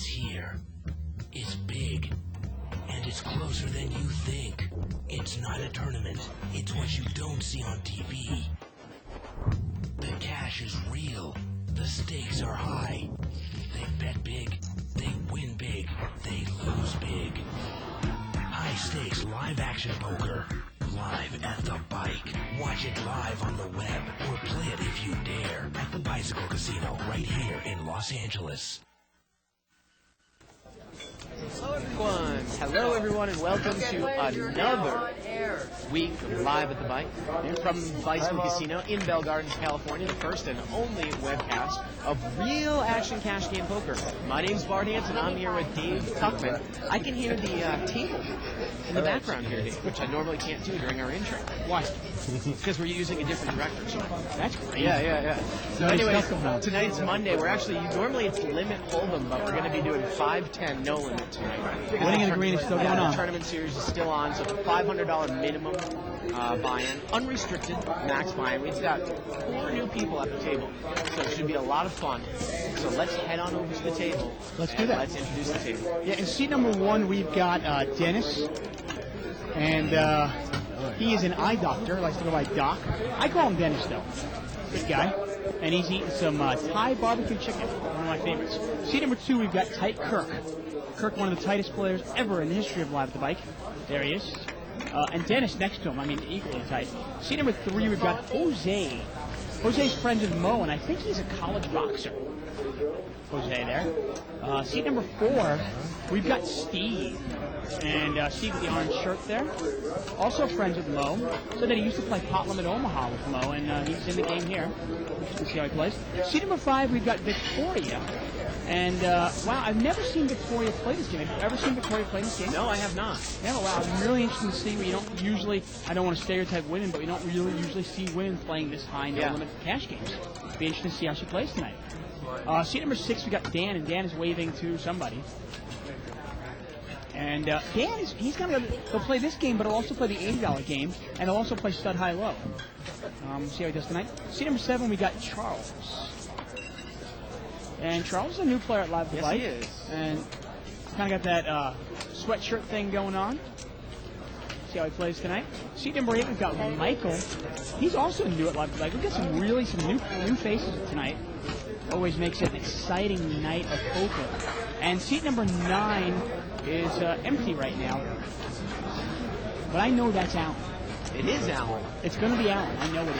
is here. It's big, and it's closer than you think. It's not a tournament. It's what you don't see on TV. The cash is real. The stakes are high. They bet big. They win big. They lose big. High stakes live action poker. Live at the bike. Watch it live on the web or play it if you dare at the Bicycle Casino right here in Los Angeles. Hello everyone, and welcome to another week of Live at the Bike from Bicycle Casino in Bell Gardens, California, the first and only webcast of real action cash game poker. My name's Bart Hanson. I'm here with Dave Tuckman. I can hear the table in the background here, Dave, which I normally can't do during our intro. Why? Because we're using a different director. So that's great. Yeah. So anyway, tonight's Monday. Normally it's limit hold'em, but we're going to be doing 5-10 no limit tonight. Winning in the green is still going on. The tournament series is still on, so $500 minimum buy-in, unrestricted max buy-in. We've got 4 new people at the table, so it should be a lot of fun. So let's head on over to the table. Let's do that. Let's introduce the table. Yeah, in seat number 1, we've got Dennis, and he is an eye doctor, likes to go by Doc. I call him Dennis, though. Good guy. And he's eating some Thai barbecue chicken, one of my favorites. Seat number 2, we've got Tight Kirk. Kirk, one of the tightest players ever in the history of Live at the Bike. There he is. And Dennis next to him, equally tight. Seat number 3, we've got Jose. Jose's friends with Mo, and I think he's a college boxer. Jose there. Seat number 4, we've got Steve. And Steve with the orange shirt there. Also friends with Mo. So that he used to play Pot Limit Omaha with Mo, and he's in the game here. You can see how he plays. Seat number 5, we've got Victoria. And, wow, I've never seen Victoria play this game. Have you ever seen Victoria play this game? No, I have not. Never. Wow, I'm really interested to see where you don't usually, I don't want to stereotype women, but we don't really usually see women playing this high no-limit cash games. Be interesting to see how she plays tonight. Seat number 6, we got Dan, and Dan is waving to somebody. And Dan, he's going to go play this game, but he'll also play the $80 game, and he'll also play Stud High Low. See how he does tonight. Seat number 7, we got Charles. And Charles is a new player at Live at the Bike. Yes, he is. And kind of got that sweatshirt thing going on. See how he plays tonight. Seat number 8, we've got Michael. He's also new at Live at the Bike. We've got some new faces tonight. Always makes it an exciting night of poker. And seat number 9 is empty right now. But I know that's Alan. It is Alan. It's going to be Alan. I know it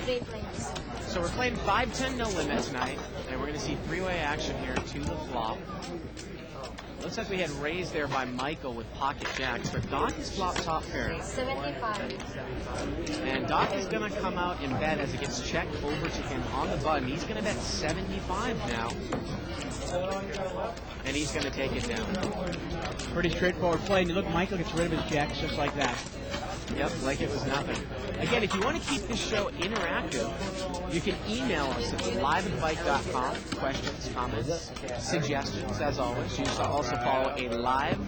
is. So we're playing 5-10 no limit tonight, and we're going to see 3-way action here to the flop. Looks like we had raised there by Michael with pocket jacks, but Doc is flop top pair. 75. And Doc is going to come out and bet as it gets checked over to him on the button. He's going to bet 75 now. And he's going to take it down. Pretty straightforward play. And you look, Michael gets rid of his jacks just like that. Yep, like it was nothing. Again, if you want to keep this show interactive, you can email us at liveatthebike.com. Questions, comments, suggestions, as always. You should also follow a live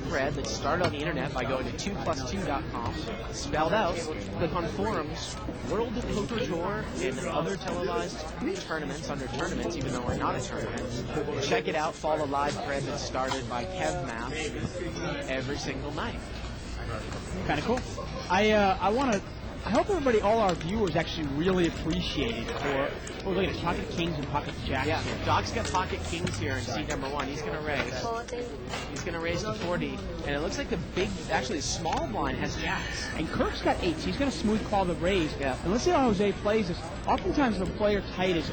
thread that's started on the internet by going to 2plus2.com. Spelled out, click on forums, World of Poker Tour, and other televised tournaments under tournaments, even though we're not a tournament. Check it out. Follow a live thread that's started by Kev Math every single night. Kind of cool. I hope everybody, all our viewers, actually really appreciate it for, look at it, Pocket Kings and Pocket Jacks. Yeah, Doc's got Pocket Kings here in seat number 1. He's going to raise. 40. He's going to raise to 40, and it looks like the small blind has jacks. And Kirk's got 8s. He's going to smooth call the raise. Yeah. And let's see how Jose plays this. Oftentimes, if a player as tight as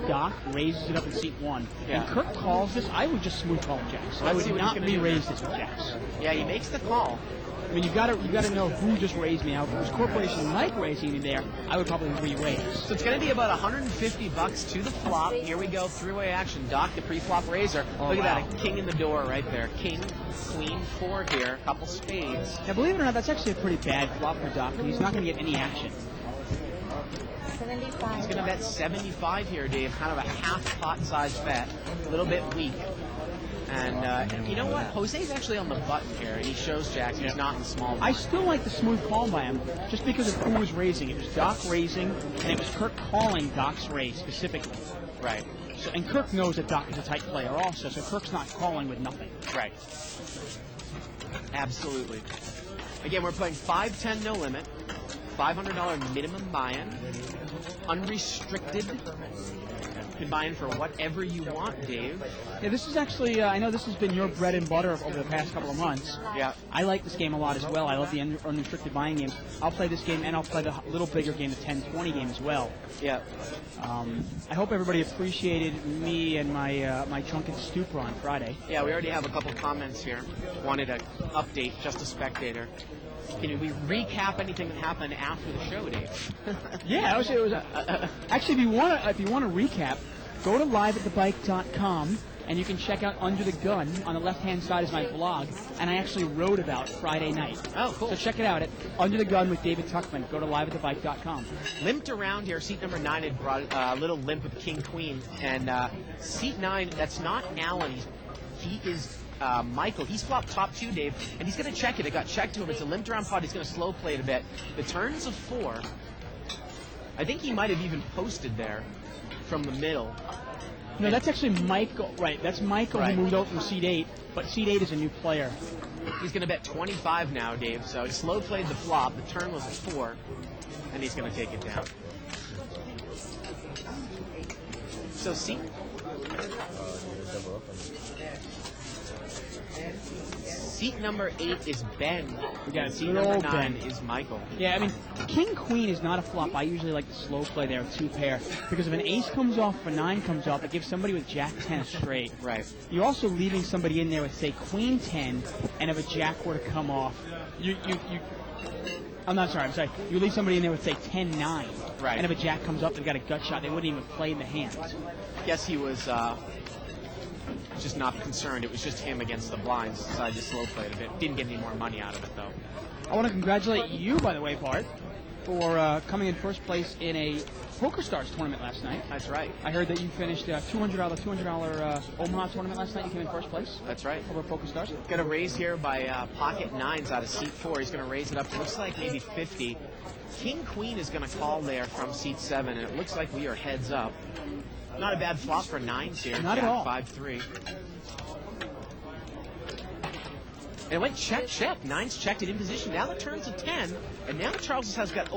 Doc raises it up in seat 1, Yeah. and Kirk calls this, I would just smooth call jacks. I Let's see would what he's not gonna do. re-raise this with jacks. Yeah, he makes the call. I mean, you got to know who just raised me out. If it was Corporation Mike raising me there, I would probably re-raise. So it's going to be about $150 to the flop. Here we go, 3-way action. Doc, the pre-flop raiser. Oh, Look at wow. that, a king in the door right there. King, queen, 4 here, couple spades. Now, believe it or not, that's actually a pretty bad flop for Doc. He's not going to get any action. 75. He's going to bet 75 here, Dave. Kind of a half pot size bet. A little bit weak. And you know what? Jose's actually on the button here. He shows jacks. He's not in the small I blind. still like the smooth call by him, just because of who was raising. It was Doc raising, and it was Kirk calling Doc's raise specifically. Right. So, and Kirk knows that Doc is a tight player also, so Kirk's not calling with nothing. Right. Absolutely. Again, we're playing 5-10 no limit, $500 minimum buy-in, unrestricted. You can buy in for whatever you want, Dave. Yeah, this is actually, I know this has been your bread and butter over the past couple of months. Yeah. I like this game a lot as well. I love the unrestricted buying games. I'll play this game, and I'll play the little bigger game, the 10-20 game as well. Yeah. I hope everybody appreciated me and my drunken stupor on Friday. Yeah, we already have a couple comments here. Wanted to update, just a spectator. Can we recap anything that happened after the show, Dave? Yeah, it was actually, if you want to recap, go to liveatthebike.com and you can check out Under the Gun. On the left-hand side is my blog, and I actually wrote about Friday night. Oh, cool. So check it out at Under the Gun with David Tuckman. Go to liveatthebike.com. Limped around here. Seat number 9 had brought a little limp with King Queen, and seat 9, that's not Alan. He is Michael. He's flopped top 2, Dave, and he's going to check it. It got checked to him. It's a limped around pot. He's going to slow play it a bit. The turns of 4. I think he might have even posted there from the middle. No, that's actually Michael. Right, that's Michael Right. who moved out from seat 8, but seat 8 is a new player. He's going to bet 25 now, Dave. So he slow played the flop. The turn was a 4, and he's going to take it down. So seat number 8 is Ben. We got Seat good number old 9 Ben. is Michael. Yeah, I mean, King Queen is not a flop. I usually like the slow play there with 2 pair, because if an ace comes off, if a 9 comes off, it gives somebody with Jack 10 straight. Right. You're also leaving somebody in there with, say, Queen 10, and if a Jack were to come off, I'm sorry. You leave somebody in there with, say, 10-9. Right. And if a Jack comes up, they've got a gut shot. They wouldn't even play in the hands. Guess he was just not concerned. It was just him against the blinds. Decided to slow play it a bit. Didn't get any more money out of it, though. I want to congratulate you, by the way, Bart, for coming in first place in a Poker Stars tournament last night. That's right. I heard that you finished a $200 Omaha tournament last night. You came in first place. That's right. Over at Poker Stars. Got a raise here by pocket 9s out of seat 4. He's going to raise it up. It looks like maybe 50. King Queen is going to call there from seat 7, and it looks like we are heads up. Not a bad flop for 9s here. Not Jack at all. 5-3. And it went check. 9's checked it in position. Now the turn's a 10, and now Charles has got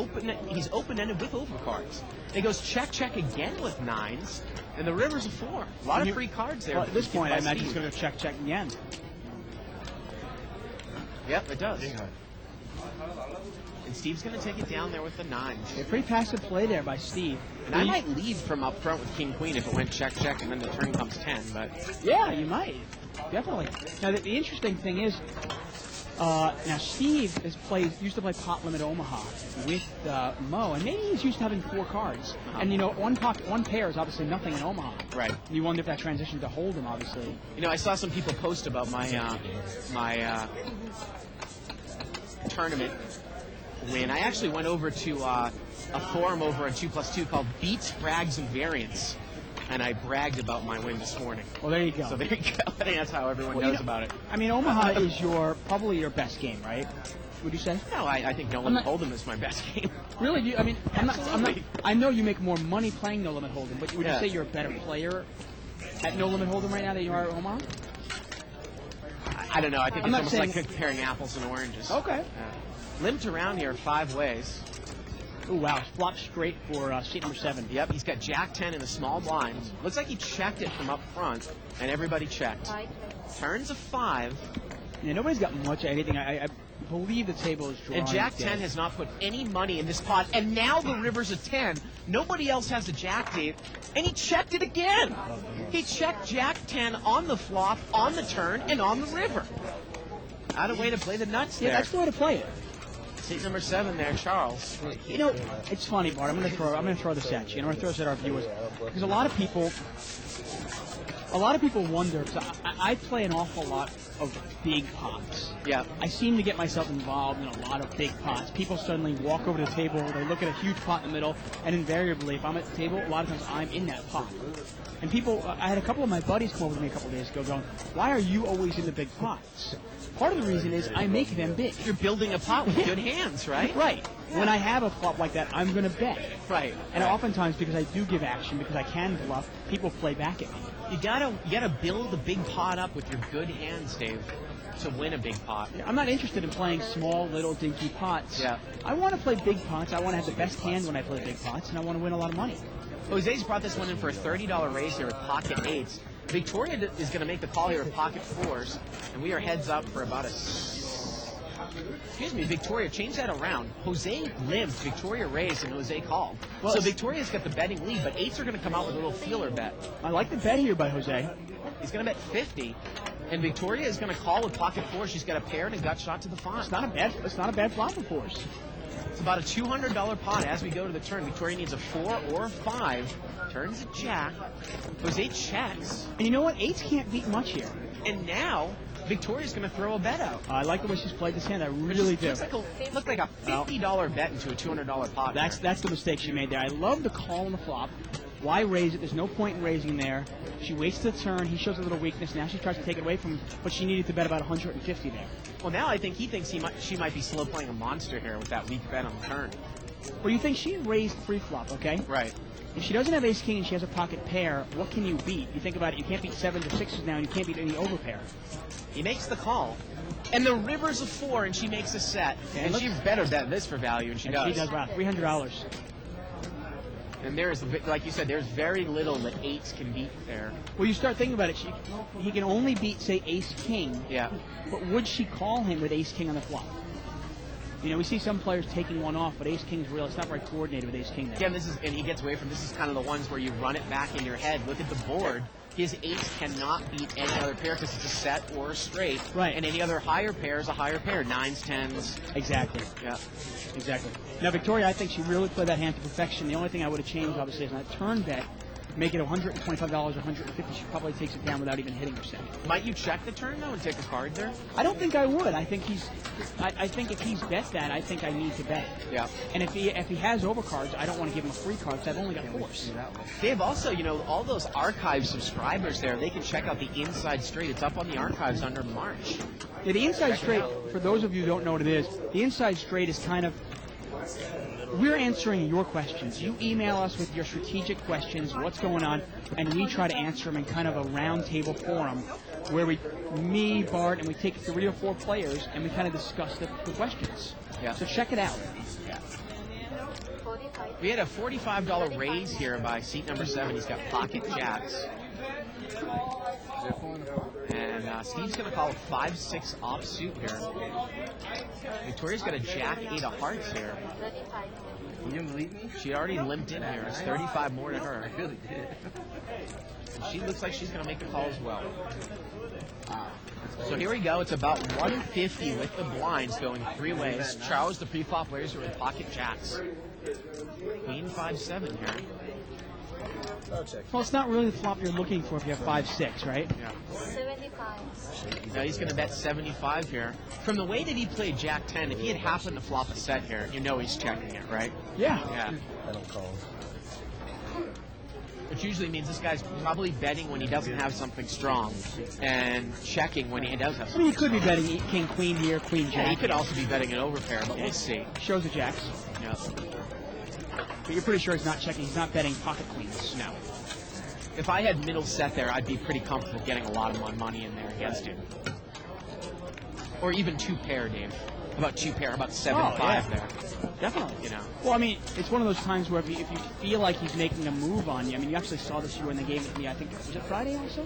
he's open-ended with overcards. And he goes check again with 9s, and the river's a 4. A lot of free cards there. Well, at this point, I imagine Steve. it's going to check again. Yep, it does. And Steve's going to take it down there with the 9s. A pretty passive play there by Steve. And I might lead from up front with King Queen if it went check, and then the turn comes 10. But Yeah, you might. Definitely. Now, the interesting thing is, now Steve used to play Pot Limit Omaha with Mo, and maybe he's used to having 4 cards. And, one pair is obviously nothing in Omaha. Right. You wonder if that transition to Hold'em, obviously. I saw some people post about my tournament win. I actually went over to a forum over on 2+2 called Beats, Brags, and Variants, and I bragged about my win this morning. Well, there you go. So there you go. I think that's how everyone knows about it. I mean, Omaha is probably your best game, right? Would you say? No, I think No Limit Hold'em is my best game. Really? I'm not. Absolutely. I know you make more money playing No Limit Hold'em, but would you Yeah. say you're a better player at No Limit Hold'em right now than you are at Omaha? I don't know. I think I'm it's not almost like saying- comparing apples and oranges. Okay. Limped around here 5 ways. Oh wow, flop straight for seat number 7. Yep, he's got Jack 10 in the small blind. Looks like he checked it from up front, and everybody checked. Turns a 5. Yeah, nobody's got much of anything. I believe the table is drawing. And Jack dead. 10 has not put any money in this pot, and now the river's a 10. Nobody else has a Jack, Dave, and he checked it again. He checked Jack 10 on the flop, on the turn, and on the river. Not a way to play the nuts Yeah, there. that's the way to play it. Seat number 7 there, Charles. It's funny, Bart. I'm gonna throw this at you. I'm gonna throw this at our viewers because a lot of people wonder. Because I play an awful lot of big pots. Yeah. I seem to get myself involved in a lot of big pots. People suddenly walk over to the table, they look at a huge pot in the middle, and invariably, if I'm at the table, a lot of times I'm in that pot. And people, I had a couple of my buddies come over to me a couple of days ago going, why are you always in the big pots? Part of the reason is I make them big. You're building a pot with good hands, right? Right. When I have a flop like that, I'm going to bet. Right. And oftentimes, because I do give action, because I can bluff, people play back at me. You gotta build a big pot up with your good hands, Dave, to win a big pot. I'm not interested in playing small, little, dinky pots. Yeah. I want to play big pots. I want to have the best hand when I play big pots, and I want to win a lot of money. Jose's brought this one in for a $30 raise here with pocket eights. Victoria is going to make the call here with pocket fours, and we are heads up for about a... Excuse me, Victoria, change that around. Jose limped, Victoria raised, and Jose called. Well, so Victoria's got the betting lead, but eights are going to come out with a little feeler bet. I like the bet here by Jose. He's going to bet 50, and Victoria is going to call with pocket fours. She's got a pair and a gut shot to the font. It's not a bad flop for us. It's about a $200 pot as we go to the turn. Victoria needs a 4 or a 5. Turns a jack. Jose checks. And you know what? Eights can't beat much here. And now, Victoria's going to throw a bet out. I like the way she's played this hand. I really do. Looks like a $50 bet into a $200 pot. That's the mistake she made there. I love the call on the flop. Why raise it? There's no point in raising there. She wastes the turn. He shows a little weakness. Now she tries to take it away from him, but she needed to bet about 150 there. Well, now I think he thinks she might be slow playing a monster here with that weak bet on the turn. Well, you think she raised pre-flop, okay? Right. If she doesn't have ace-king and she has a pocket pair, what can you beat? You think about it, you can't beat 7s or 6s now, and you can't beat any overpair. He makes the call. And the river's a 4, and she makes a set. And she better bet this for value, and she does. She does, wow, $300. And there's, like you said, there's very little that eights can beat there. Well, you start thinking about it. He can only beat, say, ace-king. Yeah. But would she call him with ace-king on the flop? You know, we see some players taking one off, but ace-king's real. It's not very coordinated with ace-king. Again, and he gets away from, this is kind of the ones where you run it back in your head. Look at the board. His ace cannot beat any other pair because it's a set or a straight. Right. And any other higher pair is a higher pair. 9s, 10s. Exactly. Yeah. Exactly. Now, Victoria, I think she really played that hand to perfection. The only thing I would have changed, obviously, is on a turn bet. Make it $125 or $150. She probably takes it down without even hitting her second. Might you check the turn, though, and take a card there? I don't think I would. I think I think if he's bet that, I think I need to bet. Yeah. And if he has overcards, I don't want to give him a free card because I've only got 4s. Dave, also, you know, all those archive subscribers there, they can check out the Inside Straight. It's up on the archives under March. Yeah, the Inside Straight, for those of you who don't know what it is, the Inside Straight is kind of, we're answering your questions. You email us with your strategic questions, what's going on, and we try to answer them in kind of a round table forum where me, Bart, and we take 3 or 4 players and we kind of discuss the questions. Yeah. So check it out. We had a $45 raise here by seat number 7. He's got pocket jacks. And Steve's going to call a 5-6 offsuit here. Victoria's got a jack 8 of hearts here. She already limped in here. It's 35 more to her. She looks like she's going to make the call as well. So here we go. It's about 150 with the blinds going 3 ways. Charles, the pre-flop raiser with pocket jacks. Queen 5-7 here. Well, it's not really the flop you're looking for if you have 5-6, right? Yeah. 75. Now he's going to bet 75 here. From the way that he played Jack 10, if he had happened to flop a set here, you know he's checking it, right? Yeah. Yeah. I don't call. Which usually means this guy's probably betting when he doesn't have something strong and checking when he does have I something. mean, you could be betting king, queen here, queen, Yeah, jack. he could also be betting an overpair, but we'll see. Shows the jacks. Yeah. But you're pretty sure he's not checking. He's not betting pocket queens. No. If I had middle set there, I'd be pretty comfortable getting a lot of money in there against him. Or even 2 pair, Dave. About 2 pair, about 75 there. Definitely. You know. Well, I mean, it's one of those times where if you feel like he's making a move on you, I mean, you actually saw this year when they gave it to me, I think, was it Friday also?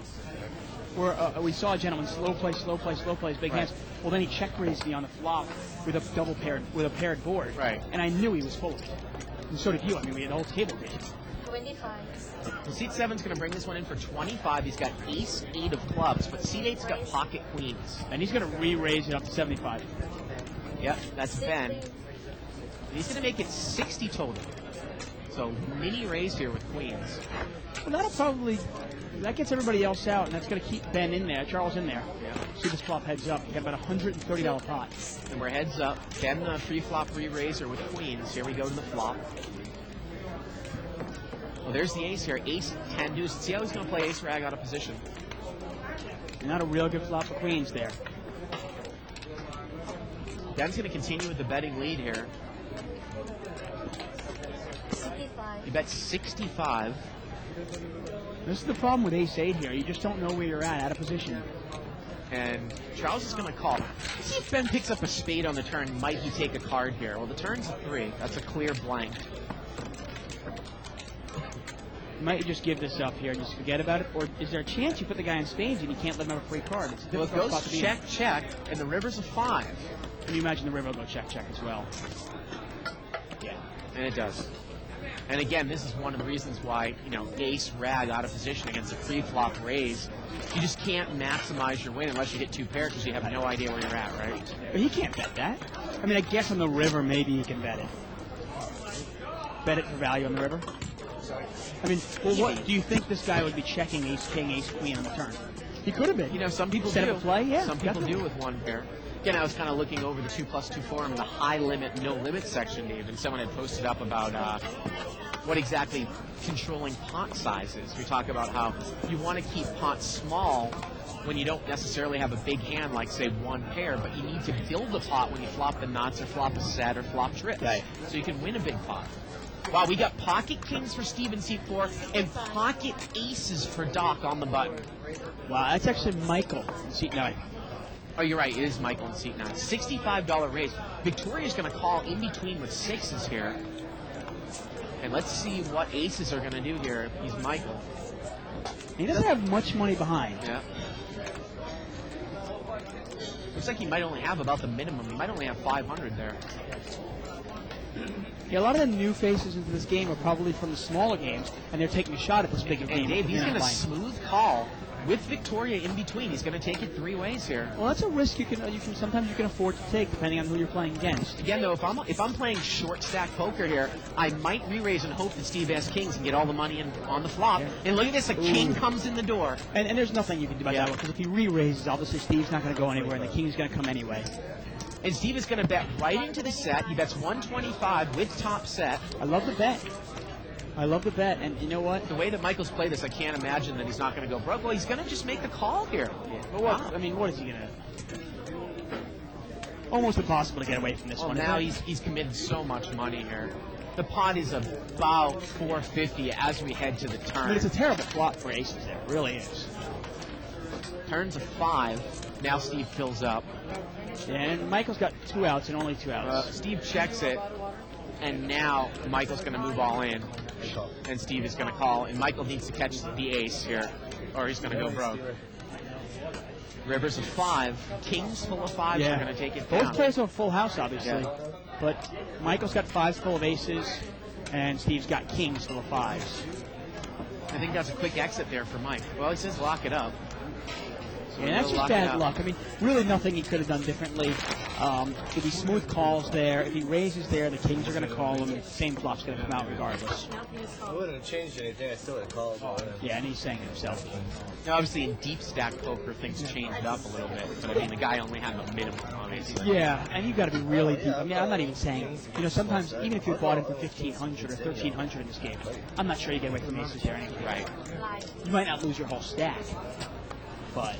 Where we saw a gentleman slow play, big hands. Well, then he check raised me on the flop with a paired board. Right. And I knew he was full of it. And so did you. I mean, we had the whole table did. 25. Well, seat 7's going to bring this one in for 25. He's got ace 8 of clubs, but seat 8's got pocket queens. And he's going to re-raise it up to 75. Yep, that's Ben. And he's going to make it 60 total. So mini raise here with queens. Well, that gets everybody else out, and that's going to keep Ben in there, Charles in there. Yeah. see this flop heads up. You got about $130 pot. And we're heads up. Then the pre-flop re-raiser with queens. Here we go to the flop. Well, there's the ace here. Ace 10 deuce. See how he's going to play ace rag out of position. Not a real good flop for queens there. Dan's going to continue with the betting lead here. 65. He bets 65. This is the problem with ace-8 here. You just don't know where you're at out of position. And Charles is going to call. See if Ben picks up a spade on the turn. Might he take a card here? Well, the turn's a 3. That's a clear blank. Might you just give this up here and just forget about it? Or is there a chance you put the guy in spades and you can't let him have a free card? It's a Well, it difficult spot goes to be in. check, check, and the river's a 5. Can you imagine the river will go check, check as well? Yeah, and it does. And again, this is one of the reasons why, ace rag out of position against a pre-flop raise. You just can't maximize your win unless you hit 2 pairs because you have no idea where you're at, right? But he can't bet that. I mean, I guess on the river, maybe he can bet it. Bet it for value on the river? I mean, well, what do you think this guy would be checking ace, king, ace, queen on the turn? He could have been. Some people Set do. up a play, yeah. Some people definitely. do with 1 pair. Again, I was kind of looking over the 2+2 forum in the high limit, no limit section, Dave, and someone had posted up about what exactly controlling pot size is. We talk about how you want to keep pots small when you don't necessarily have a big hand, like, say, 1 pair, but you need to build the pot when you flop the nuts or flop a set or flop trips. Right. So you can win a big pot. Wow, we got pocket kings for Steve in seat 4 and pocket aces for Doc on the button. Wow, that's actually Michael in seat 9. Oh, you're right. It is Michael in seat 9. $65 raise. Victoria's going to call in between with 6s here. And let's see what aces are going to do here. He's Michael. He doesn't have much money behind. Yeah. Looks like he might only have about the minimum. He might only have 500 there. Yeah, a lot of the new faces into this game are probably from the smaller games, and they're taking a shot at this bigger game. And Dave, he's They're going not to buying. smooth call with Victoria in between. He's going to take it 3 ways here. Well, that's a risk you can sometimes you can afford to take depending on who you're playing against. Again, though, if I'm playing short stack poker here, I might re-raise and hope that Steve has kings and get all the money on the flop. And look at this, a king comes in the door. And there's nothing you can do about that one, because if he re-raises, obviously Steve's not going to go anywhere, and the king's going to come anyway. And Steve is going to bet right into the set. He bets 125 with top set. I love the bet. I love the bet, and you know what? The way that Michael's played this, I can't imagine that he's not going to go broke. Well, he's going to just make the call here. But what? I mean, what is he going to? Almost impossible to get away from this Well, one. now isn't it? he's committed so much money here. The pot is about 450 as we head to the I turn. mean, it's a terrible flop for aces there. It really is. Turns a 5. Now Steve fills up. Yeah, and Michael's got 2 outs and only 2 outs. Steve checks it, and now Michael's going to move all in, and Steve is going to call, and Michael needs to catch the ace here, or he's going to go broke. River's a 5. Kings full of 5s are going to take it down. Both players have a full house, obviously. Yeah. But Michael's got 5s full of aces, and Steve's got kings full of 5s. I think that's a quick exit there for Mike. Well, he says lock it up. So And that's we'll just lock it bad up. luck. I mean, really nothing he could have done differently. If he smooth calls there, if he raises there, the kings are going to call him. The same flop's going to come out regardless. Oh. I wouldn't have changed anything. I still would have called. Yeah, and he's saying it himself. Now, obviously, in deep stack poker, things changed up a little bit. But, I mean, the guy only had the minimum, obviously. Yeah, and you've got to be really deep. I mean, I'm not even saying, sometimes even if you bought in for 1,500 or 1,300 in this game, I'm not sure you get away from aces there anyway. Right. You might not lose your whole stack, but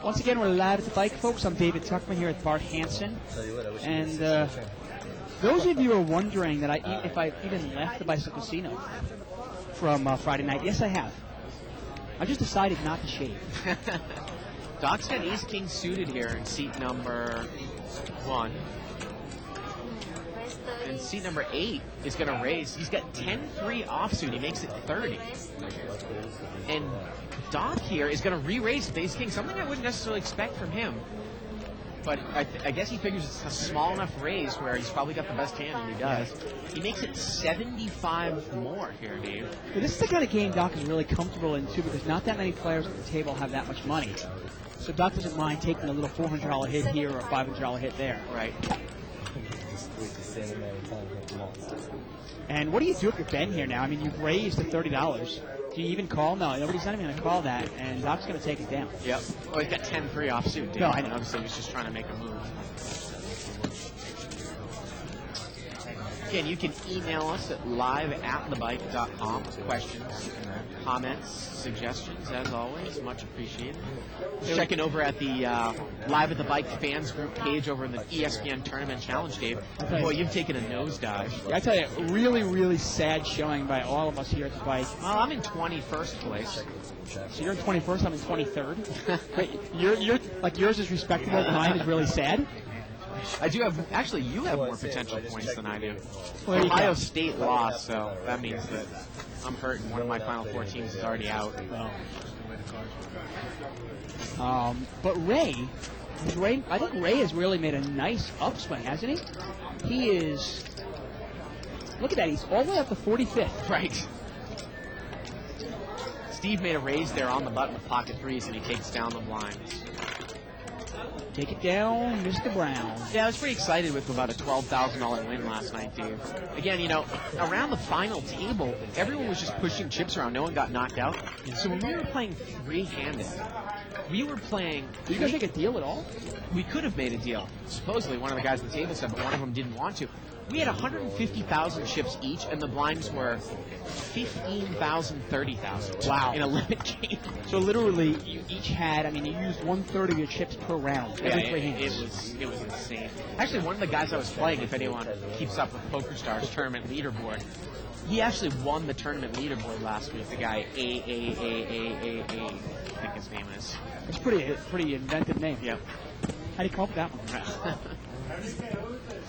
once again, we're live at the bike, folks. I'm David Tuckman here with Bart Hansen. Tell you what, I wish And those of you who are wondering that if I've even left the Bicycle Casino from Friday night, yes, I have. I just decided not to shave. Doc's got ace-king suited here in seat number 1. And seat number 8 is going to raise. He's got 10-3 offsuit. He makes it 30. And Doc here is going to re-raise with ace-king, something I wouldn't necessarily expect from him. But I guess he figures it's a small enough raise where he's probably got the best hand, and he does. He makes it 75 more here, Dave. But this is the kind of game Doc is really comfortable in, too, because not that many players at the table have that much money. So Doc doesn't mind taking a little $400 hit here or a $500 hit there. Right. And what do you do if you're Ben here now? I mean, you've raised to $30. Do you even call? No, nobody's not even going to call that, and Doc's going to take it down. Yep. Well, he's got 10-3 offsuit, Dave. No, I know. Obviously, he was just trying to make a move. Again, you can email us at live@thebike.com with questions, comments, suggestions, as always. Much appreciated. Checking over at the Live at the Bike fans group page over in the ESPN Tournament Challenge, Dave. Okay. Boy, you've taken a nosedive. Yeah, I tell you, really, really sad showing by all of us here at the bike. Well, I'm in 21st place. So you're in 21st, I'm in 23rd. Wait, you're like yours is respectable, mine is really sad. I do have, actually, you have more potential points than I do. Well, there you Ohio go. State lost, so that means that I'm hurting. One of my Final Four teams is already out. But Ray, I think Ray has really made a nice upswing, hasn't he? He is, look at that, he's all the way up to 45th. Right. Steve made a raise there on the button with pocket threes, and he takes down the blinds. Take it down, Mr. Brown. Yeah, I was pretty excited with about a $12,000 win last night, Dave. Again, you know, around the final table, everyone was just pushing chips around. No one got knocked out. So when we were playing three-handed, we were playing... Did you guys make a deal at all? We could have made a deal. Supposedly, one of the guys at the table said, but one of them didn't want to. We had 150,000 chips each, and the blinds were 15,000, 30,000. Wow. In a limit game. So literally, you each had, I mean, you used 1/3 of your chips per round. Yeah, Every three it hands. was insane. Actually, one of the guys I was playing, if anyone keeps up with PokerStars tournament leaderboard, he actually won the tournament leaderboard last week. The guy I think his name is. It's pretty inventive name. Yep. How do you come up with that one?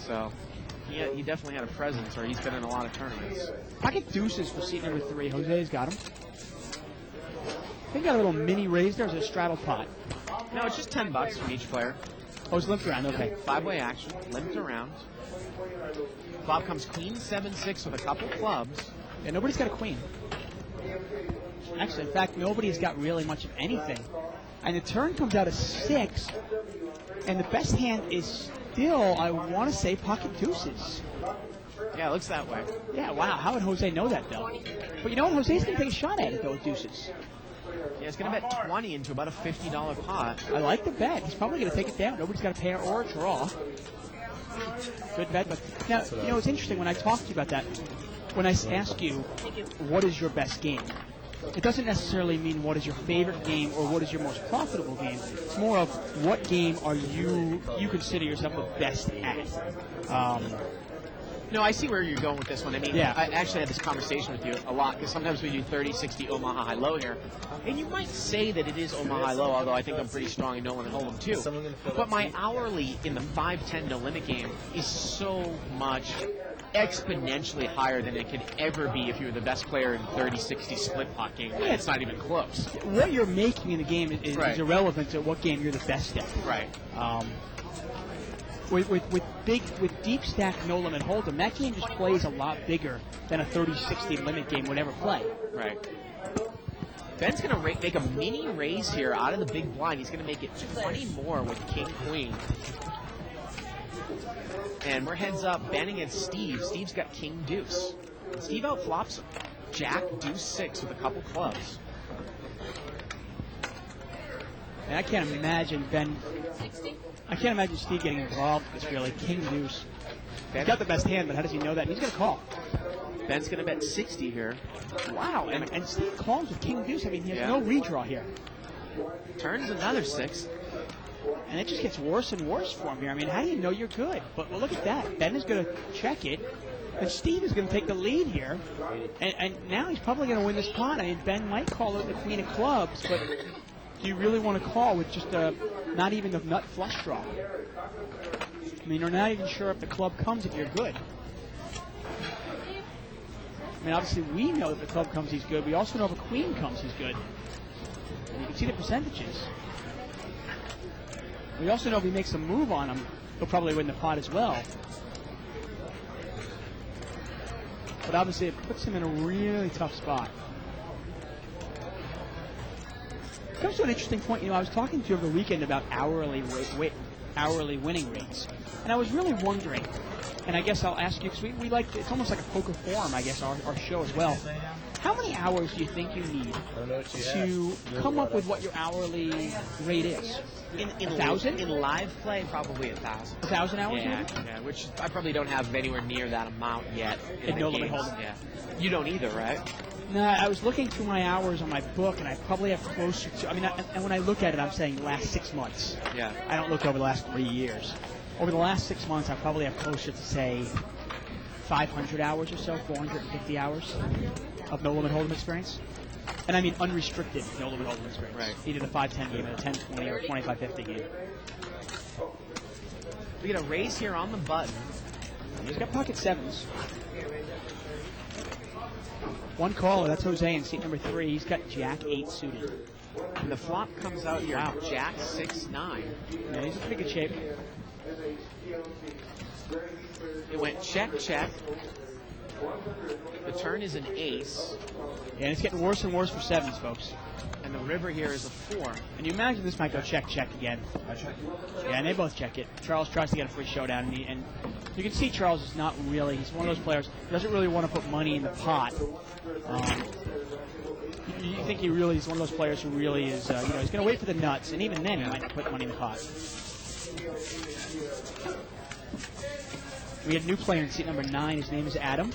So, he definitely had a presence, or he's been in a lot of tournaments. Pocket deuces for seat number 3. Jose's got him. They got a little mini raise there. Is it a straddle pot? No, it's just $10 from each player. Oh, it's limped around. Okay. 5-way action, limped around. Bob comes queen 7-6 with a couple clubs. Yeah, nobody's got a queen. Actually, in fact, nobody's got really much of anything. And the turn comes out a 6, and the best hand is still, I want to say, pocket deuces. Yeah, it looks that way. Yeah, wow. How would Jose know that, though? But you know what? Jose's going to take a shot at it, though, with deuces. Yeah, it's going to bet 20 into about a $50 pot. I like the bet. He's probably going to take it down. Nobody's got a pair or a draw. Good bet. But now, you know, it's interesting when I talk to you about that. When I ask you, what is your best game? It doesn't necessarily mean what is your favorite game or what is your most profitable game. It's more of what game are you consider yourself the best at. No, I see where you're going with this one. I mean, Yeah. I actually had this conversation with you a lot because sometimes we do 30, 60 Omaha high-low here. And you might say that it is Omaha high-low, although I think I'm pretty strong in Nolan and Hold'em too. But my hourly in the 5-10 no-limit game is so much exponentially higher than it could ever be if you were the best player in 30-60 split pot game. Yeah. It's not even close. What you're making in the game is Right. irrelevant to what game you're the best at. Right. With deep stack no limit hold'em, that game just plays a lot bigger than a 30-60 limit game would ever play. Right. Ben's going to make a mini raise here out of the big blind. He's going to make it 20 more with king-queen. And we're heads up, Ben against Steve. Steve's got king-deuce. Steve outflops him. Jack-deuce-6 with a couple clubs. And I can't imagine Steve getting involved with this, really. King deuce. He's got the best hand, but how does he know that? And he's going to call. Ben's going to bet 60 here. Wow. And Steve calls with king deuce. I mean, he has Yeah. no redraw here. Turns another 6. And it just gets worse and worse for him here. I mean, how do you know you're good? But well, look at that. Ben is going to check it. And Steve is going to take the lead here. And now he's probably going to win this pot. I mean, Ben might call it the queen of clubs, but do you really want to call with just not even the nut flush draw? I mean, you're not even sure if the club comes if you're good. I mean, obviously, we know if the club comes, he's good. We also know if a queen comes, he's good. And you can see the percentages. We also know if he makes a move on him, he'll probably win the pot as well. But obviously, it puts him in a really tough spot. It comes to an interesting point. You know, I was talking to you over the weekend about hourly winning rates. And I was really wondering, and I guess I'll ask you, because we like, it's almost like a poker forum, I guess, our show as well. How many hours do you think you need I don't know what you to have. come up with what your hourly rate is? In 1,000? In live play, probably 1,000. 1,000 hours? Yeah, maybe? yeah, which I probably don't have anywhere near that amount yet. In the No Limit games. Hold'em. Yeah. You don't either, right? No, I was looking through my hours on my book, and I probably have closer to, and when I look at it, I'm saying last 6 months. Yeah. I don't look over the last 3 years. Over the last 6 months, I probably have closer to, say, 500 hours or so, 450 hours of No Limit Hold'em experience. And I mean unrestricted No Limit Hold'em experience. Right. Either the 5-10 game, or the 10-20, or 25-50 game. We get a raise here on the button. He's got pocket sevens. One caller, that's Jose in seat number 3. He's got Jack 8 suited. And the flop comes out here. Wow. Jack 6-9. Yeah, he's in pretty good shape. It went check, check. The turn is an ace. Yeah, and it's getting worse and worse for sevens, folks. And the river here is a 4. And you imagine this might go check, check again. Yeah, and they both check it. Charles tries to get a free showdown, and you can see Charles is not really, he's one of those players who doesn't really want to put money in the pot. You think he really is one of those players who really is, he's going to wait for the nuts, and even then he might not put money in the pot. We had a new player in seat number 9. His name is Adam.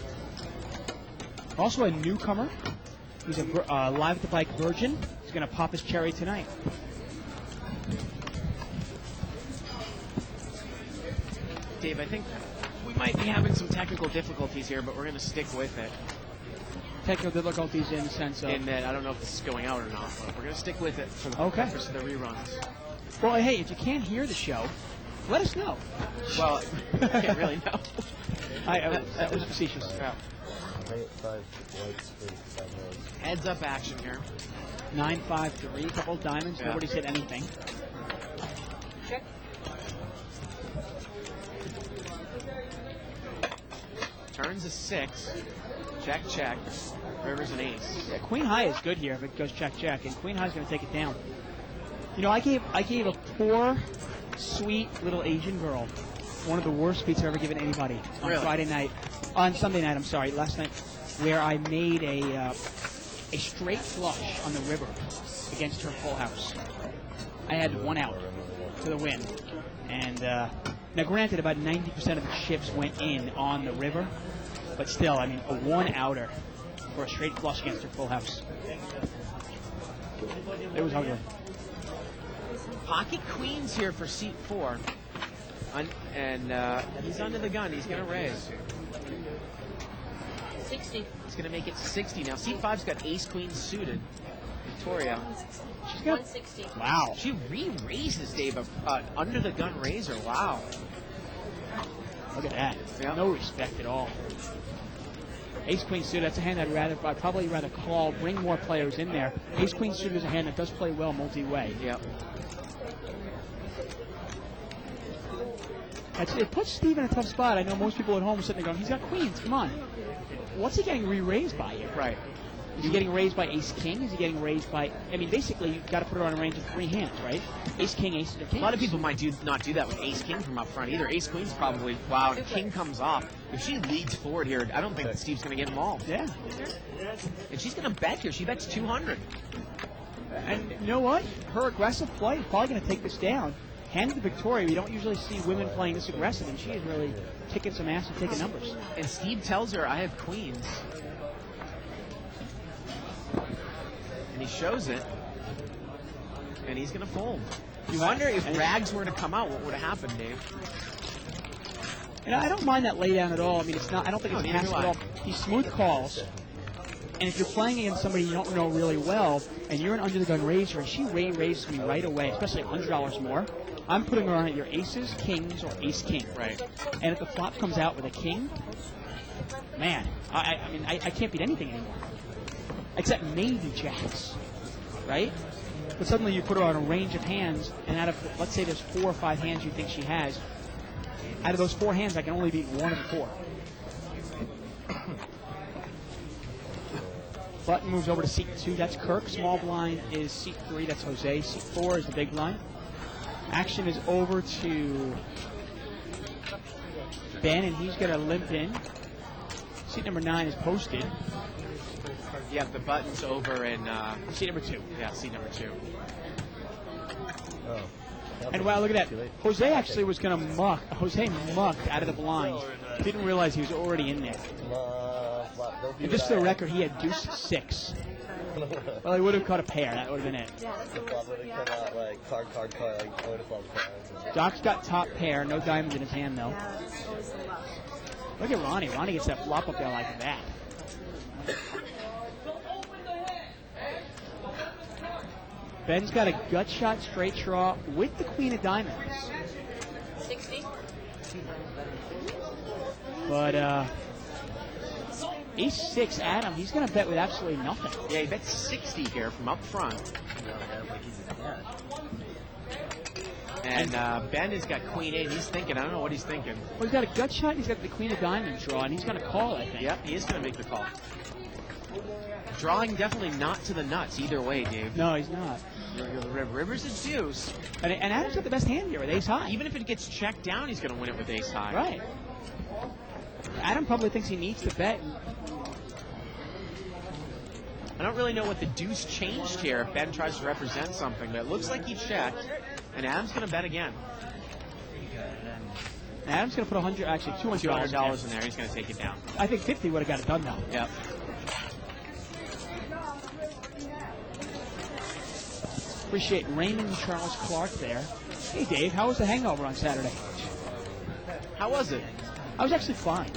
Also a newcomer. He's a live at the bike virgin. He's going to pop his cherry tonight. Dave, I think we might be having some technical difficulties here, but we're going to stick with it. Technical difficulties in the sense of... In that I don't know if this is going out or not, but we're going to stick with it for the Okay. purpose of the reruns. Well, hey, if you can't hear the show, let us know. Well, I can't really know. That was facetious. Yeah. 5 whites for 5 reds. Heads up action here. 9-5-3, a couple of diamonds. Yeah. Nobody said anything. Check. Turns a 6. Check, check. River's an ace. Yeah, Queen High is good here if it goes check, check, and Queen High's going to take it down. You know, I gave a poor, sweet little Asian girl one of the worst beats I've ever given anybody on Really? Friday night, on Sunday night. I'm sorry, last night, where I made a straight flush on the river against her full house. I had 1 out for the win, and now granted, about 90% of the chips went in on the river, but still, I mean, a 1-outer for a straight flush against her full house. It was ugly. Pocket queens here for seat 4. And he's under the gun. He's going to raise. 60. He's going to make it 60. Now, seat 5's got ace queen suited. Victoria. She's got 160. wow. She re-raises, Dave, under the gun raiser. Wow. Look at that. Yeah. No respect at all. Ace Queen suited. That's a hand I'd probably rather call. Bring more players in there. Ace Queen suited is a hand that does play well multi-way. Yep. It puts Steve in a tough spot. I know most people at home are sitting there going, he's got queens, come on. What's he getting re-raised by here? Right. Is he getting raised by Ace King? Is he getting raised by... I mean, basically, you've got to put her on a range of 3 hands, right? Ace King, Ace or King. A lot of people might not do that with ace king from up front either. Ace queen's probably, wow, and king comes off. If she leads forward here, I don't think that Steve's going to get involved. Yeah. And she's going to bet here. She bets 200. And you know what? Her aggressive play is probably going to take this down. Hand to Victoria, we don't usually see women playing this aggressive, and she is really kicking some ass and taking numbers. And Steve tells her, I have queens. And he shows it. And he's going to fold. You wonder if rags were to come out, what would have happened, Dave? And I don't mind that laydown at all. I mean, it's not. I don't think it's neither passive do at I. all. He smooth calls. And if you're playing against somebody you don't know really well, and you're an under-the-gun raiser, and she raises me right away, especially $100 more, I'm putting her on at your aces, kings, or ace-king. Right. And if the flop comes out with a king, man, I mean, I can't beat anything anymore. Except maybe jacks, right? But suddenly you put her on a range of hands, and out of, let's say there's 4 or 5 hands you think she has, out of those 4 hands, I can only beat 1 of the 4. Button moves over to seat 2. That's Kirk. Small blind is seat 3. That's Jose. Seat 4 is the big blind. Action is over to Ben, and he's going to limp in. Seat number 9 is posted. Yeah, the button's over in Seat number 2. yeah, seat number 2. Oh. And wow, look at that. Jose actually was going to muck. Jose mucked out of the blind. Didn't realize he was already in there. And just for the record, he had deuce 6. Well, he would have caught a pair. That would have been it. The flop would have come out like card, like I would have flopped cards. Doc's got top pair. No diamonds in his hand, though. Look at Ronnie. Ronnie gets that flop up there like that. Ben's got a gut shot straight draw with the queen of diamonds. 60. But ace 6, Adam, he's going to bet with absolutely nothing. Yeah, he bets 60 here from up front. And Ben has got queen 8. He's thinking. I don't know what he's thinking. Well, he's got a gut shot, and he's got the queen of diamonds draw, and he's going to call, I think. Yep, he is going to make the call. Drawing definitely not to the nuts either way, Dave. No, he's not. River's a deuce. And Adam's got the best hand here with ace high. Even if it gets checked down, he's going to win it with ace high. Right. Adam probably thinks he needs to bet. I don't really know what the deuce changed here if Ben tries to represent something, but it looks like he checked, and Adam's going to bet again. And Adam's going to put $200 in there. He's going to take it down. I think 50 would have got it done, though. Yep. Appreciate Raymond Charles Clark there. Hey, Dave, how was the hangover on Saturday? How was it? I was actually fine.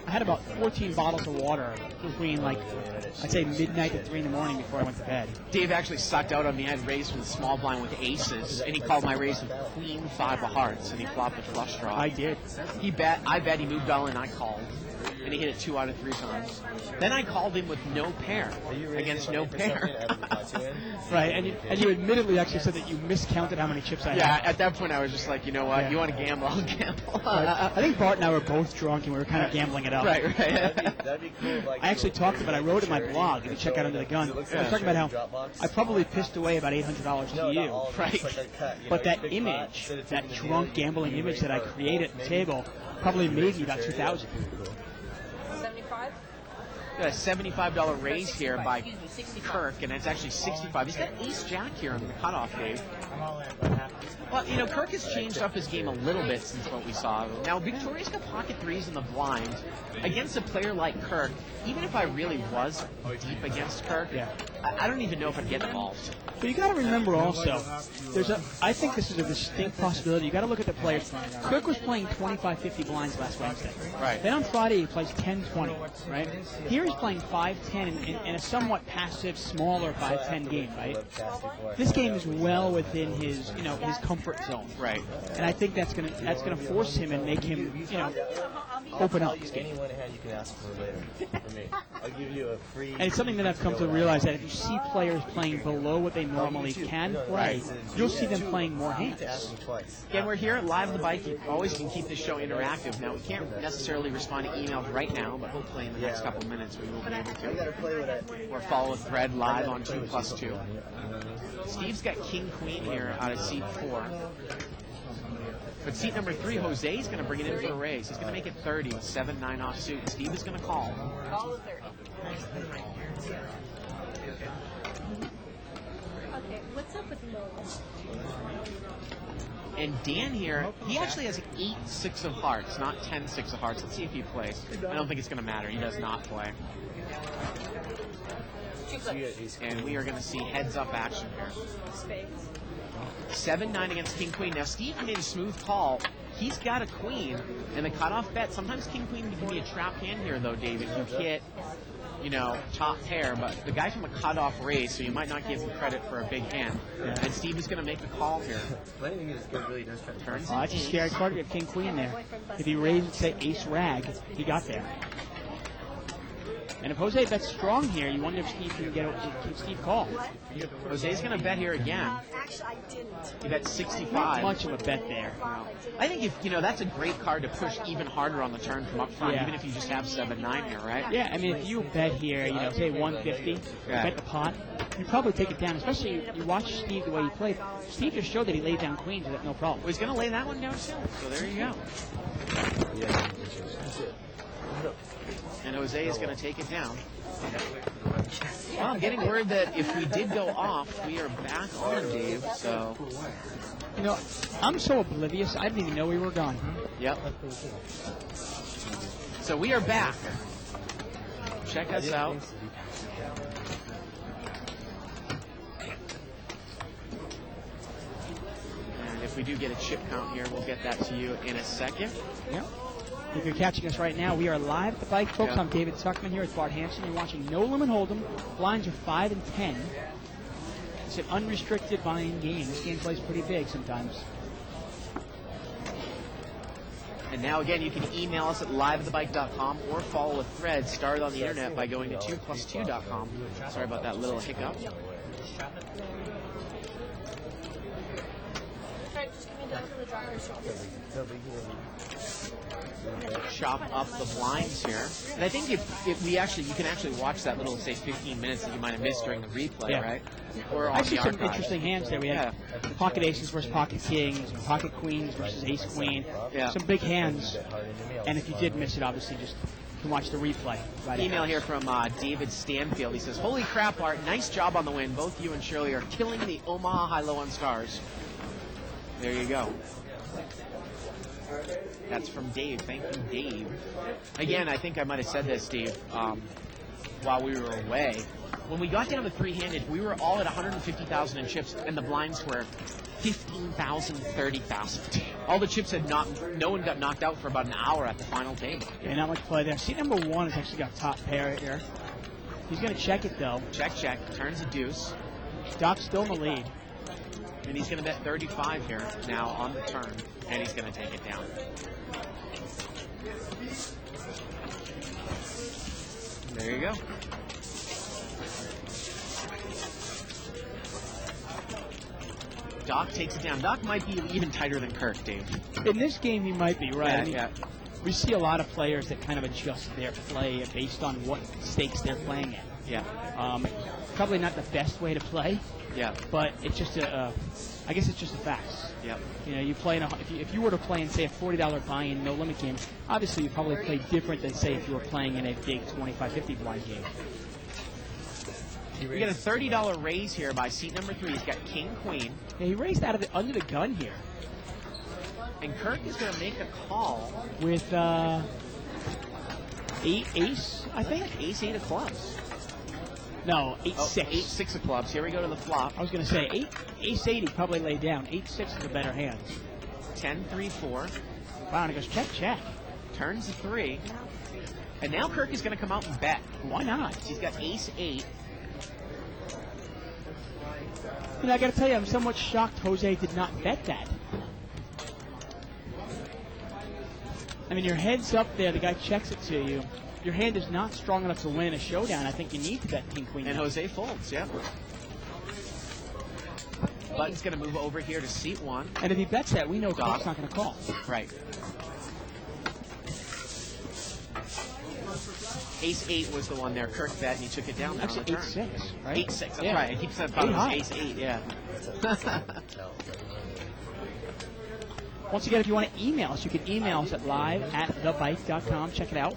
I had about 14 bottles of water between, like, I'd say midnight to 3 in the morning before I went to bed. Dave actually sucked out on me. I had raised from the small blind with aces, and he called my raise with queen 5 of hearts, and he flopped a flush draw. I did. He bet, I bet, he moved all in, I called. And he hit it 2 out of 3 times. Then I called him with no pair against no pair. Right, and you admittedly actually said that you miscounted how many chips I had. Yeah, at that point I was just like, you know what, you want to gamble, I'll gamble. I think Bart and I were both drunk and we were kind of gambling it up. Right. That'd be cool. Like, I actually talked about it. I wrote in my blog, if you check out Under the Gun, I was talking about how I probably pissed away about $800 to you. Right. But that image, that drunk gambling image that I created at the table, probably made me about $2,000. 75. Got a $75 raise here by Kirk, and it's actually 65. He's got ace-jack here on the cutoff, Dave. Well, you know, Kirk has changed up his game a little bit since what we saw. Now, Victoria's got pocket threes in the blind. Against a player like Kirk, even if I really was deep against Kirk, I don't even know if I'd get involved. But you got to remember also, I think this is a distinct possibility. You got to look at the players. Kirk was playing 25-50 blinds last Wednesday. Right. Then on Friday he plays 10-20. Right. Here he's playing 5-10 in a somewhat passive, smaller 5-10 game. Right. This game is well within his his comfort zone. Right. And I think that's gonna force him and make him open up this game. Anyone hand you can ask for later. For me, I'll give you a free. And it's something that I've come to realize that if you see players playing below what they normally can play, you'll see them playing more hands. Again, we're here at Live on the Bike. You always can keep this show interactive. Now, we can't necessarily respond to emails right now, but hopefully in the next couple minutes we will be able to. Or follow a thread live on 2+2. Steve's got king-queen here out of seat 4. But seat number 3, Jose is going to bring it in for a raise. He's going to make it 30 with 7-9 offsuit. And Steve is going to call. Call the 30. Okay, what's up with Lola? And Dan here, he actually has 8-6 of hearts, not 10-6 of hearts. Let's see if he plays. I don't think it's going to matter. He does not play. And we are going to see heads-up action here. Spades. 7-9 against king-queen. Now, Steve made a smooth call. He's got a queen, and the cutoff bet. Sometimes king-queen can be a trap hand here, though, David. You hit, top pair, but the guy from a cutoff raise, so you might not give him credit for a big hand. And Steve is going to make the call here. Turns That's a scary card. You have king-queen there. If he raised, say, ace-rag, he got there. And if Jose bets strong here, you wonder if Steve can keep Steve call. Jose's going to bet here again. Actually, I didn't. He bet Not 65. much of a bet there. I think if that's a great card to push even harder on the turn from up front, Yeah. even if you just have 7-9 here, right? Yeah, I mean, if you bet here, say 150, bet the pot, you probably take it down. Especially you watch Steve the way he played. Steve just showed that he laid down queens with no problem. Well, he's going to lay that one down too. So there you go. And Jose is going to take it down. Well, I'm getting word that if we did go off, we are back on, Dave. So, I'm so oblivious, I didn't even know we were gone. yep. So we are back. Check us out. And if we do get a chip count here, we'll get that to you in a second. Yep. If you're catching us right now, we are live at the bike, folks. Yeah. I'm David Tuckman here with Bart Hanson. You're watching No Limit Hold'em. Blinds are 5 and 10. It's an unrestricted buy-in game. This game plays pretty big sometimes. And now, again, you can email us at liveatthebike.com or follow a thread started on the internet by going to 2plus2.com. Sorry about that little hiccup. Alright, just give me down to the driver's Chop up the blinds here. And I think if you can actually watch that little, say, 15 minutes that you might have missed during the replay, Yeah. right? Or on Actually, the some archive. interesting hands there. We had pocket aces versus pocket kings, pocket queens versus ace queen. Yeah. Some big hands. And if you did miss it, obviously, just you can watch the replay. Right Email after. here from David Stanfield. He says, "Holy crap, Art! Nice job on the win. Both you and Shirley are killing the Omaha High-Low on Stars." There you go. That's from Dave. Thank you, Dave. Again, I think I might have said this, Steve, while we were away. When we got down to three-handed, we were all at 150,000 in chips, and the blinds were 15,000, 30,000. All the chips had no one got knocked out for about an hour at the final table. Yeah, not much play there. Seat number 1 has actually got top pair right here. He's going to check it, though. Check, check. Turns a deuce. Doc's still in the lead. And he's going to bet 35 here now on the turn, and he's going to take it down. There you go. Doc takes it down. Doc might be even tighter than Kirk, Dave. In this game, he might be, right? I mean, Yeah. we see a lot of players that kind of adjust their play based on what stakes they're playing at. Yeah. Probably not the best way to play, Yeah. but it's just I guess it's just a fact. Yep. You play if you were to play in, say, a $40 buy-in no limit game, obviously you probably play different than, say, if you were playing in a big 25-50 blind game. We get a $30 raise here by seat number 3. He's got king, queen, Yeah, he raised out of under the gun here and Kirk is going to make a call. with ace, I think. Ace 8 of clubs. No, 8-6. Oh, 8-6 of clubs. Here we go to the flop. I was going to say ace 8 he probably laid down. 8-6 is a better hand. 10-3-4. Wow, and it goes check, check. Turns a 3. And now Kirk is going to come out and bet. Why not? He's got ace 8. I got to tell you, I'm somewhat shocked Jose did not bet that. I mean, your head's up there. The guy checks it to you. Your hand is not strong enough to win a showdown. I think you need to bet king, queen. And Jose folds, yeah. Button's going to move over here to seat 1. And if he bets that, we know Doc. Kirk's not going to call. Right. Ace 8 was the one there. Kirk bet, and he took it down there on the Actually, turn. 8-6, right? 8-6, that's Yeah. right. I keep saying it was high. ace 8, yeah. Once again, if you want to email us, you can email us at live@thebike.com. Check it out.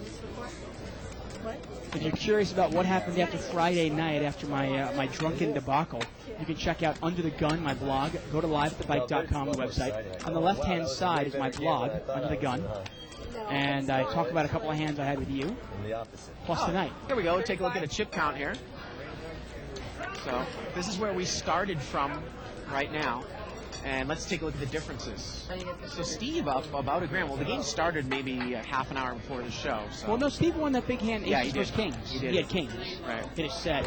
If you're curious about what happened after Friday night, after my drunken debacle, you can check out Under the Gun, my blog. Go to liveatthebike.com, the website. On the left-hand side is my blog, Under the Gun. And I talk about a couple of hands I had with you, plus tonight. Here we go. Take a look at a chip count here. So this is where we started from right now. And let's take a look at the differences. So Steve up about $1,000. Well, the game started maybe half an hour before the show. So. Well, no, Steve won that big hand, Yeah, aces he versus did. kings. He did. He had kings. Right. Hit his set.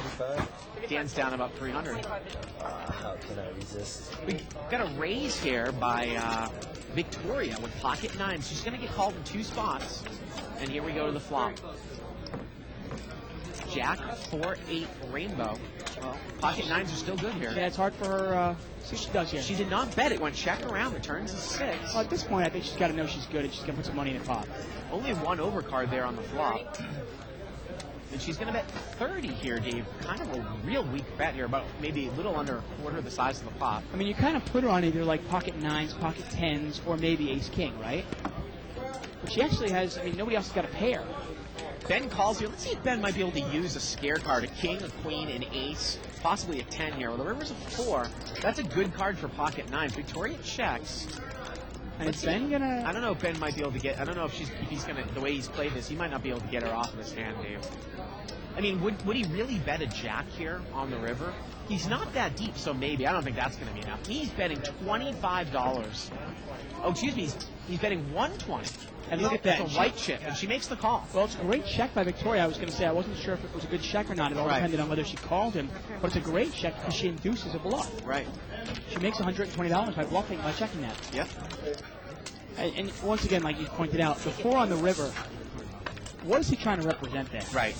Dan's down about 300. How can I resist? We got a raise here by Victoria with pocket 9. She's going to get called in 2 spots. And here we go to the flop. Jack 4-8 rainbow. Well, pocket nines are still good here. Yeah, it's hard for her. See what she does here. She did not bet. It went check around. The turns is 6. Well, at this point, I think she's got to know she's good and she's going to put some money in the pot. Only one overcard there on the flop. And she's going to bet 30 here, Dave. Kind of a real weak bet here, about maybe a little under a quarter the size of the pot. I mean, you kind of put her on either like pocket nines, pocket tens, or maybe ace king, right? But she actually has, I mean, nobody else has got a pair. Ben calls here. Let's see if Ben might be able to use a scare card, a king, a queen, an ace, possibly a 10 here. Well, the river's a 4. That's a good card for pocket nines. Victoria checks. And is Ben going to... I don't know if Ben might be able to get... I don't know if he's going to... The way he's played this, he might not be able to get her off of his hand, Dave. I mean, would he really bet a jack here on the river? He's not that deep, so maybe. I don't think that's going to be enough. He's betting $25. Oh, excuse me. He's betting $120. And look at that. It's a white chip, and she makes the call. Well, it's a great check by Victoria. I was going to say I wasn't sure if it was a good check or not. It all depended on whether she called him. But it's a great check because she induces a bluff. Right. She makes $120 by bluffing, by checking that. Yep. And once again, like you pointed out, the 4 on the river, what is he trying to represent there? Right.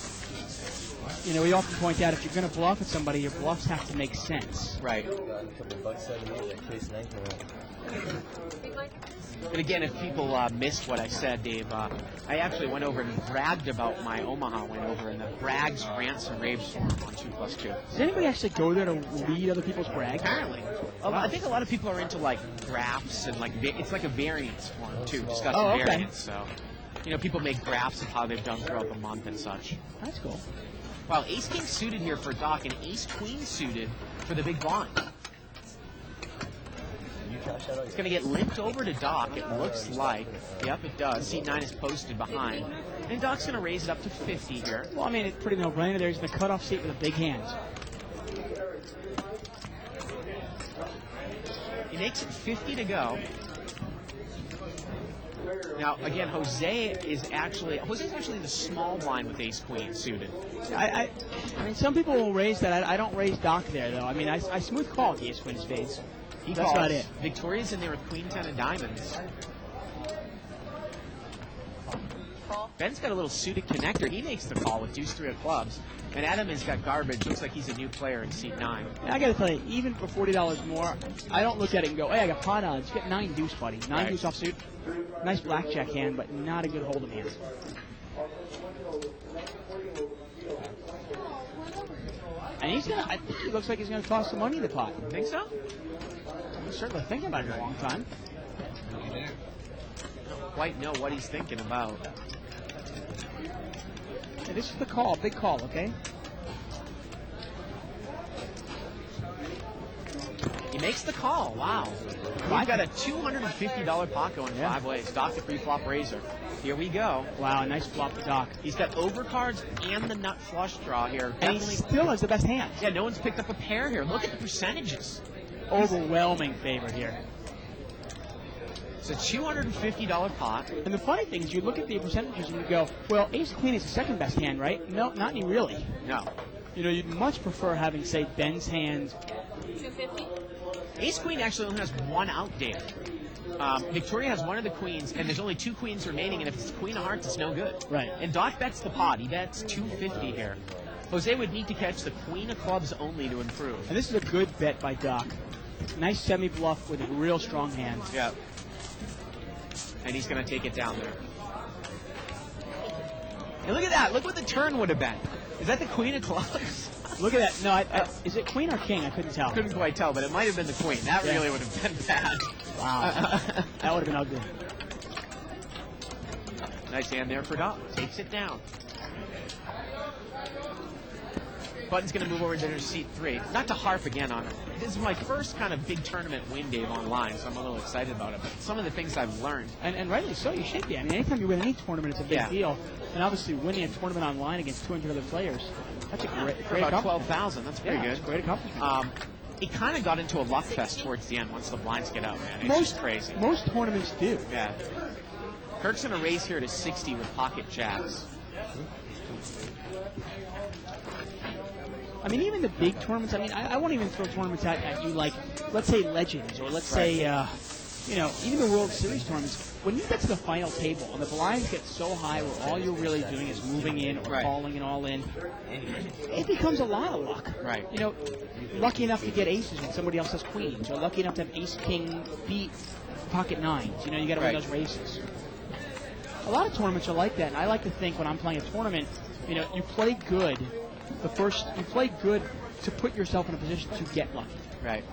You know, we often point out if you're going to bluff at somebody, your bluffs have to make sense. Right. Got a couple bucks out of me, like case 9. And again, if people missed what I said, Dave, I actually went over and bragged about my Omaha win over in the Brags, Rants, and Raves forum on 2+2. Does anybody actually go there to read other people's brags? Apparently. I think a lot of people are into, like, graphs and, like, it's like a variance forum, too, discussing okay. variance. So, you know, people make graphs of how they've done throughout the month and such. That's cool. Well, ace-king suited here for Doc and ace-queen suited for the big blind. It's going to get limped over to Doc, it looks like. Yep, it does. C9 is posted behind. And Doc's going to raise it up to 50 here. Well, I mean, it's pretty no-brainer. There's the cutoff seat with a big hand. He makes it 50 to go. Now, again, Jose's actually in the small blind with ace-queen suited. I mean, some people will raise that. I don't raise Doc there, though. I mean, I smooth call the ace-queen spades. That's about it. Victoria's in there with queen 10 of diamonds. Ben's got a little suited connector. He makes the call with deuce 3 of clubs. And Adam has got garbage. Looks like he's a new player in seat 9. I got to tell you, even for $40 more, I don't look at it and go, hey, I got pot odds. You got 9 deuce, buddy. 9 deuce offsuit. Nice blackjack hand, but not a good hold'em hand. And I think he looks like he's going to toss some money in the pot. Think so? He's certainly thinking about it a long time. Don't quite know what he's thinking about. Yeah, this is the call, big call, okay? He makes the call. Wow. We've got a $250 pot going 5 ways. Doc the pre-flop razor. Here we go. Wow, nice flop to Doc. He's got overcards and the nut flush draw here. And he still has the best hand. Yeah, no one's picked up a pair here. Look at the percentages. Overwhelming favorite here. It's a $250 pot. And the funny thing is you look at the percentages and you go, well, ace-queen is the second best hand, right? No, not any really. No. You know, you'd much prefer having, say, Ben's hand. 250. Ace-queen actually only has one out, Dave. Victoria has one of the queens, and there's only 2 queens remaining, and if it's queen of hearts, it's no good. Right. And Doc bets the pot. He bets 250 here. Jose would need to catch the queen of clubs only to improve. And this is a good bet by Doc. Nice semi-bluff with a real strong hand. Yeah. And he's going to take it down there. And look at that. Look what the turn would have been. Is that the queen of clubs? Look at that. No, is it queen or king? I couldn't tell. Couldn't quite tell, but it might have been the queen. That really would have been bad. Wow. That would have been ugly. Nice hand there for Doc. Takes it down. Button's going to move over to seat 3. Not to harp again on it. This is my first kind of big tournament win, Dave, online, so I'm a little excited about it. But some of the things I've learned. And rightly so, you should be. I mean, anytime you win any tournament, it's a big deal. And obviously, winning a tournament online against 200 other players, that's a great for about accomplishment. 12,000. That's pretty good. That's a great accomplishment. It kind of got into a luck fest towards the end once the blinds get out, man. It's just crazy. Most tournaments do. Yeah. Kirk's going to raise here to 60 with pocket jacks. I mean, even the big tournaments, I mean, I won't even throw tournaments at you like, let's say Legends, or let's say, even the World Series tournaments, when you get to the final table and the blinds get so high where all you're really doing is moving in or calling it all in, it becomes a lot of luck. Right. Lucky enough to get aces when somebody else has queens, or lucky enough to have ace-king beat pocket nines. You got to win those races. A lot of tournaments are like that, and I like to think when I'm playing a tournament, you play good. You play good to put yourself in a position to get lucky. Right.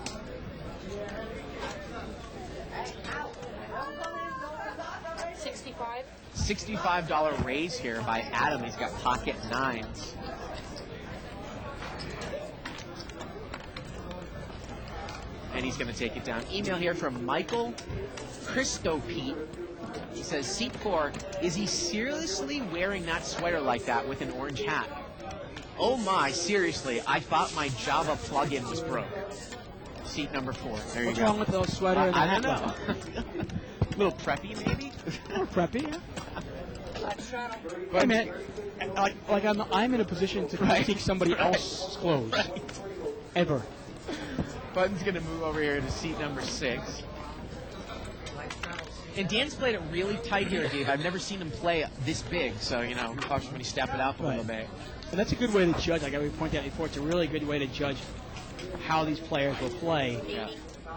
$65 raise here by Adam. He's got pocket nines. And he's going to take it down. Email here from Michael Christopete. He says, Seat 4, is he seriously wearing that sweater like that with an orange hat? Oh my, seriously, I thought my Java plugin was broke. Seat number 4. There you What's go. wrong with those sweater and the I hat? don't know. A little preppy, maybe? A little preppy, yeah. Hey, man, like I'm in a position to critique somebody else's clothes. Ever. Button's going to move over here to seat number 6. And Dan's played it really tight here, Dave. I've never seen him play this big, so, watch when he step it up a little bit. And that's a good way to judge. Like I pointed out before, it's a really good way to judge how these players will play. Yeah.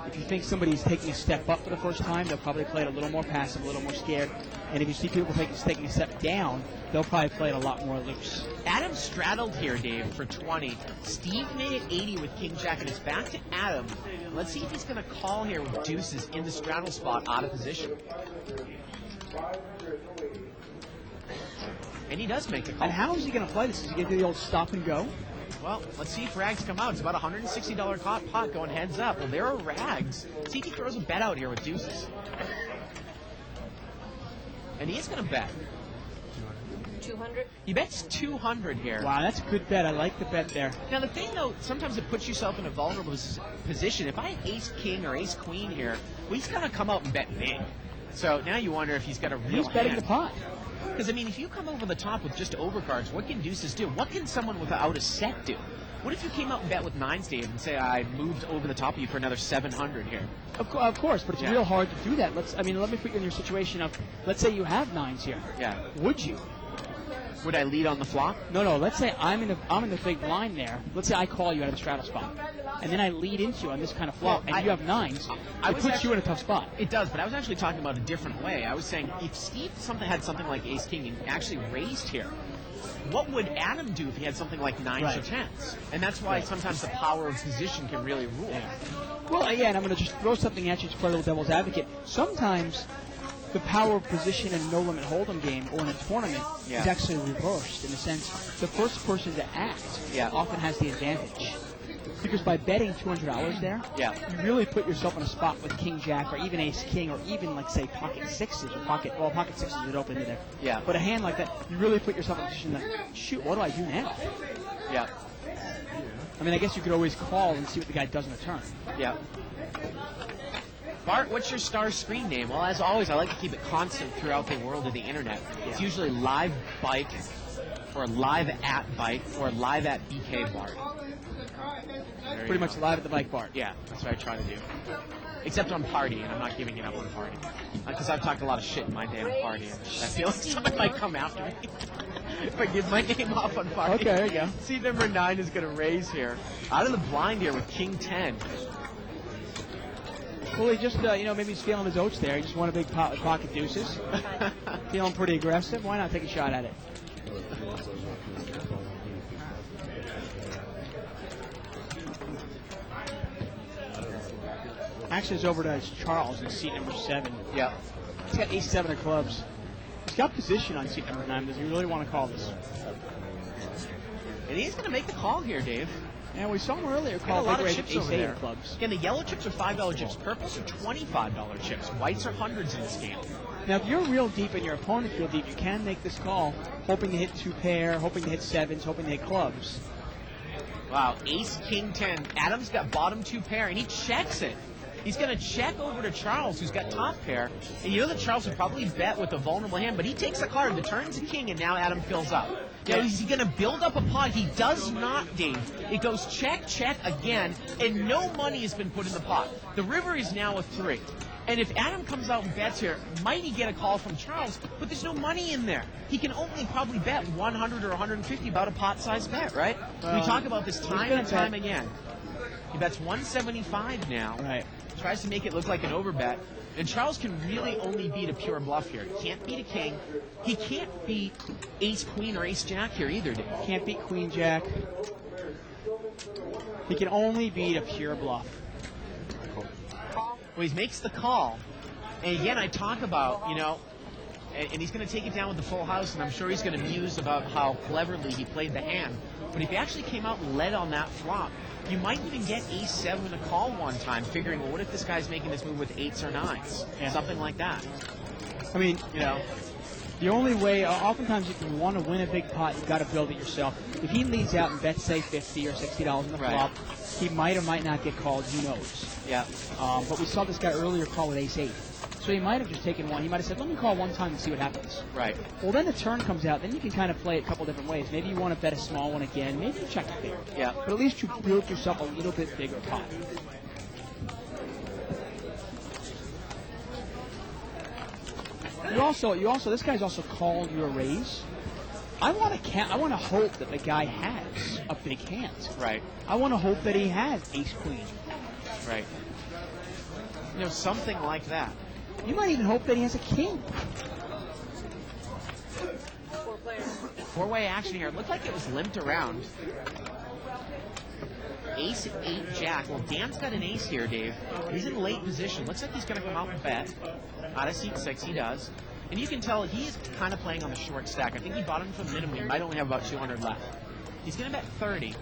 If you think somebody's taking a step up for the first time, they'll probably play it a little more passive, a little more scared. And if you see people taking a step down, they'll probably play it a lot more loose. Adam straddled here, Dave, for 20. Steve made it 80 with King Jack, and it's back to Adam. Let's see if he's going to call here with deuces in the straddle spot out of position. And he does make the call. And how is he going to play this? Is he going to do the old stop and go? Well, let's see if rags come out. It's about a $160 pot going heads up. Well, there are rags. See if he throws a bet out here with deuces. And he is going to bet. 200. He bets 200 here. Wow, that's a good bet. I like the bet there. Now, the thing, though, sometimes it puts yourself in a vulnerable position. If I had ace-king or ace-queen here, well, he's going to come out and bet big. So now you wonder if he's got a real He's betting hand. the pot. Because, if you come over the top with just overcards, what can deuces do? What can someone without a set do? What if you came out and bet with nines, Dave, and say I moved over the top of you for another 700 here? Of course, but it's real hard to do that. Let me put you in your situation of, let's say you have nines here. Yeah. Would you? Would I lead on the flop? No. Let's say I'm in the big blind there. Let's say I call you out of the straddle spot, and then I lead into you on this kind of flop, and you have nines. It puts you in a tough spot. It does, but I was actually talking about a different way. I was saying if Steve had something like ace king and actually raised here, what would Adam do if he had something like nines or tens? And that's why sometimes the power of position can really rule. Yeah. Well, again, I'm going to just throw something at you to play a little devil's advocate. Sometimes the power of position in a no-limit hold'em game or in a tournament is actually reversed in the sense the first person to act often has the advantage. Because by betting $200 there, you really put yourself in a spot with King Jack or even Ace King or even, like, say, pocket sixes or pocket sixes would open into there. Yeah. But a hand like that, you really put yourself in a position that, shoot, what do I do now? Yeah. I guess you could always call and see what the guy does in the turn. Yeah. Bart, what's your star screen name? Well, as always, I like to keep it constant throughout the world of the internet. It's usually live bike or live at bike or live at BK Bart. Pretty much live at the bike bar. Yeah, that's what I try to do. Except on party, and I'm not giving it up on party. Because I've talked a lot of shit in my day on party, and I feel like someone might come after me if I give my name off on party. Okay, there you go. Seat number 9 is going to raise here. Out of the blind here with King 10. Well, he just, maybe he's feeling his oats there. He just won a big pot with pocket deuces. Feeling pretty aggressive. Why not take a shot at it? Actually, it's over to Charles in seat number 7. Yeah. He's got ace-7 of clubs. He's got position on seat number 9. Does he really want to call this? And he's going to make the call here, Dave. And we saw him earlier call a lot of big chips raise over ace-8 there. of clubs. Again, the yellow chips are $5 chips. Purples are $25 chips. Whites are hundreds in this game. Now, if you're real deep and your opponent's real deep, you can make this call, hoping to hit 2 pair, hoping to hit 7s, hoping to hit clubs. Wow, ace, king, 10. Adam's got bottom 2 pair, and he checks it. He's going to check over to Charles, who's got top pair. And you know that Charles would probably bet with a vulnerable hand, but he takes a card, the turn's a king, and now Adam fills up. Now, is he going to build up a pot? He does not, Dave. It goes check, check again, and no money has been put in the pot. The river is now a 3. And if Adam comes out and bets here, might he get a call from Charles? But there's no money in there. He can only probably bet 100 or 150 about a pot-sized bet, right? We talk about this time and time again. He bets 175 now. Right. Tries to make it look like an overbet. And Charles can really only beat a pure bluff here. He can't beat a king. He can't beat ace-queen or ace-jack here either, Dave. Can't beat queen jack. He can only beat a pure bluff. Well, he makes the call. And again, I talk about, you know, and he's going to take it down with the full house, and I'm sure he's going to muse about how cleverly he played the hand. But if he actually came out and led on that flop, you might even get ace-7 to call one time, figuring, well, what if this guy's making this move with 8s or 9s? Yeah. Something like that. I mean, You know? the only way, oftentimes if you want to win a big pot, you've got to build it yourself. If he leads out and bets, say, $50 or $60 in the Right. flop, he might or might not get called, who knows. Yeah. But we saw this guy earlier call with ace-8. So he might have just taken one. He might have said, let me call one time and see what happens. Right. Well, then the turn comes out. Then you can kind of play it a couple different ways. Maybe you want to bet a small one again. Maybe you check it there. Yeah. But at least you built yourself a little bit bigger pot. You also, this guy's also called your raise. I want to hope that the guy has a big hand. Right. I want to hope that he has ace queen. Right. You know, something like that. You might even hope that he has a king. 4 players. Four-way action here. It looked like it was limped around. Ace, 8, jack. Well, Dan's got an ace here, Dave. He's in late position. Looks like he's going to come out and bet. Out of seat 6, he does. And you can tell he's kind of playing on the short stack. I think he bought him for the minimum. He might only have about 200 left. He's going to bet 30.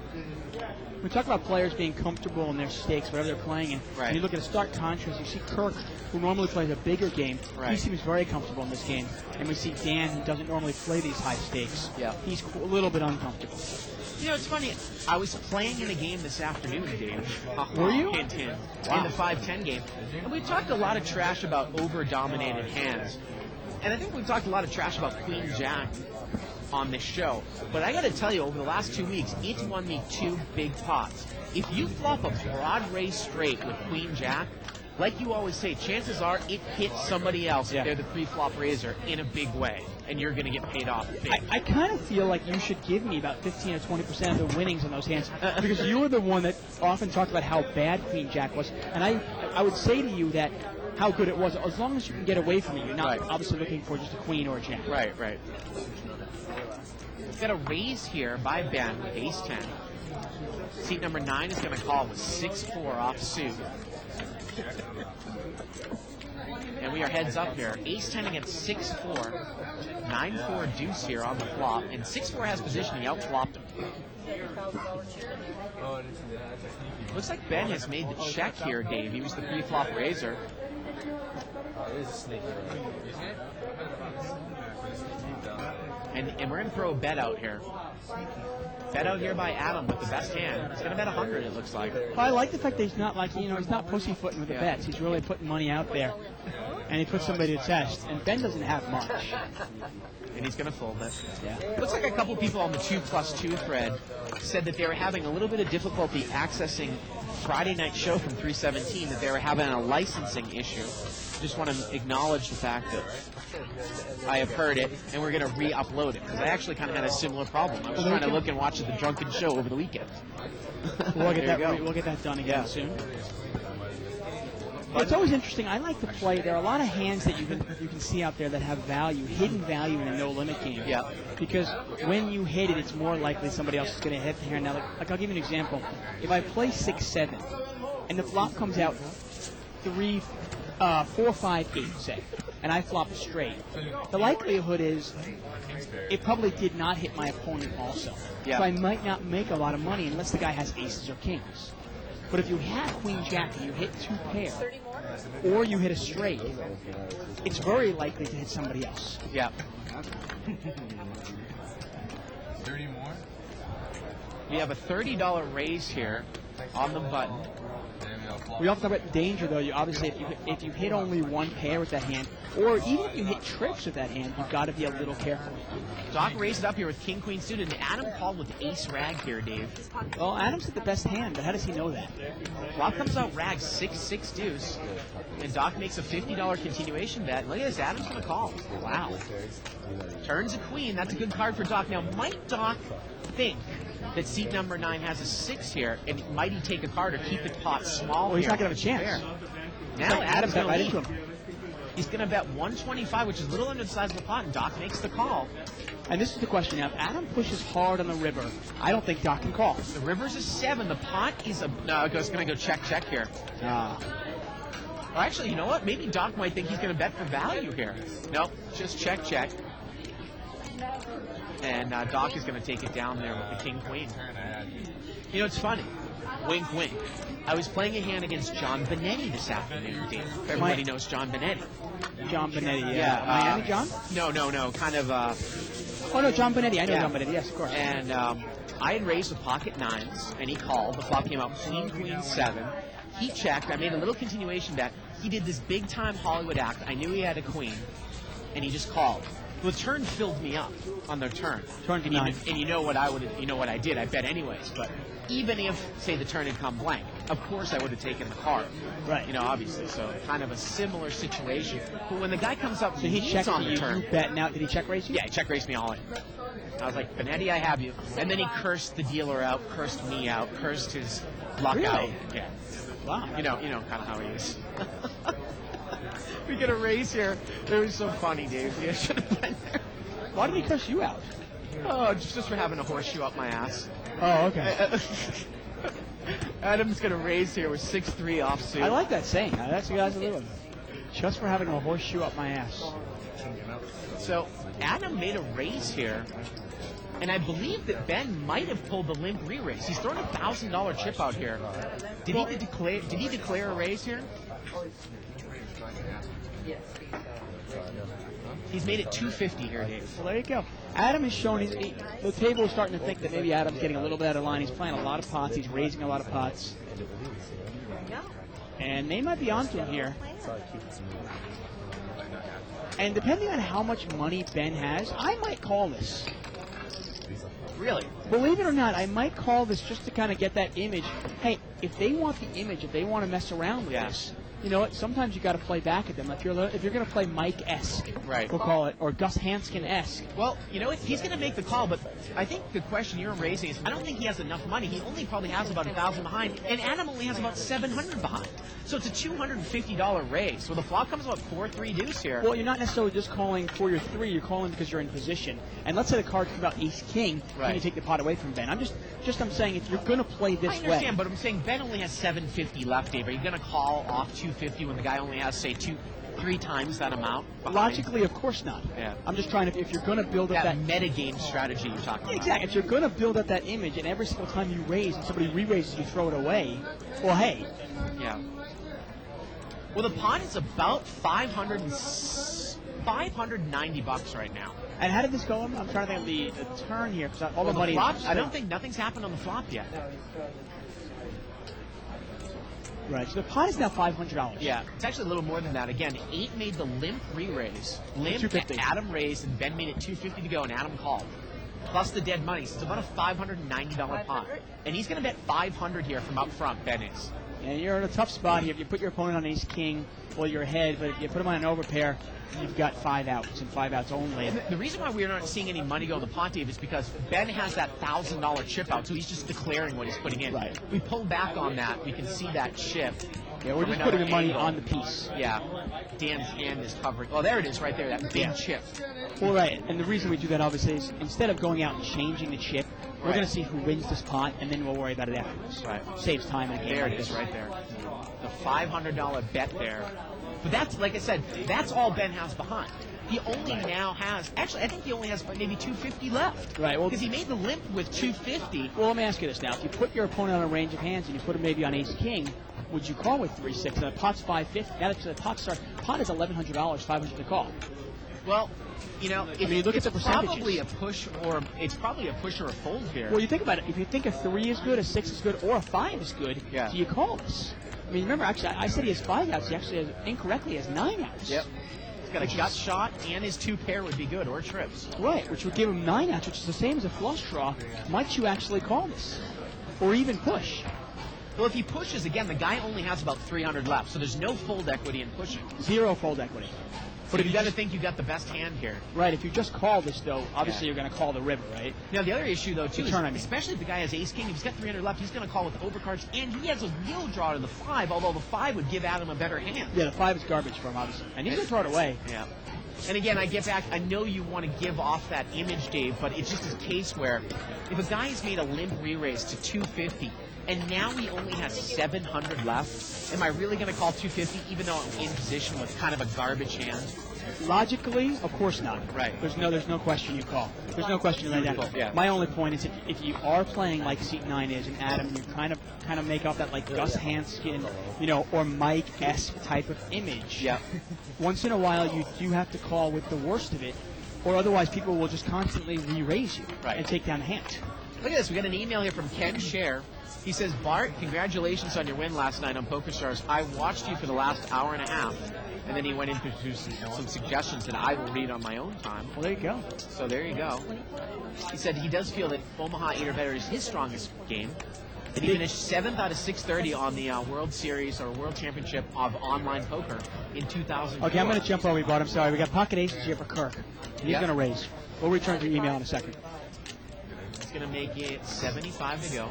We talk about players being comfortable in their stakes, whatever they're playing, and Right. when you look at a stark contrast, you see Kirk, who normally plays a bigger game, he Right. seems very comfortable in this game. And we see Dan, who doesn't normally play these high stakes. Yeah. He's a little bit uncomfortable. You know, it's funny. I was playing in a game this afternoon, Dave. Were you? Hint, hint. Wow. In the 5-10 game. And we talked a lot of trash about over-dominated hands. And I think we talked a lot of trash about Queen-Jack on this show. But I got to tell you, over the last 2 weeks, it's won me 2 big pots. If you flop a broad raise straight with Queen-Jack, like you always say, chances are it hits somebody else Yeah. if they're the pre-flop raiser in a big way. And you're going to get paid off big. I kind of feel like you should give me about 15 or 20% of the winnings on those hands because you were the one that often talked about how bad Queen Jack was, and I would say to you that how good it was as long as you can get away from it. You're not Right. obviously looking for just a queen or a jack. Right, right. Got a raise here by Ben with ace-10. Seat number 9 is going to call with 6-4 off suit. And we are heads up here. Ace-10 against 6-4. 9-4 deuce here on the flop. And 6-4 has position. He outflopped him. Looks like Ben has made the check here, Dave. He was the pre-flop raiser. It is a sneaky one. And we're going to throw a bet out here. Bet out here by Adam with the best hand. He's going to bet 100, it looks like. Well, I like the fact that he's not like, he's not pussyfooting with the Yeah. bets. He's really putting money out there, and he puts somebody to test. And Ben doesn't have much. And he's going to fold it. Yeah. Looks like a couple people on the 2+2 thread said that they were having a little bit of difficulty accessing Friday night show from 317, that they were having a licensing issue. Just want to acknowledge the fact that I have heard it, and we're going to re-upload it, because I actually kind of had a similar problem. I was trying to look and watch the Drunken Show over the weekend. We'll get There you that. go. We'll get that done again Yeah. soon. It's always interesting. I like to play. There are a lot of hands that you can see out there that have value, hidden value in a no limit game. Yeah. Because when you hit it, it's more likely somebody else is going to hit the hand. Now, like I'll give you an example. If I play 6-7, and the flop comes out 3, 4, 5, 8, say, and I flop a straight, the likelihood is it probably did not hit my opponent also. Yeah. So I might not make a lot of money unless the guy has aces or kings. But if you have Queen Jack and you hit 2 pair, 30 more? or you hit a straight, it's very likely to hit somebody else. Yeah. 30 more? We have a $30 raise here on the button. Damn, y'all We often talk about danger, though. You obviously, if you hit only one pair with that hand, or even if you hit tricks with that hand, you've got to be a little careful. Doc raised it up here with King Queen suited, and Adam called with Ace Rag here, Dave. Well, Adam's got the best hand, but how does he know that? Flop comes out Rag 6-6 deuce, and Doc makes a $50 continuation bet. Look at this, Adam's going to call. Wow. Turns a queen. That's a good card for Doc. Now, might Doc think that seat number 9 has a 6 here, and might he take a card or keep the pot small? Well, he's here? not going to have a chance. Now Like Adam's got going right to into him. He's going to bet 125, which is a little under the size of the pot, and Doc makes the call. And this is the question now. If Adam pushes hard on the river, I don't think Doc can call. The river's a 7. The pot is a... No, it's going to go check here. Or actually, you know what? Maybe Doc might think he's going to bet for value here. Nope, just check. And Doc is going to take it down there with the king-queen. You know, it's funny. Wink, wink. I was playing a hand against John Benetti this afternoon, Dave. Everybody knows John Benetti. John Benetti, yeah. Miami John? No. Kind of... Oh, no, John Benetti. I know Yeah. John Benetti, yes, of course. And I had raised with pocket 9s, and he called. The flop came out queen, 7. He checked. I made a little continuation bet. He did this big-time Hollywood act. I knew he had a queen, and he just called. The turn filled me up on their turn. Turn to 9. And you know what I did. I bet anyways. But even if, say, the turn had come blank, of course I would have taken the card. Right. You know, obviously. So kind of a similar situation. But when the guy comes up, So he checked on you, the turn. you bet. Now, did he check raise you? Yeah, he check raced me all in. I was like, Benetti, I have you. And then he cursed the dealer out, cursed me out, cursed his luck Really? out. Yeah. Wow. You know kind of how he is. We get a race here. It was so funny, Dave. You should have been there. Why did he curse you out? Oh, just for having a horseshoe up my ass. Oh, okay. Adam's going to raise here with 6-3 offsuit. I like that saying. That's the guys that live with. Just for having a horseshoe up my ass. So Adam made a raise here, and I believe that Ben might have pulled the limp re-raise. He's thrown a $1,000 chip out here. Did he declare a raise here? He's made it $250 here, Dave. Well, there you go. Adam has shown the table is starting to think that maybe Adam's getting a little bit out of line. He's playing a lot of pots. He's raising a lot of pots. And they might be onto him here. And depending on how much money Ben has, I might call this. Really? Believe it or not, I might call this just to kind of get that image. Hey, if they want the image, if they want to mess around with this, you know what? Sometimes you got to play back at them. If you're going to play Mike-esque, Right. we'll call it, or Gus Hanskin-esque. Well, you know what? He's going to make the call, but I think the question you're raising is, I don't think he has enough money. He only probably has about $1,000 behind, and Adam only has about $700 behind. So it's a $250 raise. So the flop comes about 4-3 deuce here. Well, you're not necessarily just calling for your 3. You're calling because you're in position. And let's say the card comes out Ace-King. Right. Can you take the pot away from Ben? I'm saying if you're going to play this I understand, way. but I'm saying Ben only has $750 left, Dave. Are you going to call off $250 when the guy only has, say, 3 times that amount behind? Logically, of course not. Yeah. I'm just trying to, if you're going to build up that that metagame strategy you're talking about. exactly. If you're going to build up that image, and every single time you raise and somebody re-raises, you throw it away. Well, hey, Yeah. Well, the pot is about $590 right now. and how did this go? I'm trying to think of the turn here because all the Well, money. flop, I don't think nothing's happened on the flop yet. Right. So the pot is now $500. Yeah, it's actually a little more than that. Again, 8 made the limp re-raise. Limp, $250. Adam raised, and Ben made it $250 to go, and Adam called. Plus the dead money. So it's about a $590 pot. And he's going to bet $500 here from up front, Ben is. And you're in a tough spot here. If you put your opponent on Ace-King, well, you're ahead. But if you put him on an overpair, you've got 5 outs and 5 outs only. And the reason why we're not seeing any money go in the pot, Dave, is because Ben has that $1,000 chip out, so he's just declaring what he's putting in. Right. We pull back on that. We can see that chip. Yeah, we're from just putting another the money angle. on the piece. Yeah. Dan's hand is covering. Oh, there it is right there, that big Yeah. chip. Well, right. And the reason we do that, obviously, is instead of going out and changing the chip, we're Right. going to see who wins this pot, and then we'll worry about it afterwards. Right. Saves time in a game There like it is this. right there. The $500 bet there. But that's, like I said, that's all Ben has behind. He only now has, actually, I think he only has maybe $250 left. Right, well- Because he made the limp with $250. Well, let me ask you this now. If you put your opponent on a range of hands and you put him maybe on Ace-King, would you call with 3-6? And the pot's $550. Now that the pot is $1,100, $500 to call. Well, you know, you look at the percentages. probably a push or it's probably a push or a fold here. Well, you think about it. If you think a 3 is good, a 6 is good, or a 5 is good, Yeah. do you call this? I mean, remember, actually, I said he has 5 outs. He actually incorrectly has 9 outs. Yep. He's got a gut shot, and his 2 pair would be good, or trips. Right, which would give him 9 outs, which is the same as a flush draw. Might you actually call this? Or even push? Well, if he pushes, again, the guy only has about 300 left, so there's no fold equity in pushing. 0 fold equity. But if you got to think you got the best hand here. Right, if you just call this, though, obviously you're going to call the river, right? Now, the other issue, though, too, is turn, I mean. especially if the guy has ace-king, if he's got 300 left, he's going to call with overcards, and he has a real draw to the 5, although the 5 would give Adam a better hand. Yeah, the 5 is garbage for him, obviously. And he's going to throw it away. Yeah. And again, I get back, I know you want to give off that image, Dave, but it's just a case where if a guy has made a limp re-raise to 250, and now he only has 700 left, am I really going to call 250 even though I'm in position with kind of a garbage hand? Logically, of course not. Right. There's no question you call. There's no question you lay that. Yeah. My only point is if you are playing like Seat 9 is, and Adam, you kind of make off that like Gus Hanskin, or Mike-esque type of image. Yeah. Once in a while, you do have to call with the worst of it, or otherwise people will just constantly re-raise you and take down the hand. Look at this. We got an email here from Ken Scher. He says, Bart, congratulations on your win last night on PokerStars. I watched you for the last hour and a half. And then he went into some suggestions that I will read on my own time. Well, there you go. So there you go. He said he does feel that Omaha 8 or better is his strongest game. And he finished 7th out of 630 on the World Series or World Championship of Online Poker in 2004. Okay, I'm going to jump over you, Bart. I'm sorry. We got pocket aces here for Kirk. He's going to raise. We'll return to your email in a second. It's going to make it 75 to go.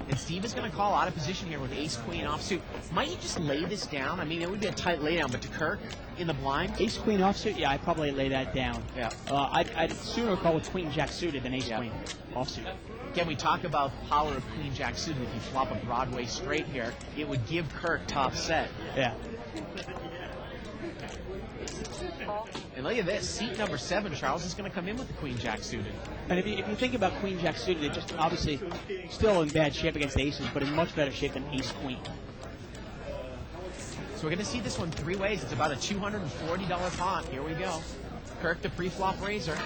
And Steve is going to call out of position here with ace-queen offsuit. Might you just lay this down? I mean, it would be a tight laydown, but to Kirk in the blind? Ace-queen offsuit? Yeah, I'd probably lay that down. Yeah. I'd sooner call with queen-jack suited than ace-queen offsuit. Again, we talk about the power of queen-jack suited. If you flop a Broadway straight here, it would give Kirk top set. Yeah. And look at this. Seat number 7, Charles is going to come in with the queen-jack suited. And if you think about queen-jack suited, it just obviously still in bad shape against aces, but in much better shape than ace-queen. So we're going to see this one 3 ways. It's about a $240 pot. Here we go. Kirk, the pre-flop raiser.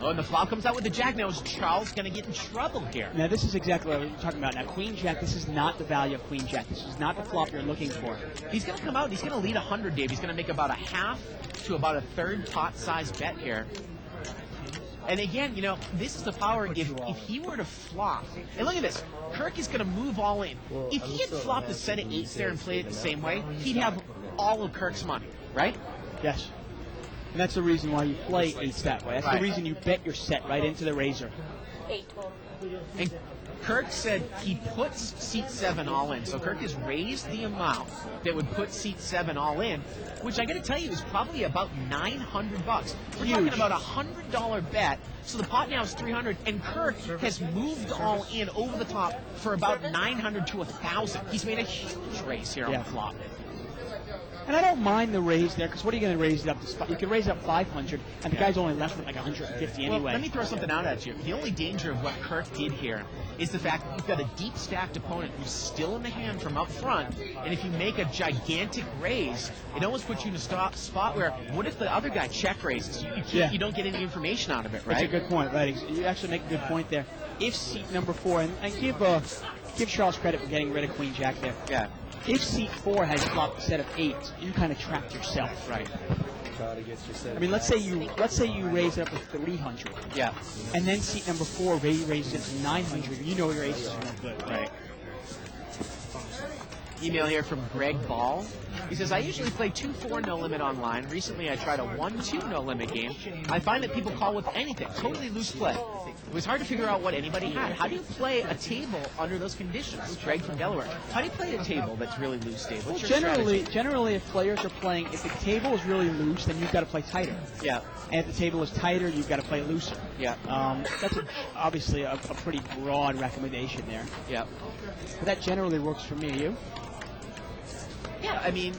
Oh, and the flop comes out with the jack. Now is Charles going to get in trouble here? Now, this is exactly what we're talking about. Now, queen-jack, this is not the value of queen-jack. This is not the flop you're looking for. He's going to come out. He's going to lead 100, Dave. He's going to make about a half to about a third pot-size bet here. And again, this is the power. If he were to flop, and look at this, Kirk is going to move all in. If he had flopped a set of 8s there and played it the same way, he'd have all of Kirk's money, right? Yes. And that's the reason why you play 8s that way. That's Right. the reason you bet your set right into the razor. 8 total. And Kirk said he puts seat 7 all in. So Kirk has raised the amount that would put seat 7 all in, which I got to tell you is probably about $900. We're talking about a $100 bet. So the pot now is $300, and Kirk has moved all in over the top for about $900 to $1,000. He's made a huge raise here on the flop. And I don't mind the raise there, because what are you going to raise it up to? You can raise it up 500, and the guy's only left with like 150 anyway. Well, let me throw something out at you. The only danger of what Kirk did here is the fact that you've got a deep stacked opponent who's still in the hand from up front, and if you make a gigantic raise, it almost puts you in a spot where, what if the other guy check raises? You don't get any information out of it, right? That's a good point, right? You actually make a good point there. If seat number 4, and give Charles credit for getting rid of Queen Jack there. Yeah. If seat 4 has flopped a set of 8s, you kind of trapped yourself. Right. Try to get your set. I mean, let's say you raise it up to 300. Yeah. And then seat number 4 raises it to 900. You know your aces are no good. Right. Email here from Greg Ball. He says, I usually play 2-4 no limit online. Recently, I tried a 1-2 no limit game. I find that people call with anything, totally loose play. It was hard to figure out what anybody had. How do you play a table under those conditions? Greg from Delaware. How do you play a table that's really loose, Dave? What's your strategy? Generally, if players are playing, if the table is really loose, then you've got to play tighter. Yeah. And if the table is tighter, you've got to play looser. Yeah. That's obviously a pretty broad recommendation there. Yeah. But that generally works for me. You? Yeah, I mean,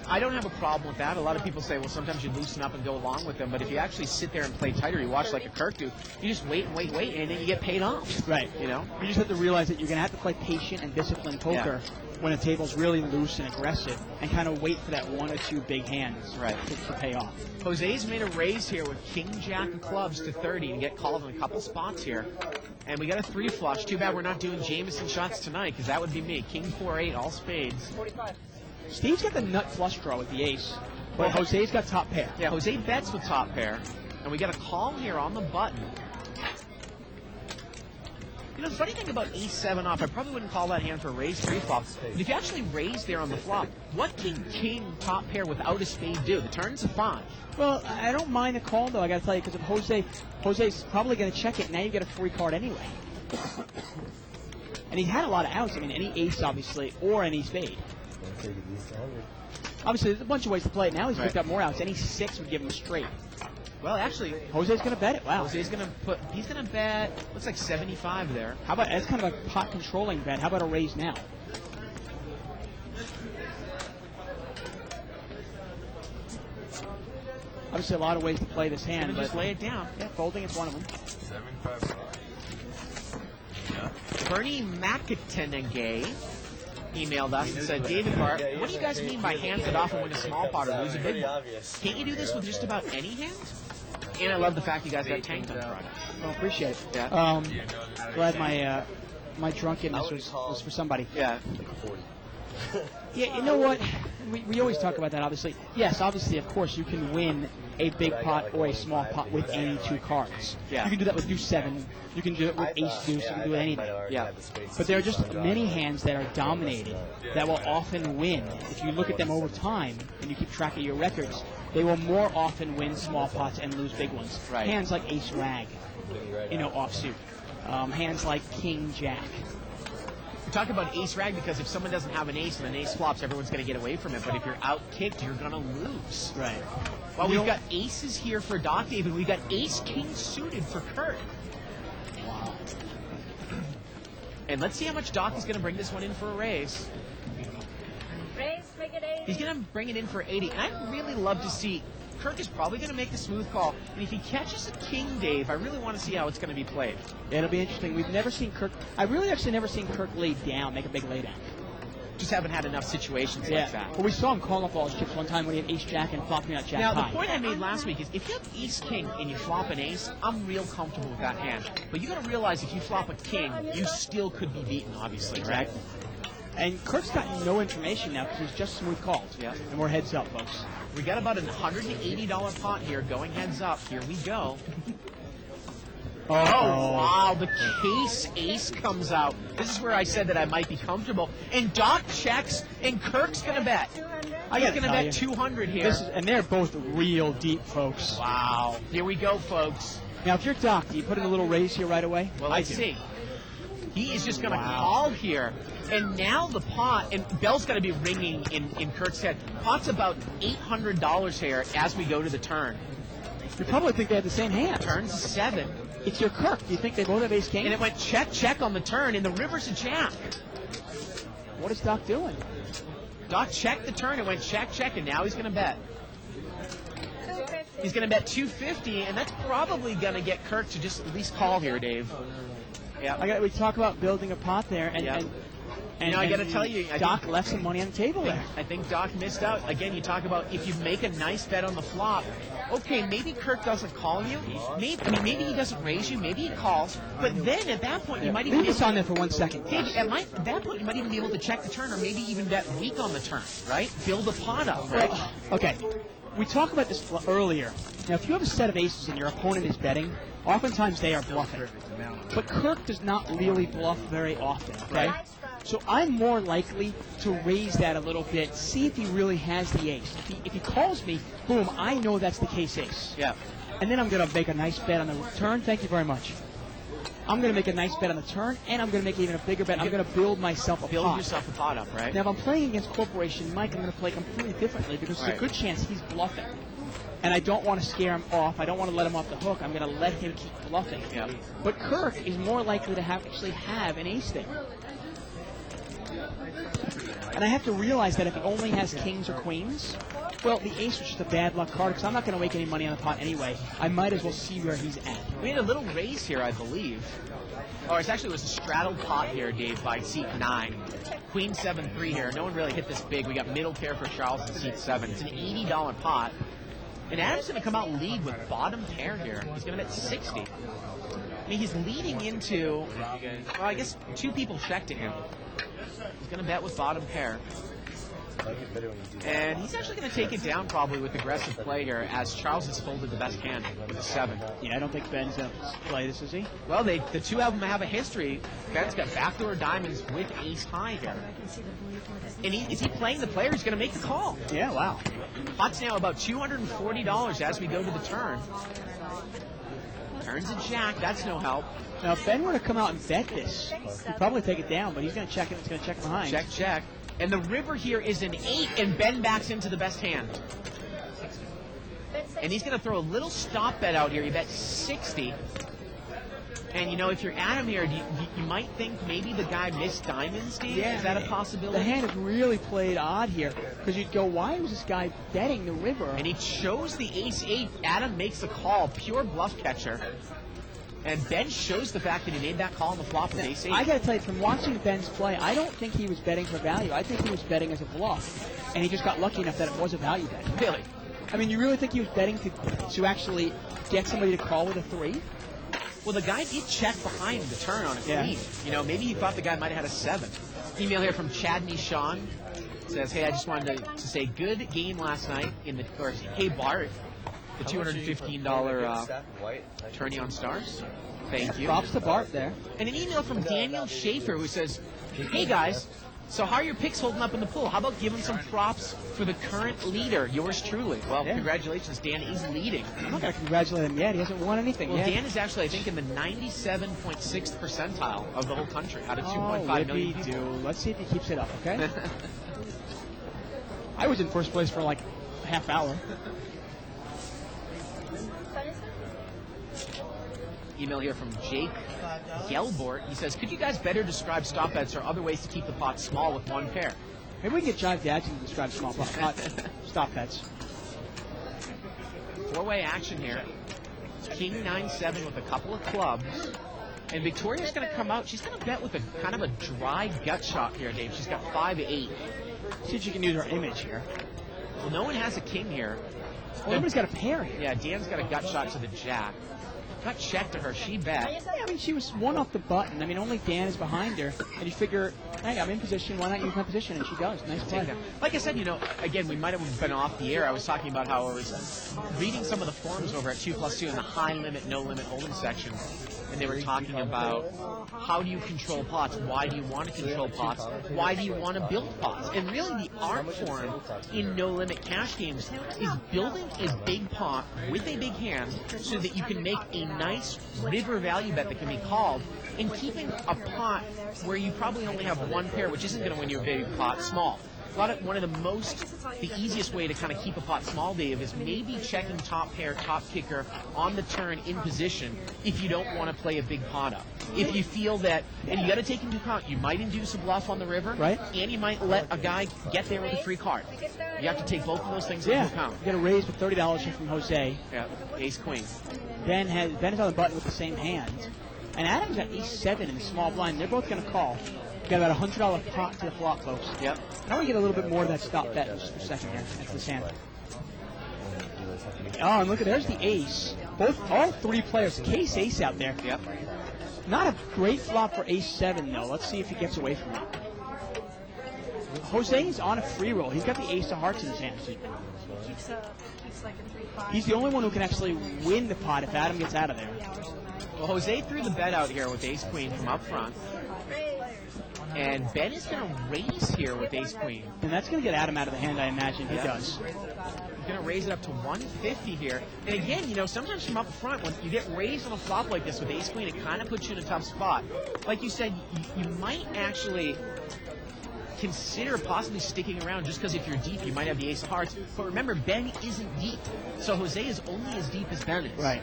I don't have a problem with that. A lot of people say, well, sometimes you loosen up and go along with them, but if you actually sit there and play tighter, you watch like a Kirk do, you just wait and wait, and then you get paid off. Right. You know? You just have to realize that you're going to have to play patient and disciplined poker when a table's really loose and aggressive, and kind of wait for that one or two big hands to pay off. Jose's made a raise here with King Jack of clubs to 30 and get called in a couple spots here. And we got a 3 flush. Too bad we're not doing Jameson shots tonight, because that would be me. King 4-8, all spades. 45. Steve's got the nut flush draw with the ace, but Jose's got top pair. Yeah, Jose bets with top pair, and we got a call here on the button. You know, the funny thing about ace-7 off, I probably wouldn't call that hand for a raise 3 flop. But if you actually raise there on the flop, what can King top pair without a spade do? The turn's a 5. Well, I don't mind the call, though, I got to tell you, because if Jose's probably going to check it, now you get a free card anyway. And he had a lot of outs. I mean, any ace, obviously, or any spade. Obviously, there's a bunch of ways to play it. Now he's picked up more outs. Any 6 would give him a straight. Well, actually, Jose's going to bet it. Wow. Jose's going to he's going to bet, looks like 75 there. How about, that's kind of a pot controlling bet. How about a raise now? Obviously, a lot of ways to play this hand. Just lay it down. Yeah, folding is one of them. 75. Bernie McIntyre emailed us and said, David Bart, what do you guys mean by hands that often win a small pot or lose a big one? Can't you do this with just about any hand? And I love the fact you guys got tanked on Friday. Well, appreciate it. Yeah. Glad my drunkenness was for somebody. Yeah. Yeah, you know what? We always talk about that, obviously. Yes, obviously, of course, you can win a big pot or a small pot with any 2 cards. Yeah. You can do that with deuce 7. You can do it with ace deuce. You can do it with anything. Yeah. But there are just many hands that are dominated that will often win. If you look at them over time and you keep track of your records, they will more often win small pots and lose big ones. Right. Hands like ace rag, offsuit. Hands like king jack. We talk about ace rag because if someone doesn't have an ace and an ace flops, everyone's going to get away from it. But if you're out kicked, you're going to lose. Right. Well, we've got aces here for Doc David. We've got ace king suited for Kurt. Wow. And let's see how much Doc is going to bring this one in for a raise. Raise, make it 80. He's going to bring it in for 80. And I'd really love to see. Kirk is probably going to make the smooth call. And if he catches a king, Dave, I really want to see how it's going to be played. Yeah, it'll be interesting. We've never seen Kirk. I've really actually never seen Kirk lay down, make a big laydown. Just haven't had enough situations like that. Well, we saw him calling off all his chips one time when he had ace jack and flopping out jack Now, high. the point I made last week is if you have ace king and you flop an ace, I'm real comfortable with that hand. But you got to realize if you flop a king, you still could be beaten, obviously, right? And Kirk's got no information now because he's just smooth called. Yeah. And we're heads up, folks. We got about a $180 pot here going heads up. Here we go. Oh, wow. The case ace comes out. This is where I said that I might be comfortable. And Doc checks, and Kirk's going to bet. He's going to bet 200 here. And they're both real deep, folks. Wow. Here we go, folks. Now, if you're Doc, do you put in a little raise here right away? Well, let's see. He is just going to call here. And now the pot, and bell's got to be ringing in Kirk's head. Pot's about $800 here as we go to the turn. You probably think they have the same hand. Turn's 7. It's your Kirk. Do you think they both have ace king? And it went check, check on the turn, and the river's a jack. What is Doc doing? Doc checked the turn, it went check, check, and now he's going to bet. 250. He's going to bet 250, and that's probably going to get Kirk to just at least call here, Dave. Yeah. We talk about building a pot there, and I got to tell you, Doc left some money on the table there. I think Doc missed out. Again, you talk about if you make a nice bet on the flop, okay, maybe Kirk doesn't call you. Maybe he doesn't raise you. Maybe he calls. But then at that point, you might even... Leave this on there for 1 second. Dave, at that point, you might even be able to check the turn or maybe even bet weak on the turn, right? Build a pot up, right? Okay. We talked about this earlier. Now, if you have a set of aces and your opponent is betting, oftentimes they are bluffing. But Kirk does not really bluff very often, okay? Right. So I'm more likely to raise that a little bit, see if he really has the ace. If he calls me, boom, I know that's the case ace. Yeah. And then I'm going to make a nice bet on the turn. Thank you very much. I'm going to make a nice bet on the turn, and I'm going to make even a bigger bet. I'm going to build myself a pot. Build yourself a pot up, right? Now, if I'm playing against Corporation Mike, I'm going to play completely differently because there's a good chance he's bluffing. And I don't want to scare him off. I don't want to let him off the hook. I'm going to let him keep bluffing. Yeah. But Kirk is more likely to actually have an ace there. And I have to realize that if he only has kings or queens, well, the ace was just a bad luck card because I'm not going to make any money on the pot anyway. I might as well see where he's at. We had a little raise here, I believe. Oh, it was a straddled pot here, Dave, by seat 9. Queen 7-3 here. No one really hit this big. We got middle pair for Charles in seat 7. It's an $80 pot. And Adam's going to come out and lead with bottom pair here. He's going to bet 60. I mean, he's leading into, well, I guess 2 people check to him. He's going to bet with bottom pair. And he's actually going to take it down probably with aggressive play here as Charles has folded the best hand with a 7. Yeah, I don't think Ben's going to play this, is he? Well, the two of them have a history. Ben's got backdoor diamonds with ace high here. And is he playing the player who's going to make the call? Yeah, wow. Pot's now about $240 as we go to the turn. Turns a jack. That's no help. Now, if Ben were to come out and bet this, he'd probably take it down, but he's going to check it. He's going to check behind. Check, check. And the river here is an 8, and Ben backs into the best hand. And he's going to throw a little stop bet out here. He bet 60. And, you know, if you're Adam here, you might think maybe the guy missed diamonds, Steve? Yeah. Is that a possibility? The hand is really played odd here because you'd go, why was this guy betting the river? And he chose the ace-8. Adam makes the call, pure bluff catcher. And Ben shows the fact that he made that call on the flop with ace-8. I got to tell you, from watching Ben's play, I don't think he was betting for value. I think he was betting as a bluff. And he just got lucky enough that it was a value bet. Really? I mean, you really think he was betting to actually get somebody to call with a 3? Well, the guy did check behind the turn on a queen. Yeah. You know, maybe he thought the guy might have had a 7. Email here from Chadney Sean. Says, hey, I just wanted to say good game last night in the, or hey, Bart, the $215 tourney on stars. Thank you. Props to Bart there. And an email from Daniel Schaefer who says, hey guys, so how are your picks holding up in the pool? How about giving some props for the current leader, yours truly? Well, Yeah. Congratulations, Dan is leading. I'm not going to congratulate him yet. He hasn't won anything Well, yet. Dan is actually, I think, in the 97.6th percentile of the whole country out of 2.5 million Whippy people. do. Let's see if he keeps it up, okay? I was in first place for like a half hour. Email here from Jake Gelbort. He says, could you guys better describe stop bets or other ways to keep the pot small with one pair? Maybe we can get Jive Dadson to describe small pot, stop bets. 4-way action here. King 9-7 with a couple of clubs. And Victoria's going to come out. She's going to bet with a kind of a dry gut shot here, Dave. She's got 5-8. See if she can use her image here. Well, no one has a king here. Well, everybody's got a pair here. Yeah, Dan's got a gut shot to the jack. Got check to her. She bet. Yeah, I mean, she was one off the button. I mean, only Dan is behind her. And you figure, hey, I'm in position. Why not use my position? And she does. Nice play. Like I said, you know, again, we might have been off the air. I was talking about how I was reading some of the forums over at 2+2 in the high limit, no limit hold'em section. And they were talking about how do you control pots? Why do you want to control pots? Why do you want to build pots? And really the art form in no limit cash games is building a big pot with a big hand so that you can make a nice river value bet that can be called, and keeping a pot where you probably only have one pair, which isn't going to win you a big pot, small. One of the easiest way to kind of keep a pot small, Dave, is maybe checking top pair, top kicker on the turn in position if you don't want to play a big pot up. If you feel that, and you got to take into account, you might induce a bluff on the river, right? And you might let a guy get there with a free card. You have to take both of those things into account. You got a raise with $30 here from Jose. Yeah, ace queen. Ben is on the button with the same hand. And Adam's got ace-7 in the small blind. They're both going to call. Got about a $100 pot to the flop, folks. Yep. I want to get a little bit more of that stop bet just for a second here. That's this hand. Oh, and look at, there's the ace. All 3 players. Case ace out there. Yep. Not a great flop for ace-7, though. Let's see if he gets away from it. Jose is on a free roll. He's got the ace of hearts in his hand. He's the only one who can actually win the pot if Adam gets out of there. Well, Jose threw the bet out here with ace queen from up front. And Ben is going to raise here with ace queen. And that's going to get Adam out of the hand, I imagine. He does. He's going to raise it up to 150 here. And again, you know, sometimes from up front, when you get raised on a flop like this with ace queen, it kind of puts you in a tough spot. Like you said, you might actually consider possibly sticking around just because if you're deep, you might have the ace of hearts. But remember, Ben isn't deep. So Jose is only as deep as Ben is. Right.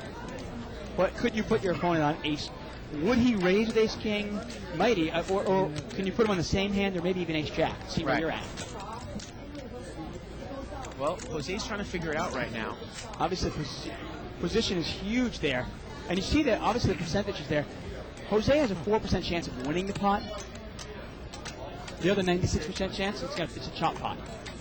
But could you put your opponent on ace would he raise with ace king? Might he? Or can you put him on the same hand, or maybe even ace jack? See where Right. you're at. Well, Jose's trying to figure it out right now. Obviously, position is huge there. And you see that, obviously, the percentage is there. Jose has a 4% chance of winning the pot. The other 96% chance, it's a chop pot.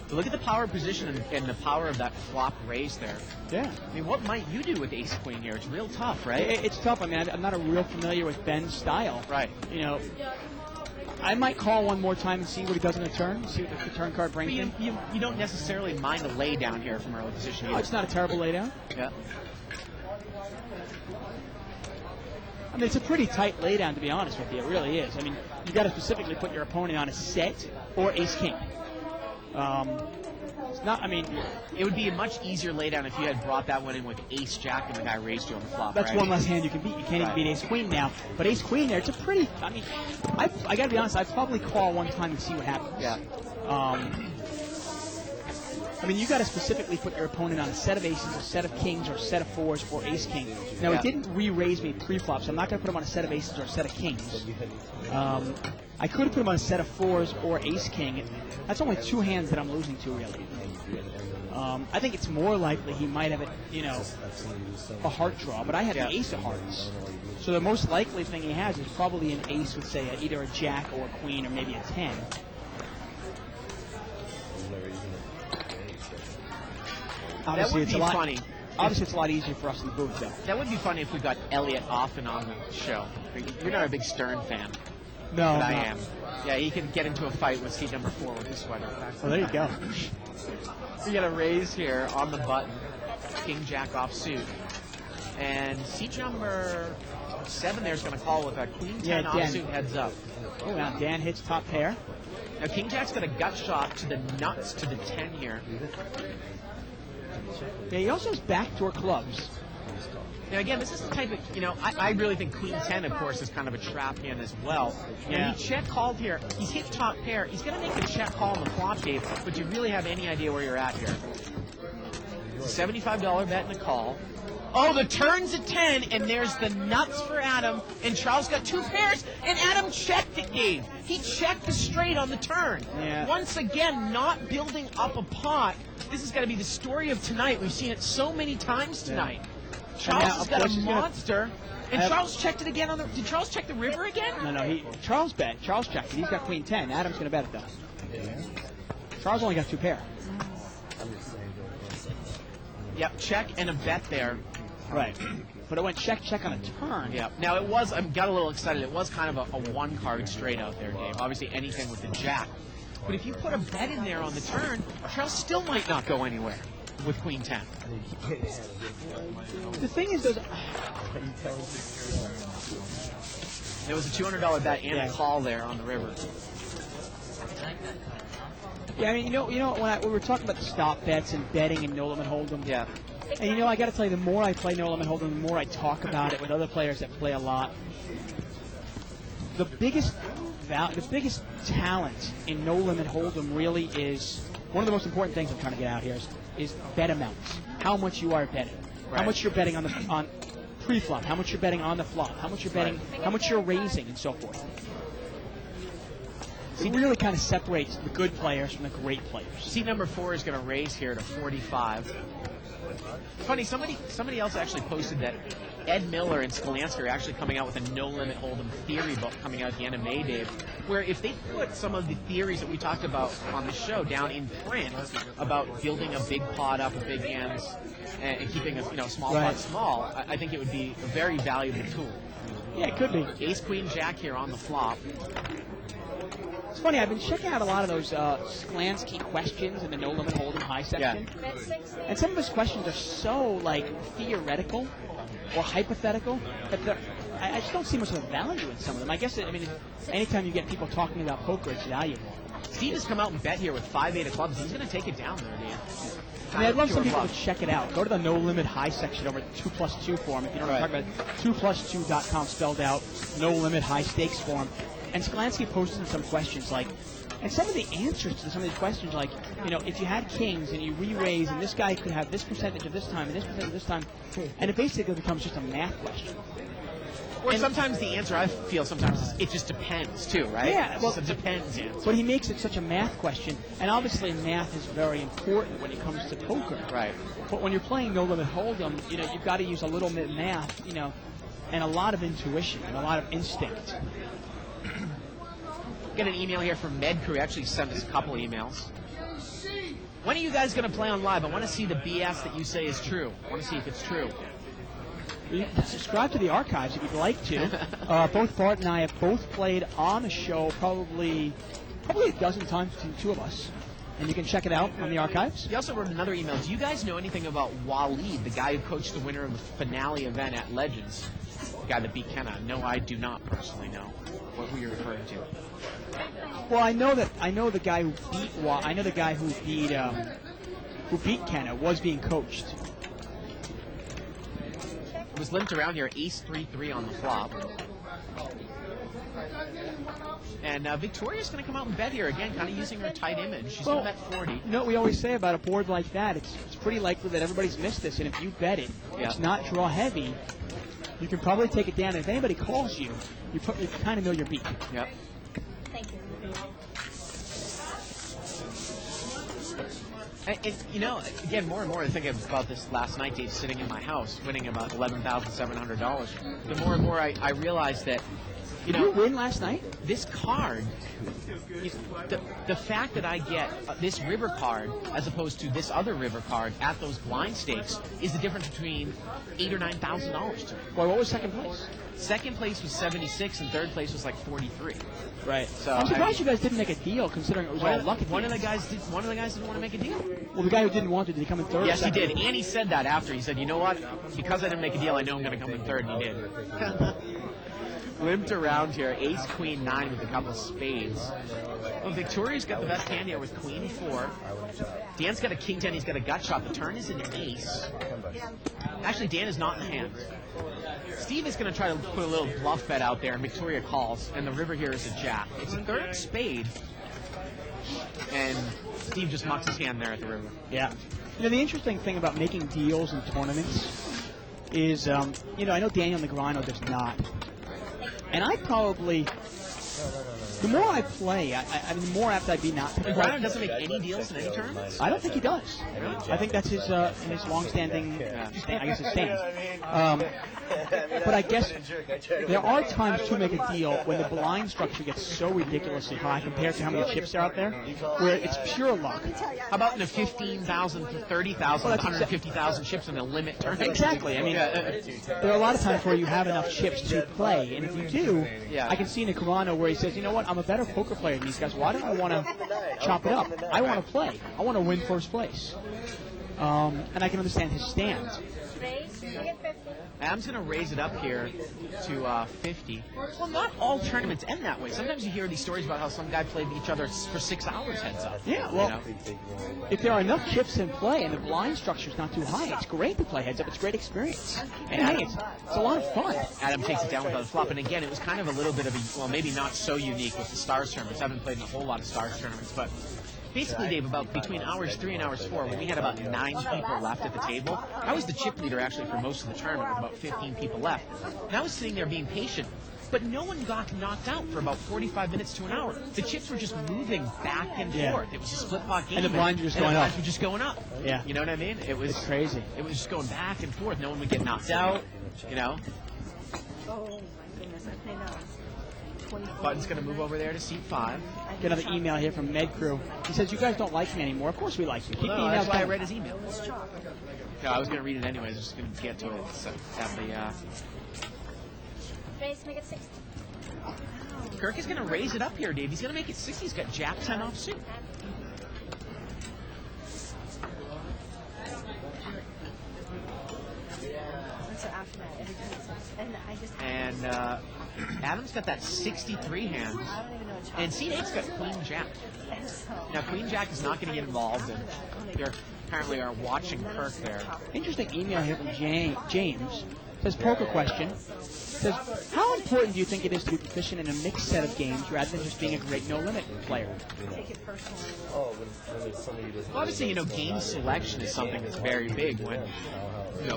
But look at the power of position and the power of that flop raise there. Yeah. I mean, what might you do with ace queen here? It's real tough, right? It's tough. I mean, I'm not a real familiar with Ben's style. Right. You know, I might call one more time and see what he does on the turn, see what the turn card brings But him. you don't necessarily mind a lay down here from early position Oh, either. it's not a terrible laydown. Yeah. I mean, it's a pretty tight laydown, to be honest with you. It really is. I mean, you got to specifically put your opponent on a set or ace king. It's not. I mean, It would be a much easier laydown if you had brought that one in with ace jack and the guy raised you on the flop. that's right? one less hand you can beat. You can't even Right. beat ace queen now. But ace queen there, it's a pretty. I mean, I got to be honest. I'd probably call one time and see what happens. Yeah. I mean, you got to specifically put your opponent on a set of aces, a set of kings, or a set of fours, or ace king. Now, Yeah. it didn't re-raise me pre-flop, so I'm not going to put him on a set of aces or a set of kings. I could have put him on a set of fours or ace king. That's only two hands that I'm losing to, really. I think it's more likely he might have a heart draw, but I have the ace of hearts. So the most likely thing he has is probably an ace with, say, either a jack or a queen or maybe a 10. Obviously, would it's be a lot funny. Obviously, it's a lot easier for us in the booth, though. That would be funny if we got Elliot Offen on the show. You're not a big Stern fan, No, but I no. am. Yeah, he can get into a fight with seat number 4 with his sweater. Well, there you go. You got a raise here on the button, king jack offsuit, and seat number 7 there is going to call with a queen 10 Yeah, Dan. offsuit heads up. Oh, now Dan hits top pair. Now king jack's got a gut shot to the nuts to the 10 here. Yeah, he also has backdoor clubs. Now again, this is the type of, I really think queen 10, of course, is kind of a trap hand as well. Yeah. And he check called here. He's hit top pair. He's going to make a check call on the flop, Dave, but do you really have any idea where you're at here? $75 bet and a call. Oh, the turn's a 10, and there's the nuts for Adam, and Charles got 2 pairs, and Adam checked it, Dave. He checked the straight on the turn. Yeah. Once again, not building up a pot. This is going to be the story of tonight. We've seen it so many times tonight. Charles now, has of got course, a he's gonna- monster, and Charles checked it again on the. Did Charles check the river again? No, Charles bet. Charles checked it. He's got queen 10. Adam's going to bet it, though. Charles only got 2 pair. Yep, check and a bet there. Right. But it went check on a turn. Yeah. Now it was. I got a little excited. It was kind of a 1-card straight out there, Dave. Obviously anything with the jack. But if you put a bet in there on the turn, Charles still might not go anywhere with queen 10. The thing is, those. There was a $200 bet and a call there on the river. Yeah, I mean, when we were talking about the stop bets and betting and no limit hold'em. Yeah. And I got to tell you, the more I play no limit hold'em, the more I talk about it with other players that play a lot. The biggest talent in no limit hold'em really is one of the most important things I'm trying to get out here is bet amounts. How much you are betting, Right. how much you're betting on pre-flop, how much you're betting on the flop, how much you're betting, how much you're raising, and so forth. It really kind of separates the good players from the great players. Seat number 4 is going to raise here to 45. Funny, somebody else actually posted that Ed Miller and Skalansky are actually coming out with a no-limit hold'em theory book coming out at the end of May, Dave, where if they put some of the theories that we talked about on the show down in print about building a big pot up with big hands and keeping a small pot small, I think it would be a very valuable tool. Yeah, it could be. Ace, Queen, Jack here on the flop. It's funny, I've been checking out a lot of those Sklansky questions in the no limit hold'em high section. Bet 16. And some of his questions are so, theoretical or hypothetical that I just don't see much of a value in some of them. I guess, anytime you get people talking about poker, it's valuable. Steve has come out and bet here with 5-8 of clubs. He's going to take it down there, Dan. I'd love some people to check it out. Go to the no limit high section over at 2+2 forum. If you don't know what I'm talking about, 2plus2.com spelled out, no limit high stakes forum. And Skalansky posted some questions like, And some of the answers to some of these questions, like, if you had kings and you re-raise, and this guy could have this percentage of this time and this percentage of this time, and it basically becomes just a math question. Or sometimes the answer, I feel sometimes, is it just depends, too, right? Yeah, well, it's just a depends answer. But he makes it such a math question, and obviously math is very important when it comes to poker. Right. But when you're playing No Limit Hold'em, you've got to use a little bit of math, and a lot of intuition and a lot of instinct. Get an email here from MedCrew. He actually sent us a couple emails. When are you guys going to play on live? I want to see the BS that you say is true. I want to see if it's true. Subscribe to the archives if you'd like to. Both Bart and I have both played on the show probably a dozen times between the two of us. And you can check it out on the archives. He also wrote another email. Do you guys know anything about Waleed, the guy who coached the winner of the finale event at Legends? The guy that beat Kenna. No, I do not personally know who you're referring to. Well, I know the guy who beat Kenna was being coached. It was limped around here, ace 3-3 on the flop. And Victoria's going to come out and bet here again, kind of using her tight image. She's going to bet 40. We always say about a board like that, it's pretty likely that everybody's missed this, and if you bet it, it's not draw heavy, you can probably take it down. And if anybody calls you, you kind of know you're beat. Yep. Thank you. And, again, more and more I think about this last night, Dave, sitting in my house, winning about $11,700. The more and more I realized that, Did you win last night? This card, the fact that I get this river card as opposed to this other river card at those blind stakes is the difference between $8,000 or $9,000 to me. Boy, what was second place? Second place was 76, and third place was like 43. Right. So I'm surprised you guys didn't make a deal, considering it was all luck. One of the guys didn't want to make a deal. Well, the guy who didn't want to, did he come in third? Yes, he did. And he said that after. He said, "You know what? Because I didn't make a deal, I know I'm going to come in third," and he did. Limped around here, ace, queen, 9 with a couple of spades. Well, Victoria's got the best hand here with queen 4. Dan's got a king 10. He's got a gut shot. The turn is an ace. Actually, Dan is not in the hand. Steve is going to try to put a little bluff bet out there, and Victoria calls, and the river here is a jack. It's a third spade, and Steve just mucks his hand there at the river. Yeah. The interesting thing about making deals in tournaments is, I know Daniel Negreanu does not. And I probably, the more I play, the more apt I'd be not to play. Negreanu doesn't make any deals in any tournaments? I don't think he does. Really? I think that's his long-standing, his stance. But I guess there are times to make a deal when the blind structure gets so ridiculously high compared to how many chips are out there, where it's pure luck. How about in a 15,000 to 30,000, 150,000 chips in a limit tournament? Exactly. I mean, there are a lot of times where you have enough chips to play, and if you do, I can see Negreanu where he says, you know what, I'm a better poker player than these guys. Why don't I want to chop it up? I want to play. I want to win first place. And I can understand his stand. Raise, you get 50. Adam's going to raise it up here to 50. Well, not all tournaments end that way. Sometimes you hear these stories about how some guy played each other for 6 hours heads up. Yeah, well, if there are enough chips in play and the blind structure's not too high, it's great to play heads up. It's great experience. And hey, it's a lot of fun. Adam takes it down without a flop. And again, it was kind of a little bit of a, well, maybe not so unique with the Stars tournaments. I haven't played in a whole lot of Stars tournaments, but basically, Dave, about between hours 3 and hours 4, when we had about 9 people left at the table, I was the chip leader actually for most of the tournament with about 15 people left. And I was sitting there being patient, but no one got knocked out for about 45 minutes to an hour. The chips were just moving back and forth. It was a split pot game. And the blinds were just going up. Yeah. You know what I mean? It's crazy. It was just going back and forth. No one would get knocked out, Oh, my goodness. I know. Button's going to move over there to seat 5. Get another email here from MedCrew. He says, you guys don't like me anymore. Of course we like you. Keep the emails that's why I coming. read his email. No, I was going to read it anyways. I was just going to get to it. So, Raise, make it 60. Kirk is going to raise it up here, Dave. He's going to make it 60. He's got Jack 10 off suit. And Adam's got that 63 hand. And C8's got Queen Jack. Now, Queen Jack is not going to get involved, and they apparently are watching Kirk there. Interesting email here from James. Says, poker question. says, how important do you think it is to be proficient in a mixed set of games rather than just being a great no-limit player? Oh, when it's something you just. Well, obviously, game selection is something that's very big when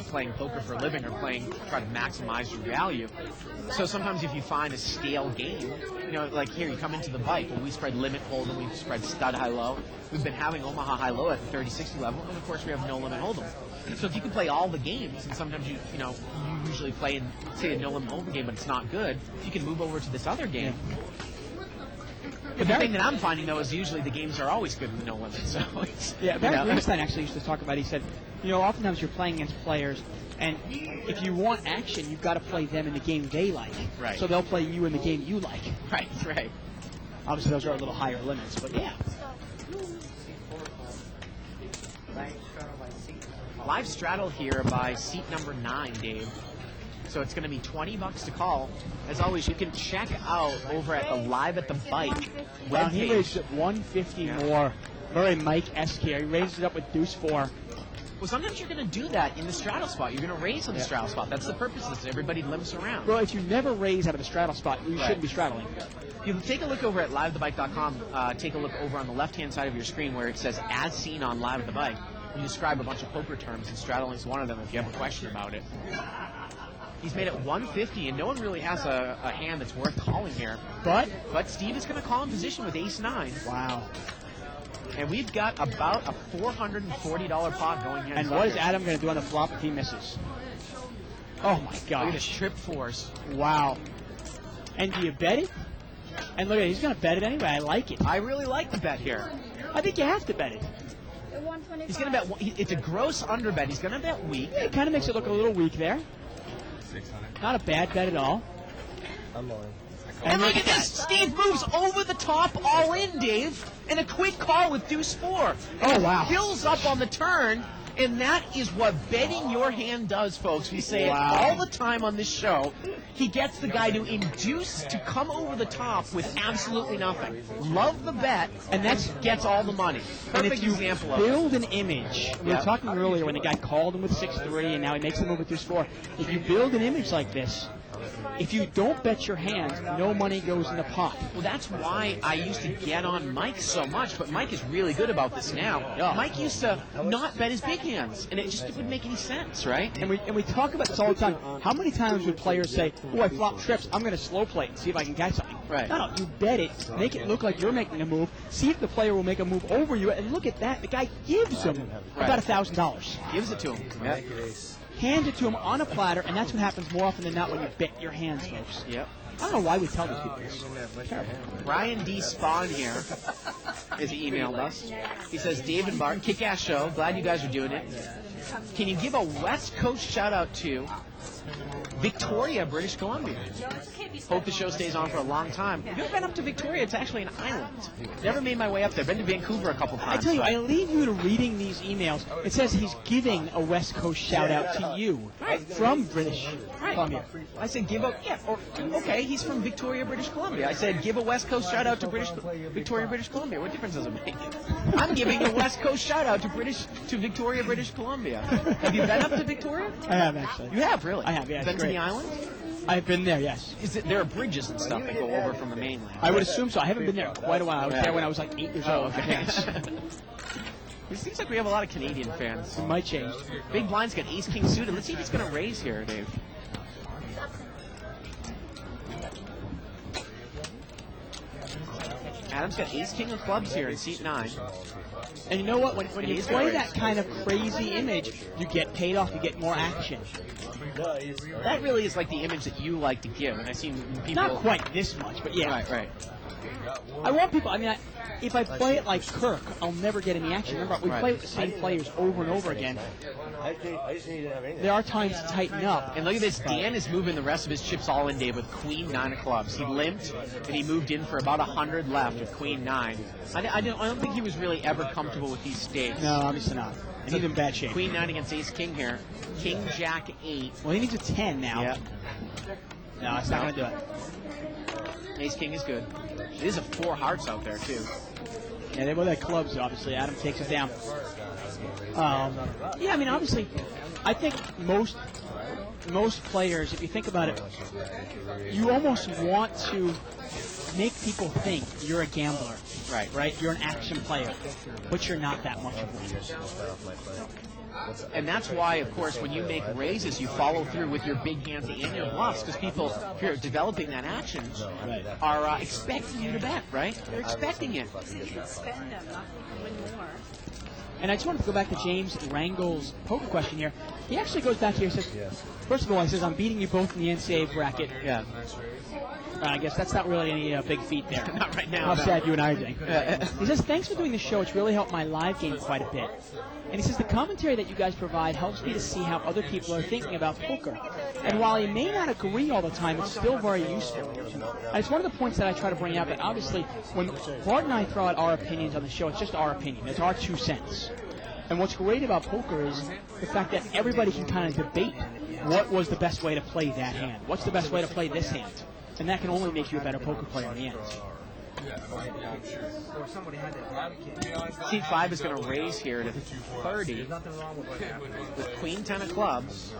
playing poker for a living or try to maximize your value. So sometimes if you find a stale game, like here, you come into the bike, well, we spread limit hold'em, we spread stud high-low. We've been having Omaha high-low at the 30-60 level, and of course we have no limit hold'em. So if you can play all the games, and sometimes you usually play in, say, a no limit hold'em game, but it's not good, if you can move over to this other game. But the thing that I'm finding, though, is usually the games are always good with no limit. So it's, Barry Greenstein actually used to talk about, he said, oftentimes you're playing against players, and if you want action, you've got to play them in the game they like. Right. So they'll play you in the game you like. Right. Obviously, those are a little higher limits, but yeah. Live straddle here by seat number 9, Dave. So it's going to be $20 to call. As always, you can check out over at the Live at the Bike Well, he webpage. raised it 150 more. Very Mike-esque here. He raised it up with deuce 4. Well, sometimes you're going to do that in the straddle spot. You're going to raise on the straddle spot. That's the purpose. Is everybody limps around. Well, if you never raise out of the straddle spot, you shouldn't be straddling. You take a look over at liveathebike.com. Take a look over on the left-hand side of your screen where it says "As Seen on Live at the Bike." You describe a bunch of poker terms, and straddling is one of them if you have a question about it. He's made it 150, and no one really has a hand that's worth calling here. But Steve is going to call in position with ace-9. wow. And we've got about a $440 pot going here. And what is Adam going to do on the flop if he misses? Oh, my Look at gosh. this trip force. Wow. And do you bet it? And look at it. He's going to bet it anyway. I like it. I really like the bet here. I think you have to bet it. He's going to bet. It's a gross underbet. He's going to bet weak. It kind of makes it look a little weak there. 600. Not a bad bet at all. I'm on. And look at this! Steve moves over the top, all in, Dave, and a quick call with deuce 4. Oh, wow. Fills up on the turn, and that is what betting your hand does, folks. We say Wow. it all the time on this show. He gets the guy to induce to come over the top with absolutely nothing. Love the bet, and that gets all the money. And Perfect if you example of it. build an image, we were talking earlier when the guy called him with 6-3 and now he makes him move with deuce 4. If you build an image like this, if you don't bet your hand, no money goes in the pot. Well, that's why I used to get on Mike so much, but Mike is really good about this now. Mike used to not bet his big hands, and it wouldn't make any sense, right? And we talk about this all the time. How many times would players say, "Oh, I flop trips. I'm going to slow play and see if I can catch something." Right. No, you bet it. Make it look like you're making a move. See if the player will make a move over you. And look at that. The guy gives him about $1,000. Gives it to him. Make it ace. Hands it to him on a platter, and that's what happens more often than not when you bet your hands, folks. Yep. I don't know why we tell these people this. Terrible. Brian D. Spawn here has emailed us. He says, Dave and Bart, kick-ass show. Glad you guys are doing it. Can you give a West Coast shout-out to Victoria, British Columbia? Hope the show stays on for a long time. Have you ever been up to Victoria? It's actually an island. Never made my way up there. Been to Vancouver a couple I times. tell you, I leave you to reading these emails. It says he's giving a West Coast shout-out to you from British Columbia. I said, okay, he's from Victoria, British Columbia. I said, give a West Coast shout-out to Victoria, British Columbia. What difference does it make? I'm giving a West Coast shout-out to Victoria, British Columbia. Have you been up to Victoria? I have, actually. You have, really? I have, yeah. Been It's to great. the island? I've been there, yes. There are bridges and stuff that go over from the mainland. I would assume so. I haven't been there in quite a while. I was there when I was like 8 years old. okay. It seems like we have a lot of Canadian fans. It might change. Big Blind's got ace-king suited. Let's see if he's going to raise here, Dave. Adam's got ace-king of clubs here in seat 9. And you know what? When you he's play gonna that kind of crazy image, you get paid off. You get more action. That really is like the image that you like to give, and I've seen people... Not quite this much, but yeah. Right. I want people. I mean, if I play it like Kirk, I'll never get any action. Remember, we play with the same players over and over again. I just need to have anything. There are times to tighten up. And look at this. Dan is moving the rest of his chips all in, Dave, with Queen 9 of clubs. He limped, and he moved in for about 100 left with Queen 9. I don't think he was really ever comfortable with these stakes. No, obviously not. And he's in bad shape. Queen 9 against Ace King here. King Jack 8. Well, he needs a 10 now. Yeah. No, it's not going to do it. Ace King is good. There's a 4 hearts out there, too. Yeah, they both had clubs, obviously. Adam takes it down. Yeah, I mean, obviously, I think most most players, if you think about it, you almost want to make people think you're a gambler. Right? You're an action player, but you're not that much of one. And that's why, of course, when you make raises, you follow through with your big hands and your bluffs, because people who are developing that action are expecting you to bet, right? They're expecting it. Spend them, not win more. And I just wanted to go back to James Rangel's poker question here. He actually goes back here and says, first of all, he says, I'm beating you both in the NCAA bracket. Yeah. I guess that's not really any big feat there. Not right now. How no. sad you and I are doing. He says, thanks for doing the show. It's really helped my live game quite a bit. And he says, the commentary that you guys provide helps me to see how other people are thinking about poker. And while he may not agree all the time, it's still very useful. And it's one of the points that I try to bring out, that obviously when Bart and I throw out our opinions on the show, it's just our opinion. It's our 2 cents. And what's great about poker is the fact that everybody can kind of debate what was the best way to play that hand. What's the best way to play this hand? And that can only make you a better poker player in the end. Steve 5 is going to raise here to 30 with Queen 10 of clubs.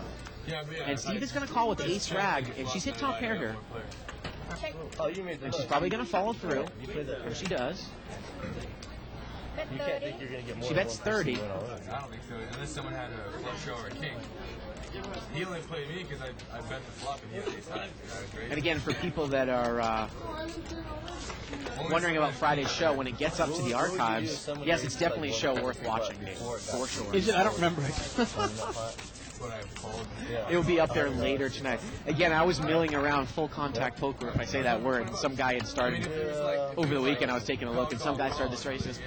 And Steve is going to call with Ace Rag, and she's hit top pair here. And she's probably going to follow through, and she does. You can't think you're going to get more. She bets 30. I don't think so, unless someone had a flush draw or a king. He only played me because I bet the flop and he had ace high. And again, for people that are wondering about Friday's show, when it gets up to the archives, yes, it's definitely a show worth watching, Dave, for sure. Is it? I don't remember it. It will be up there later tonight. Again, I was milling around full contact poker, if I say that word, and some guy had started over the weekend. I was taking a look, and some guy started this race. Says,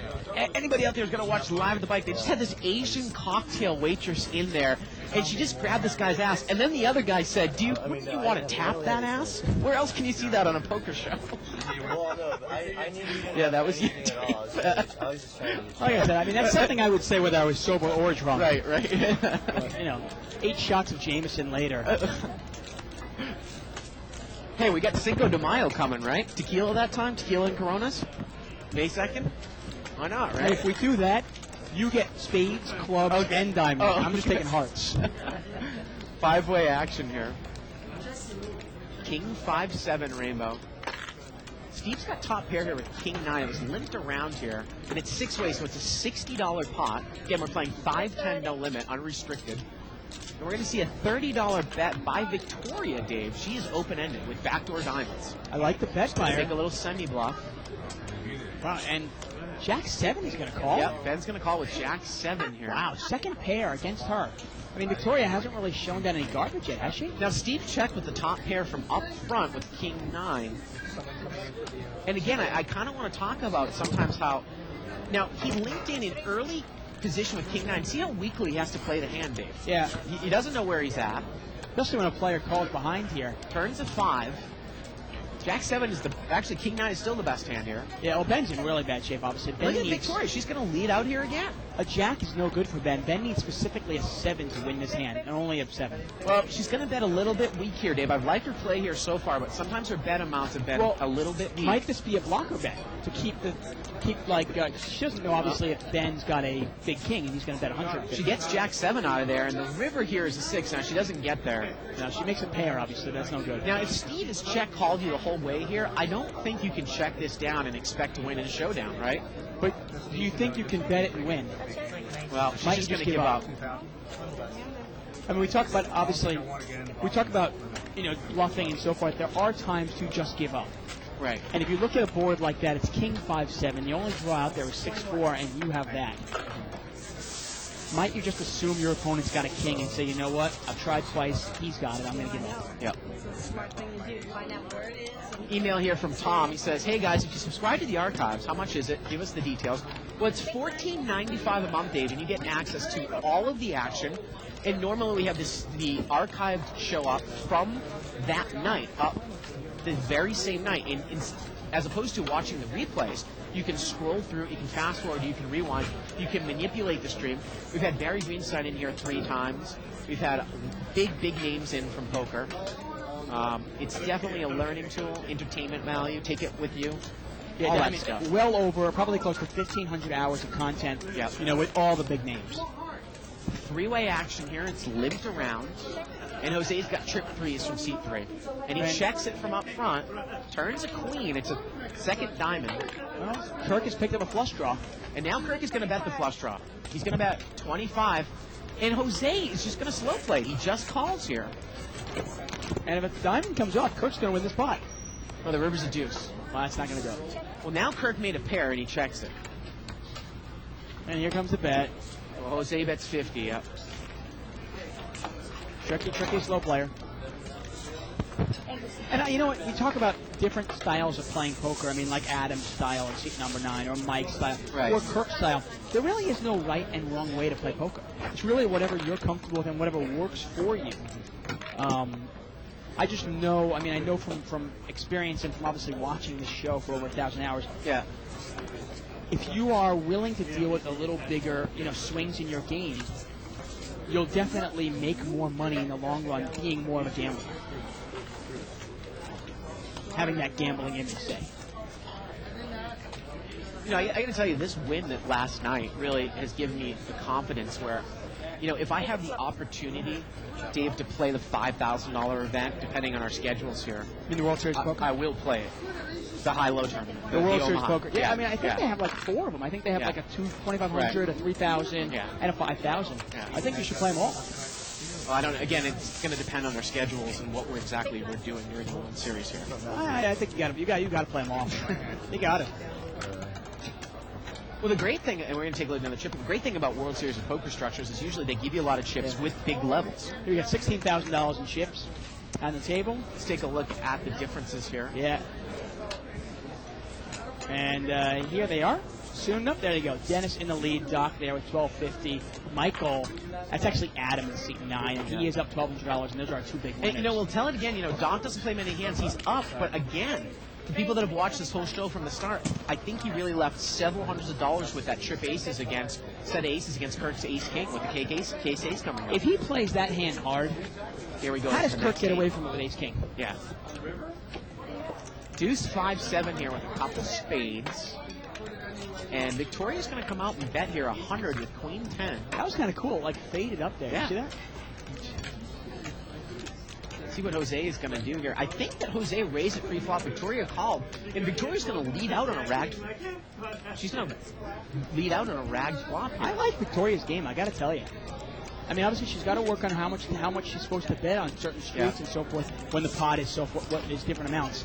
anybody out there is going to watch live at the bike? They just had this Asian cocktail waitress in there, and she just grabbed this guy's ass. And then the other guy said, wouldn't you want to tap that ass? Where else can you see that on a poker show? Yeah, that was you. I was just trying to. Like I said, I mean, that's something I would say whether I was sober or drunk. Right. 8 shots of Jameson later. Hey, we got Cinco de Mayo coming, right? Tequila that time? Tequila and Coronas? May 2nd? Why not, right? And if we do that, you get spades, clubs, and diamonds. Oh, I'm just taking hearts. 5-way action here. King 5-7 rainbow. Steve's got top pair here with King 9. It was limped around here, and it's 6-way, so it's a $60 pot. Again, we're playing 5-10 no limit, unrestricted. And we're going to see a $30 bet by Victoria, Dave. She is open-ended with backdoor diamonds. I like the bet by her. Take a little semi-bluff. Wow, and Jack 7 is going to call? Yep, Ben's going to call with Jack 7 here. Wow, second pair against her. I mean, Victoria hasn't really shown down any garbage yet, has she? Now, Steve checked with the top pair from up front with King 9. And again, I kind of want to talk about sometimes how... Now, he linked in an early position with King 9. See how weakly he has to play the hand, Dave? Yeah. He doesn't know where he's at. Especially when a player calls behind here. Turns a 5. Jack 7 is actually King 9 is still the best hand here. Yeah, well, Ben's in really bad shape, obviously. Ben Look at needs, Victoria. She's going to lead out here again. A Jack is no good for Ben. Ben needs specifically a 7 to win this hand, and only a 7. Well, she's going to bet a little bit weak here, Dave. I've liked her play here so far, but sometimes her bet amounts have been a little bit weak. Might this be a blocker bet to keep she doesn't know, obviously, if Ben's got a big king and he's going to bet 100. She gets Jack 7 out of there, and the river here is a 6. Now, she doesn't get there. No, she makes a pair, obviously. That's no good. Now, if Steve has called you the whole way here, I don't think you can check this down and expect to win in a showdown, right? But do you think you can bet it and win? Well, she's just going to give up. I mean, we talk about, obviously, bluffing and so forth. There are times to just give up. Right. And if you look at a board like that, it's King 5-7. The only draw out there is 6-4, and you have that. Might you just assume your opponent's got a king and say, you know what, I've tried twice, he's got it, I'm going to give up. Yep. Smart thing to do, find out where it is. Email here from Tom. He says, hey guys, if you subscribe to the archives, how much is it? Give us the details. Well, it's $14.95 a month, Dave, and you get access to all of the action. And normally we have the archived show up from that night, up the very same night. And as opposed to watching the replays, you can scroll through, you can fast forward, you can rewind, you can manipulate the stream. We've had Barry Greenstein in here 3 times. We've had big names in from poker. It's definitely a learning tool, entertainment value. Take it with you. Yeah, all I that mean, stuff. well over, probably close to 1,500 hours of content, Yep. with all the big names. 3-way action here. It's limped around. And Jose's got trip threes from seat 3. And he checks it from up front, turns a queen. It's a second diamond. Well, Kirk has picked up a flush draw. And now Kirk is going to bet the flush draw. He's going to bet 25. And Jose is just going to slow play. He just calls here. And if a diamond comes off, Kirk's going to win this pot. Well, the river's a deuce. Well, that's not going to go. Well, now Kirk made a pair and he checks it. And here comes the bet. Well, Jose bets 50, yep. Tricky slow player. And you know what? You talk about different styles of playing poker. I mean, like Adam's style in seat number 9, or Mike's style, Right. or Kirk's style. There really is no right and wrong way to play poker. It's really whatever you're comfortable with and whatever works for you. I just know, I mean, I know from experience and from obviously watching this show for over 1,000 hours, Yeah. if you are willing to deal with a little bigger, swings in your game, you'll definitely make more money in the long run being more of a gambler. Having that gambling in, say. I got to tell you, this win that last night really has given me the confidence where, if I have the opportunity, Dave, to play the $5,000 event, depending on our schedules here, In the World Series poker? I will play it. The high-low tournament. The World Series Omaha. poker. Yeah, I mean, I think they have like 4 of them. I think they have Yeah. like a 2,500, a 3,000, Yeah. and a 5,000. Yeah. I think you should play them all. Well, I don't. Again, it's going to depend on their schedules and what we're doing during the World Series here. I think you got to play them all. You got it. Well, the great thing, and we're going to take a look at another chip. The great thing about World Series of poker structures is usually they give you a lot of chips with big levels. Here we got $16,000 in chips on the table. Let's take a look at the differences here. Yeah. And here they are. Soon enough, there you go. Dennis in the lead. Doc there with $1,250. Michael, that's actually Adam in seat 9, and he is up $1,200, and those are our 2 big winners. And, we'll tell it again, Doc doesn't play many hands. He's up, but again, the people that have watched this whole show from the start, I think he really left several hundreds of dollars with that trip aces against Kirk's ace king with the case ace coming up. If he plays that hand hard, Here we go. how does to the Kirk next get game. away from it with ace king? Yeah. Deuce 5-7 here with a couple spades. And Victoria's going to come out and bet here 100 with queen 10. That was kind of cool, like faded up there. Yeah. You see that? See what Jose is going to do here. I think that Jose raised it pre-flop. Victoria called, and Victoria's going to lead out on a ragged. She's going to lead out on a ragged flop here. I like Victoria's game, I got to tell you. I mean, obviously she's got to work on how much she's supposed to bet on certain streets and so forth when the pot is so forth, what is different amounts.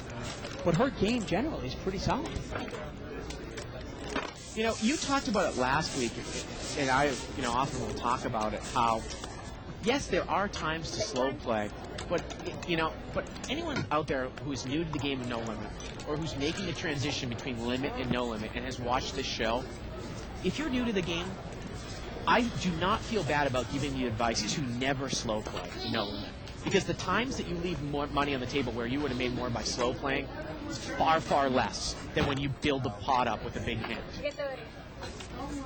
But her game generally is pretty solid. You talked about it last week, and I, often will talk about it, how, yes, there are times to slow play, but, but anyone out there who's new to the game of No Limit, or who's making a transition between Limit and No Limit and has watched this show, if you're new to the game, I do not feel bad about giving you advice to never slow play No Limit. Because the times that you leave more money on the table where you would have made more by slow playing is far, far less than when you build the pot up with a big hand. Get 30.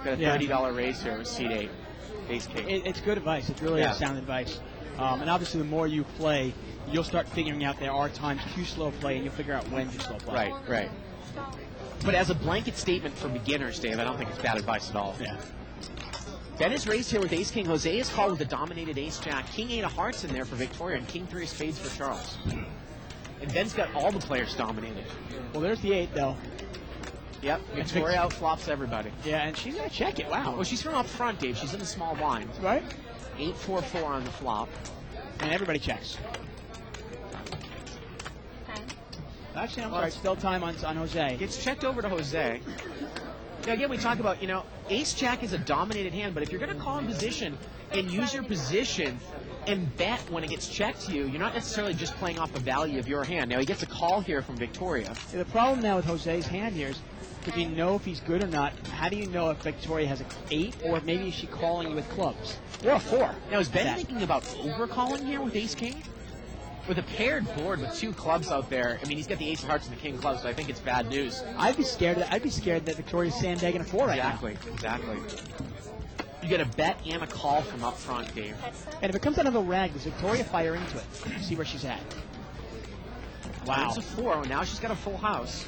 Got a $30 raise here with seat 8, ace king. It's good advice. It's really sound advice. And obviously, the more you play, you'll start figuring out there are times to slow play, and you'll figure out when to slow play. Right. But as a blanket statement for beginners, Dave, I don't think it's bad advice at all. Yeah. Ben is raised here with ace king. Jose is called with a dominated ace jack. King 8 of hearts in there for Victoria, and king 3 of spades for Charles. And Ben's got all the players dominated. Well, there's the 8, though. Yep, Victoria outflops everybody. Yeah, and she's going to check it. Wow. Well, she's from up front, Dave. She's in the small blind. Right? 8-4-4 on the flop. And everybody checks. 10. Actually, I'm sorry. Still time on Jose. Gets checked over to Jose. Now, again, we talk about, ace-jack is a dominated hand, but if you're going to call in position and use your position and bet when it gets checked to you, you're not necessarily just playing off the value of your hand. Now, he gets a call here from Victoria. Yeah, the problem now with Jose's hand here is, if you know if he's good or not, how do you know if Victoria has an 8, or maybe is she calling you with clubs? Or a 4. Now, is Ben thinking about overcalling here with ace-king? With a paired board with 2 clubs out there, I mean, he's got the ace of hearts and the king of clubs, so I think it's bad news. I'd be scared that Victoria's sandbagging a 4 right now. Exactly. You get a bet and a call from up front, Dave. And if it comes out of a rag, does Victoria fire into it? See where she's at. Wow. It's a 4. Now she's got a full house.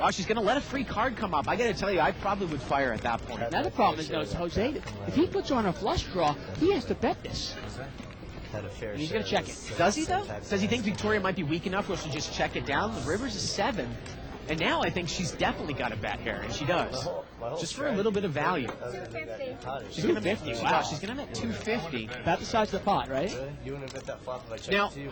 Oh, she's going to let a free card come up. I got to tell you, I probably would fire at that point. Now the problem is, though, Jose, if he puts on a flush draw, he has to bet this. Had a fair He's share gonna check of it. this. Does he, though? Does he think Victoria might be weak enough where she'll just check it down? The river's a 7. And now I think she's definitely got a bet here, and she does. My whole Just for a little bit of value. She's going to bet 250, Wow. wow. She's going to bet 250. About the size of the pot, right? Really? You wouldn't have bet that flop if I checked Now, it too?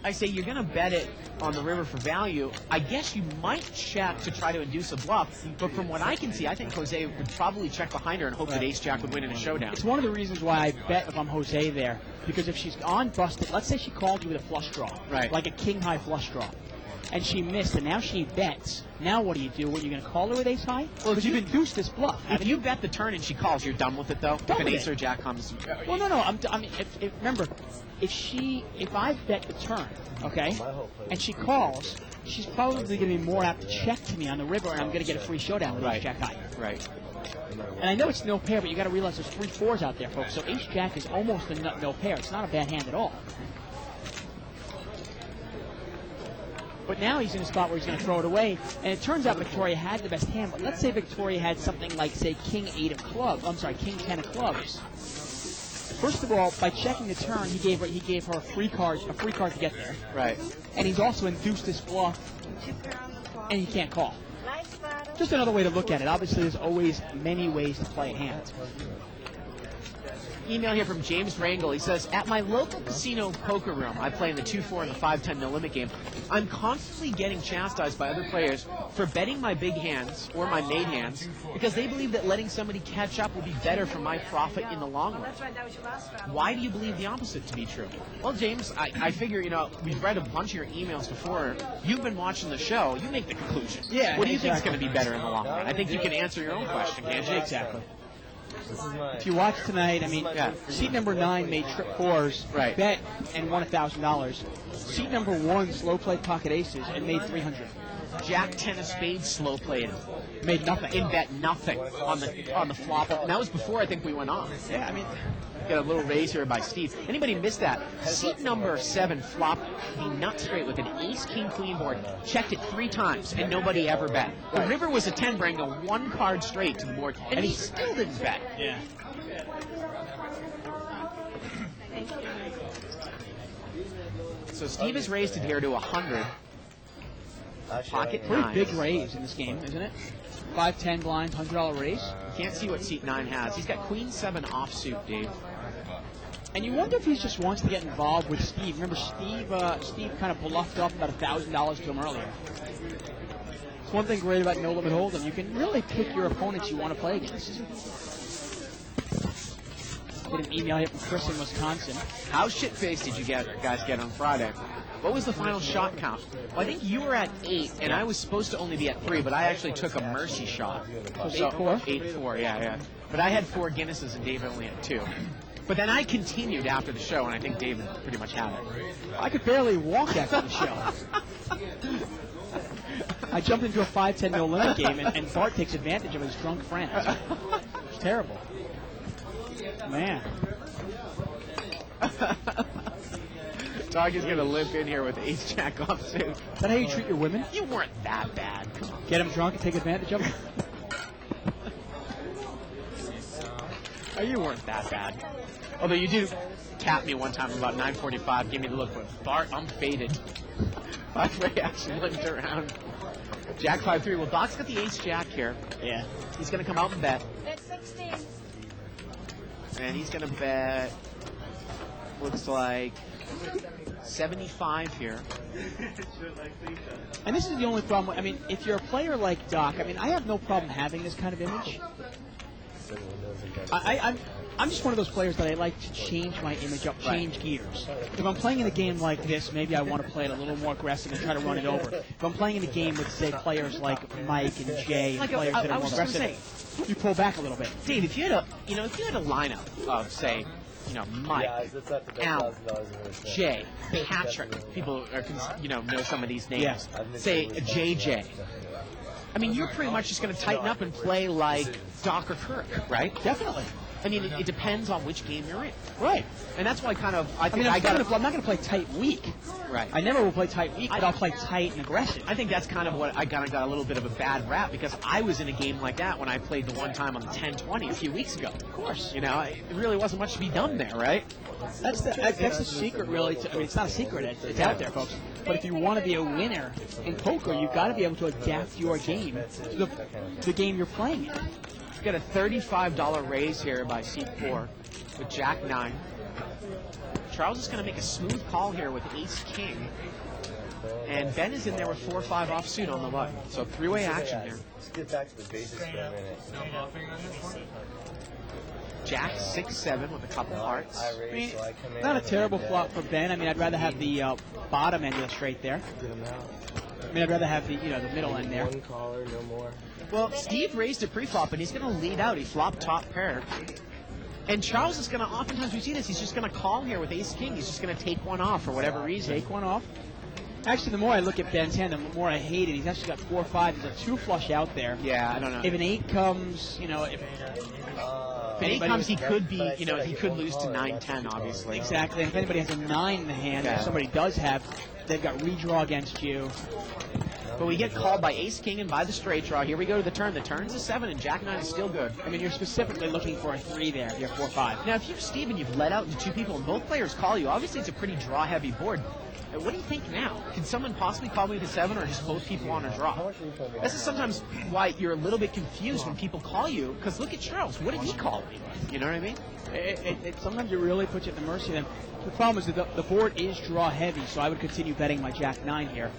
I say you're going to bet it on the river for value. I guess you might check to try to induce a bluff, but from what I can see, I think Jose would probably check behind her and hope that Ace-Jack would win in a showdown. It's one of the reasons why I bet if I'm Jose there, because if she's on busted, let's say she called you with a flush draw, Right. like a king-high flush draw, and she missed, and now she bets. Now what do you do? What, are you going to call her with ace high? Well, because you've induced this bluff. If you bet the turn and she calls, you're done with it, though? Done If an with ace it. or jack comes... Well, no. Remember, if I bet the turn, okay, and she calls, she's probably going to be more apt to check to me on the river, and I'm going to get a free showdown with Right. ace jack high. Right. And I know it's no pair, but you got to realize there's 3 4s out there, folks. So ace jack is almost a no pair. It's not a bad hand at all. But now he's in a spot where he's going to throw it away, and it turns out Victoria had the best hand. But let's say Victoria had something like, say, king 8 of clubs. I'm sorry, king 10 of clubs. First of all, by checking the turn, he gave her a free card to get there, Right. and he's also induced this bluff, and he can't call. Nice bottle. Just another way to look at it. Obviously, there's always many ways to play a hand. Email here from James Rangel. He says, at my local casino poker room, I play in the 2-4 and the 5-10 no limit game. I'm constantly getting chastised by other players for betting my big hands or my made hands because they believe that letting somebody catch up will be better for my profit in the long run. That's right, that was your last round. Why do you believe the opposite to be true? Well, James, I figure, we've read a bunch of your emails before. You've been watching the show. You make the conclusion. Yeah, What do you think is exactly. going to be better in the long run? I think you can answer your own question, can't you? Exactly. This is my. If you watch tonight, I mean, Yeah. seat number 9 made trip 4s, Right. bet, and won $1,000. Seat number 1 slow played pocket aces and made $300. Jack 10 of spades slow played. Made nothing. In bet nothing on the flop. And that was before I think we went on. Yeah, I mean, Got a little raise here by Steve. Anybody missed that? Seat number 7 flopped the nut straight with an ace, king, queen board. Checked it 3 times, and nobody ever bet. The river was a 10, bringing a 1 card straight to the board, and he still didn't bet. yeah. So Steve has raised it here to 100. Pocket Pretty nines. big raise in this game, isn't it? 5-10 blinds, $100 raise. Can't see what seat 9 has. He's got queen 7 offsuit, Dave. And you wonder if he just wants to get involved with Steve. Remember, Steve kind of bluffed up about $1,000 to him earlier. It's one thing great about No Limit Hold'em. You can really pick your opponents you want to play against. Get an email here from Chris in Wisconsin. How shit-faced did you guys get on Friday? What was the final shot count? Well, I think you were at 8, and I was supposed to only be at 3, but I actually took a mercy shot. Was 8-4? 8-4, yeah. But I had 4 Guinnesses, and David only had 2. But then I continued after the show, and I think David pretty much had it. I could barely walk after the show. I jumped into a 5-10 no limit game, and Bart takes advantage of his drunk friends. It's terrible. Man. Dog is going to limp in here with ace-jack offsuit. Is that how you treat your women? You weren't that bad. Come on. Get them drunk and take advantage of them? Oh, you weren't that bad. Although you did tap me one time about 9:45, give me the look, but Bart, I'm faded. My reaction limped around. Jack 5-3. Well, Doc's got the ace-jack here. Yeah. He's going to come out and bet. Bet 16. And he's going to bet, looks like, 75 here. And this is the only problem. I mean, if you're a player like Doc, I mean, I have no problem having this kind of image. I'm just one of those players that I like to change my image up, change gears. If I'm playing in a game like this, maybe I want to play it a little more aggressive and try to run it over. If I'm playing in a game with, say, players like Mike and Jay, and Like, players that I are more was just gonna aggressive, you pull back a little bit. Dave, if you had a lineup of, say, Mike, Al, Jay, Patrick, people are, know some of these names. Yeah. Say JJ. I mean, you're pretty much just going to tighten up and play like Doc or Kirk, right? Definitely. I mean, it depends on which game you're in. Right. And that's why kind of, I I think mean, I got I'm not going to play tight weak. Right. I never will play tight weak, but I'll play tight and aggressive. I think that's kind of what I kind of got a little bit of a bad rap because I was in a game like that when I played the one time on the 10-20 a few weeks ago. Of course. You know, it really wasn't much to be done there, right? That's the secret, really. I mean, it's not a secret. It's out there, folks. But if you want to be a winner in poker, you've got to be able to adapt your game to the game you're playing in. We've got a $35 raise here by seat 4 with Jack 9. Charles is going to make a smooth call here with Ace King. And Ben is in there with 4-5 offsuit on the button. So three-way action here. Let's get back to the basics for a minute. No bluffing on this one? Jack 6-7 with a couple hearts. I raise, so I come in. Not a terrible flop for Ben. I mean, I'd rather have the bottom end of the straight there. I mean, I'd rather have the the middle end there. One caller, no more. Well, Steve raised a pre-flop, and he's going to lead out. He flopped top pair. And Charles is going to, oftentimes we see this, he's just going to call here with Ace King. He's just going to take one off for whatever reason. Take one off. Actually, the more I look at Ben's hand, the more I hate it. He's actually got 4-5. There's a 2 flush out there. Yeah, I don't know. If an 8 comes, if If an 8 comes, he could be, he could lose to 9-10, obviously. exactly. And if anybody has a 9 in the hand, Yeah. if somebody does have, they've got redraw against you. But we get called by Ace King and by the straight draw. Here we go to the turn. The turn's a 7, and Jack 9 is still good. I mean, you're specifically looking for a 3 there. You're 4-5. Now, if you're Steve and you've let out to 2 people and both players call you, obviously it's a pretty draw-heavy board. What do you think now? Can someone possibly call me with a 7 or just both people want to draw? This is sometimes why you're a little bit confused when people call you, because look at Charles. What did he call me? You know what I mean? Sometimes it really puts you at the mercy of them. The problem is that the board is draw heavy, so I would continue betting my Jack 9 here.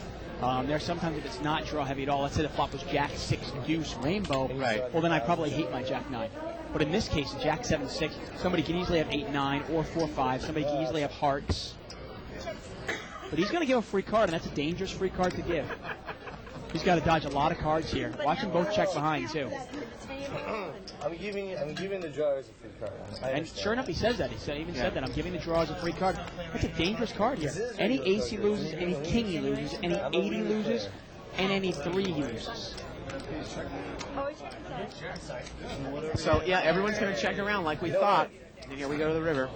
There's sometimes if it's not draw heavy at all, let's say the flop was Jack 6 deuce rainbow, Right. well then I probably hate my Jack 9. But in this case, Jack 7 6, somebody can easily have 8-9 or 4-5. Somebody can easily have hearts. But he's going to give a free card, and that's a dangerous free card to give. He's got to dodge a lot of cards here. Watch them both check behind too. I'm giving the drawers a free card. And sure enough, he says that. He said that. I'm giving the drawers a free card. That's a dangerous card here. Any ace he loses, any king he loses, any 8 he loses, and any 3 he loses. So, yeah, everyone's going to check around like we thought. And here we go to the river.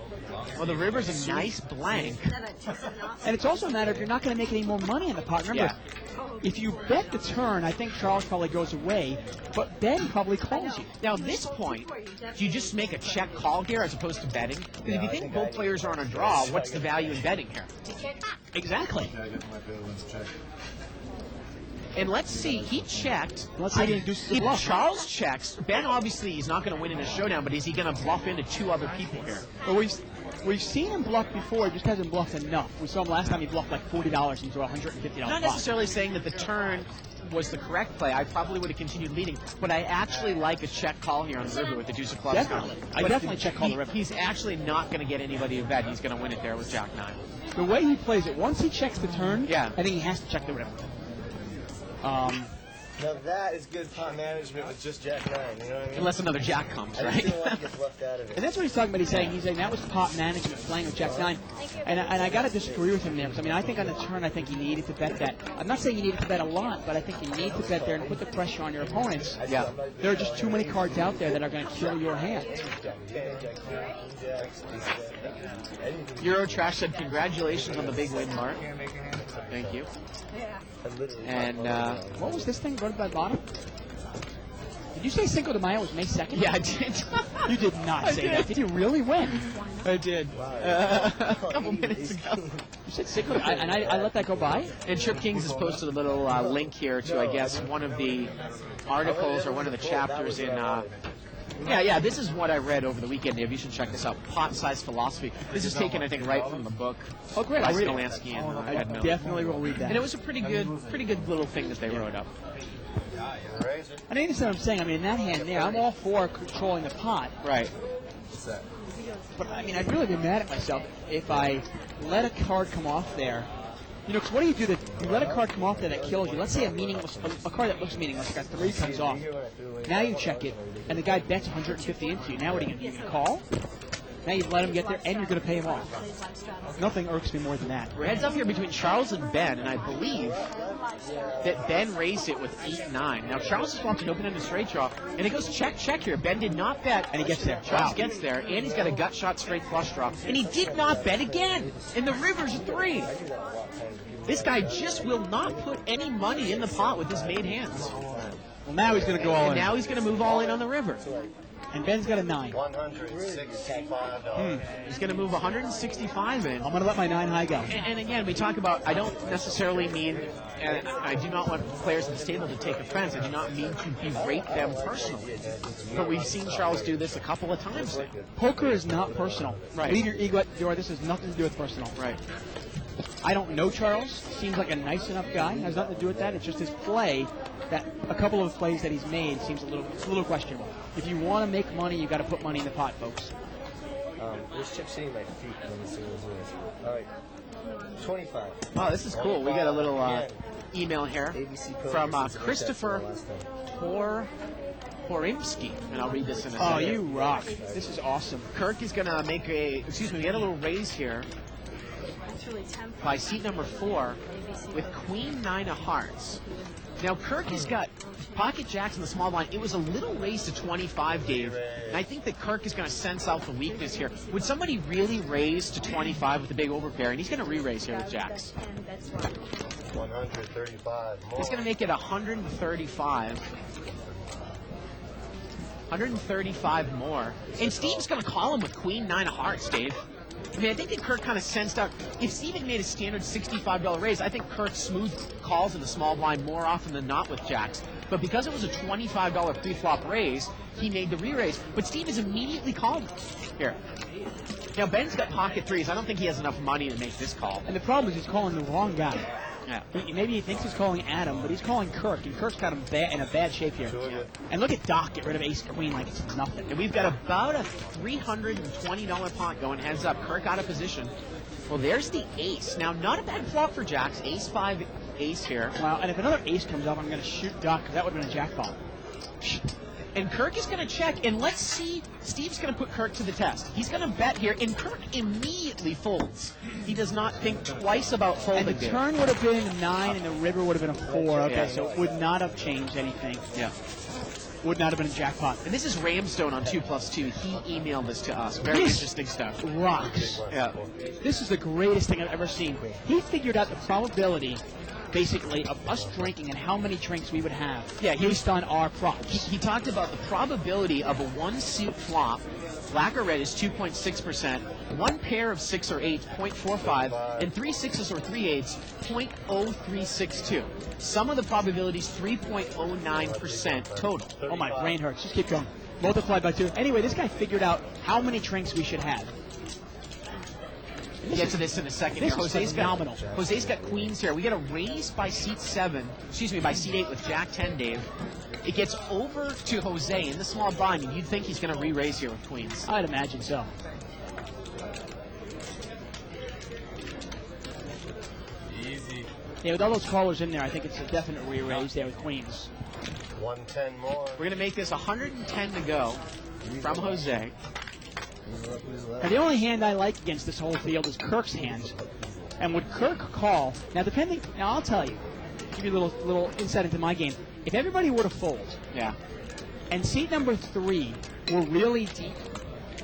Well, the river's a nice blank. And it's also a matter if you're not going to make any more money in the pot. Remember, if you bet the turn, I think Charles probably goes away, but Ben probably calls you. Now, at this point, do you just make a check call here as opposed to betting? Because if you think both players are on a draw, what's the value in betting here? Exactly. And let's see, he checked. Let's say he induces a If bluff. Charles checks, Ben obviously is not going to win in a showdown, but is he going to bluff into 2 other people here? But we've seen him bluff before. He just hasn't bluffed enough. We saw him last time he bluffed like $40 into a $150 Not flop. necessarily saying that the turn was the correct play. I probably would have continued leading, but I actually like a check call here on the river with the deuce of clubs. Definitely. I But definitely check call the river. He's actually not going to get anybody to bet. He's going to win it there with Jack 9. The way he plays it, once he checks the turn, Yeah. I think he has to check the river. Now that is good pot management with just Jack 9. You know what I mean? Unless another Jack comes, I right? just didn't want to get left out of it. And that's what he's talking about. He's saying that was pot management playing with Jack 9. And I got to disagree with him there. Because, I mean, I think on the turn, I think he needed to bet that. I'm not saying you needed to bet a lot, but I think you need to bet there and put the pressure on your opponents. Yeah. There are just too many cards out there that are going to kill your hand. Euro Trash said, congratulations on the big win, Mark. Thank you. And, What was this thing voted by bottom? Did you say Cinco de Mayo was May 2nd? yeah, I did. You did not I say did. that. Did you really win? I did. A couple minutes ago. You said Cinco de Mayo, and I let that go by? And Trip Kings has posted a little link here to, I guess, one of the articles or one of the chapters in. Yeah, this is what I read over the weekend, Dave. You should check this out. Pot Size Philosophy. This is taken, I think, right from the book. Oh, great. By I'll read it. Skolansky and I Ed Miller. definitely will read that. And it was a pretty good little thing that they wrote up. I think that's what I'm saying. I mean, in that hand there, I'm all for controlling the pot. Right. But, I mean, I'd really be mad at myself if I let a card come off there. You know, because what do you do that you let a card come off there that kills you? Let's say a card that looks meaningless, like a 3 comes off. Now you check it, and the guy bets 150 into you. Now what are you going to call? Now you've let him get there, and you're going to pay him off. Nothing irks me more than that. We're heads up here between Charles and Ben, and I believe that Ben raised it with 8-9. Now Charles just wants an open-ended straight draw, and it goes check here. Ben did not bet, And he gets there. Charles Wow. gets there, and he's got a gut shot straight flush draw, and he did not bet again. And the river's 3. This guy just will not put any money in the pot with his made hands. Well, now he's going to go all And in. now he's going to move all in on the river. And Ben's got a 9. $165. He's going to move 165 in. I'm going to let my 9 high go. And again, we talk about, I don't necessarily mean, and I do not want players at this table to take offense, I do not mean to berate them personally. But we've seen Charles do this a couple of times now. Poker is not personal. Right. Leave your ego at the door. This has nothing to do with personal. Right. I don't know Charles. Seems like a nice enough guy. Has nothing to do with that. It's just his play. That a couple of plays that he's made seems a little questionable. If you want to make money, you got to put money in the pot, folks. There's chips sitting at my feet. Let me see what's in. All right. 25. Oh, this is cool. We got a little email here ABC code. from It's Christopher last time. Horimsky, and I'll read this in a Oh, second. you rock. This is awesome. Kirk is going to make we get a little raise here It's really tempting. by seat number 4 with Queen 9 of Hearts. Now, Kirk has got pocket jacks in the small blind. It was a little raise to 25, Dave. And I think that Kirk is going to sense out the weakness here. Would somebody really raise to 25 with a big overpair? And he's going to re-raise here with jacks. 135 more. He's going to make it 135. 135 more. And Steve's going to call him with Queen 9 of Hearts, Dave. I mean, I think that Kirk kind of sensed out. If Steve had made a standard $65 raise, I think Kirk smooth calls in the small blind more often than not with jacks. But because it was a $25 pre-flop raise, he made the re-raise. But Steve is immediately called here. Now, Ben's got pocket 3s. I don't think he has enough money to make this call. And the problem is he's calling the wrong guy. Yeah. Maybe he thinks he's calling Adam, but he's calling Kirk, and Kirk's got him in a bad shape here. And look at Doc get rid of ace queen like it's nothing. And we've got about a $320 pot going heads up. Kirk out of position. Well, there's the ace. Now, not a bad flop for jacks. Ace 5 ace here. Wow, and if another ace comes up, I'm going to shoot Doc, because that would have been a jackpot. And Kirk is going to check, and let's see. Steve's going to put Kirk to the test. He's going to bet here, and Kirk immediately folds. He does not think twice about folding. And the there. turn would have been a 9, and the river would have been a 4. Okay, Yeah. so it would not have changed anything. Yeah. Would not have been a jackpot. And this is Ramstone on 2+2. He emailed this to us. Very This- interesting stuff. Rocks. Yeah. This is the greatest thing I've ever seen. He figured out the probability, basically, of us drinking and how many drinks we would have based on our props. He talked about the probability of a one-suit flop. Black or red is 2.6%. One pair of 6 or 8, 0.45, and 3 6s or 3 8s, 0.0362. Some of the probabilities 3.09% total. Oh, my brain hurts. Just keep going. Multiplied by 2. Anyway, this guy figured out how many drinks we should have. We'll get to this in a second. This Here. is phenomenal. Jose's got queens here. We got a raise by seat 7. Excuse me, by seat 8 with Jack 10, Dave. It gets over to Jose in the small blind, and you'd think he's going to re-raise here with queens. I'd imagine so. Easy. Yeah, with all those callers in there, I think it's a definite re-raise there with queens. 110 more. We're going to make this 110 to go from Jose. Now, the only hand I like against this whole field is Kirk's hand. And would Kirk call? Now, I'll tell you, give you a little insight into my game. If everybody were to fold, Yeah. and seat number 3 were really deep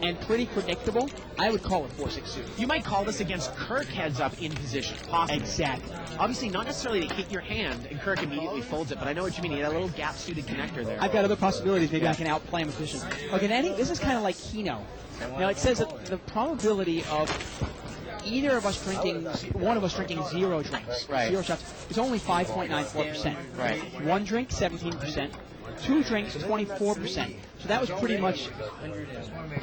and pretty predictable, I would call it 4-6 suit. You might call this against Kirk heads up in position. Possibly. Exactly. Obviously, not necessarily to hit your hand, and Kirk immediately folds it, but I know what you mean. He had a little gap-suited connector there. I've got other possibilities. Maybe I can outplay him in position. Okay, this is kind of like Keno. Now, it says that the probability of either of us drinking, one of us drinking 0 drinks, Right. 0 shots, is only 5.94%. Right. 1 drink, 17%. 2 drinks, 24%. So that was pretty much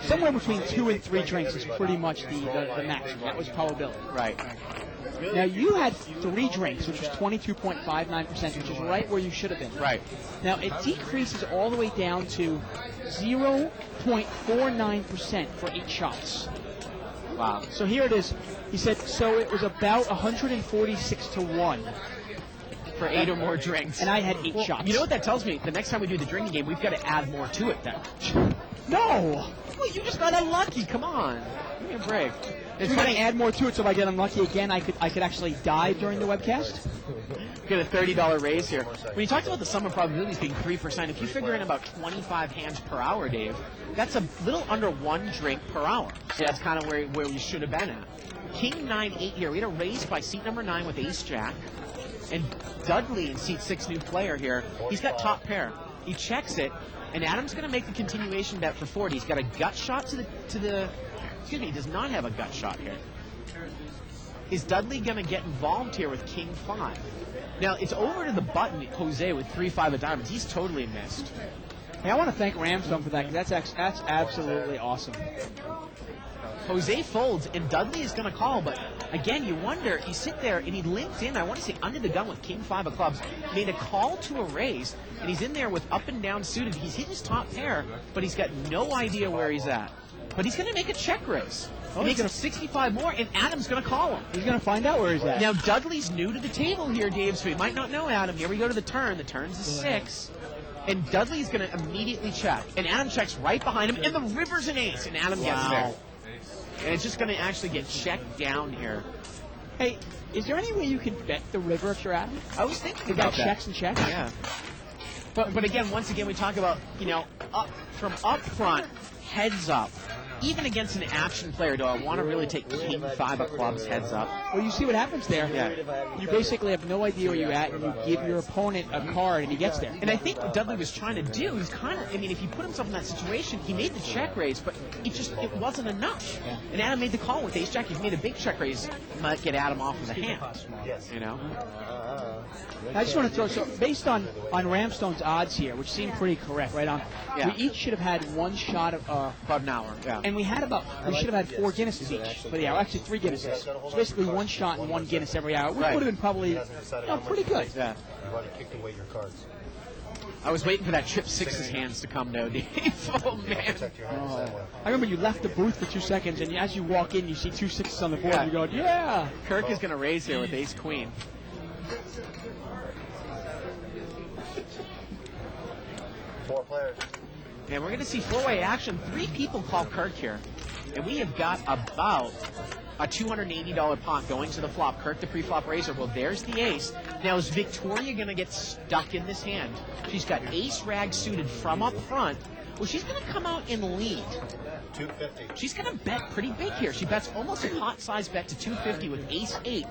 somewhere between 2 and 3 drinks is pretty much the maximum. That was probability. Right. Now, you had 3 drinks, which was 22.59%, which is right where you should have been. Right. Now, it decreases all the way down to 0.49% for 8 shots. Wow. So here it is. He said, so it was about 146 to 1. For 8 or more drinks. And I had 8 shots. You know what that tells me? The next time we do the drinking game, we've got to add more to it then. No! Well, you just got unlucky. Come on. Give me a break. It's We're going funny. to add more to it, so if I get unlucky again, I could actually die during the webcast. Get a $30 raise here. When you talked about the summer probabilities being 3%, if you figure in about 25 hands per hour, Dave, that's a little under 1 drink per hour. So that's kind of where we should have been at. King 9-8 here. We had a raise by seat number 9 with Ace Jack. And Dudley in seat 6, new player here. He's got top pair. He checks it, and Adam's going to make the continuation bet for 40. He's got a gut shot to the. Excuse me, he does not have a gut shot here. Is Dudley going to get involved here with King 5? Now, it's over to the button, Jose, with 3-5 of diamonds. He's totally missed. Hey, I want to thank Ramstone for that, because that's absolutely awesome. Jose folds, and Dudley is going to call, but again, you wonder, you sit there, and he linked in, I want to say, under the gun with King 5 of clubs, made a call to a raise, and he's in there with up and down suited. He's hit his top pair, but he's got no idea where he's at. But he's going to make a check raise. He makes it 65 more, and Adam's going to call him. He's going to find out where he's at. Now, Dudley's new to the table here, Dave, so he might not know Adam. Here we go to the turn. The turn's a 6. And Dudley's going to immediately check. And Adam checks right behind him, and the river's an ace, and Adam gets there. And it's just going to actually get checked down here. Hey, is there any way you can bet the river if you're Adam? I was thinking You about got that. checks and checks? Yeah. But again, once again, we talk about, from up front, heads up. Even against an action player, do I want to really take King 5 of clubs heads up? Well, you see what happens there. Yeah. You basically have no idea where you're at, and you give your opponent a card, and he gets there. And I think what Dudley was trying to do, he's kind of, if he put himself in that situation, he made the check raise, but it wasn't enough. Yeah. And Adam made the call with Ace Jack. He made a big check raise, might get Adam off with a hand. You know? I just want to throw, so based on Ramstone's odds here, which seem pretty correct, right on, Yeah. we each should have had 1 shot of, About an hour. Yeah. and we should have had 4 Guinnesses each for the hour, actually 3 Guinnesses. So basically 1 shot and 1 Guinness every hour, which Right. would have been probably pretty good. Yeah. You've already kicked away your cards. I was waiting for that trip 6's hands to come, though, Dave. Oh, man. Protect your hands that way. I remember you left the booth for 2 seconds, and as you walk in, you see 2 6s on the board, Yeah. and you're going, yeah! Kirk is going to raise here with Ace Queen. 4 players. And we're going to see 4-way action. 3 people call Kirk here. And we have got about a $280 pot going to the flop. Kirk, the pre-flop raiser. Well, there's the ace. Now, is Victoria going to get stuck in this hand? She's got ace rag suited from up front. Well, she's going to come out and lead. 250. She's going to bet pretty big here. She bets almost a pot-sized bet to 250 with ace-8.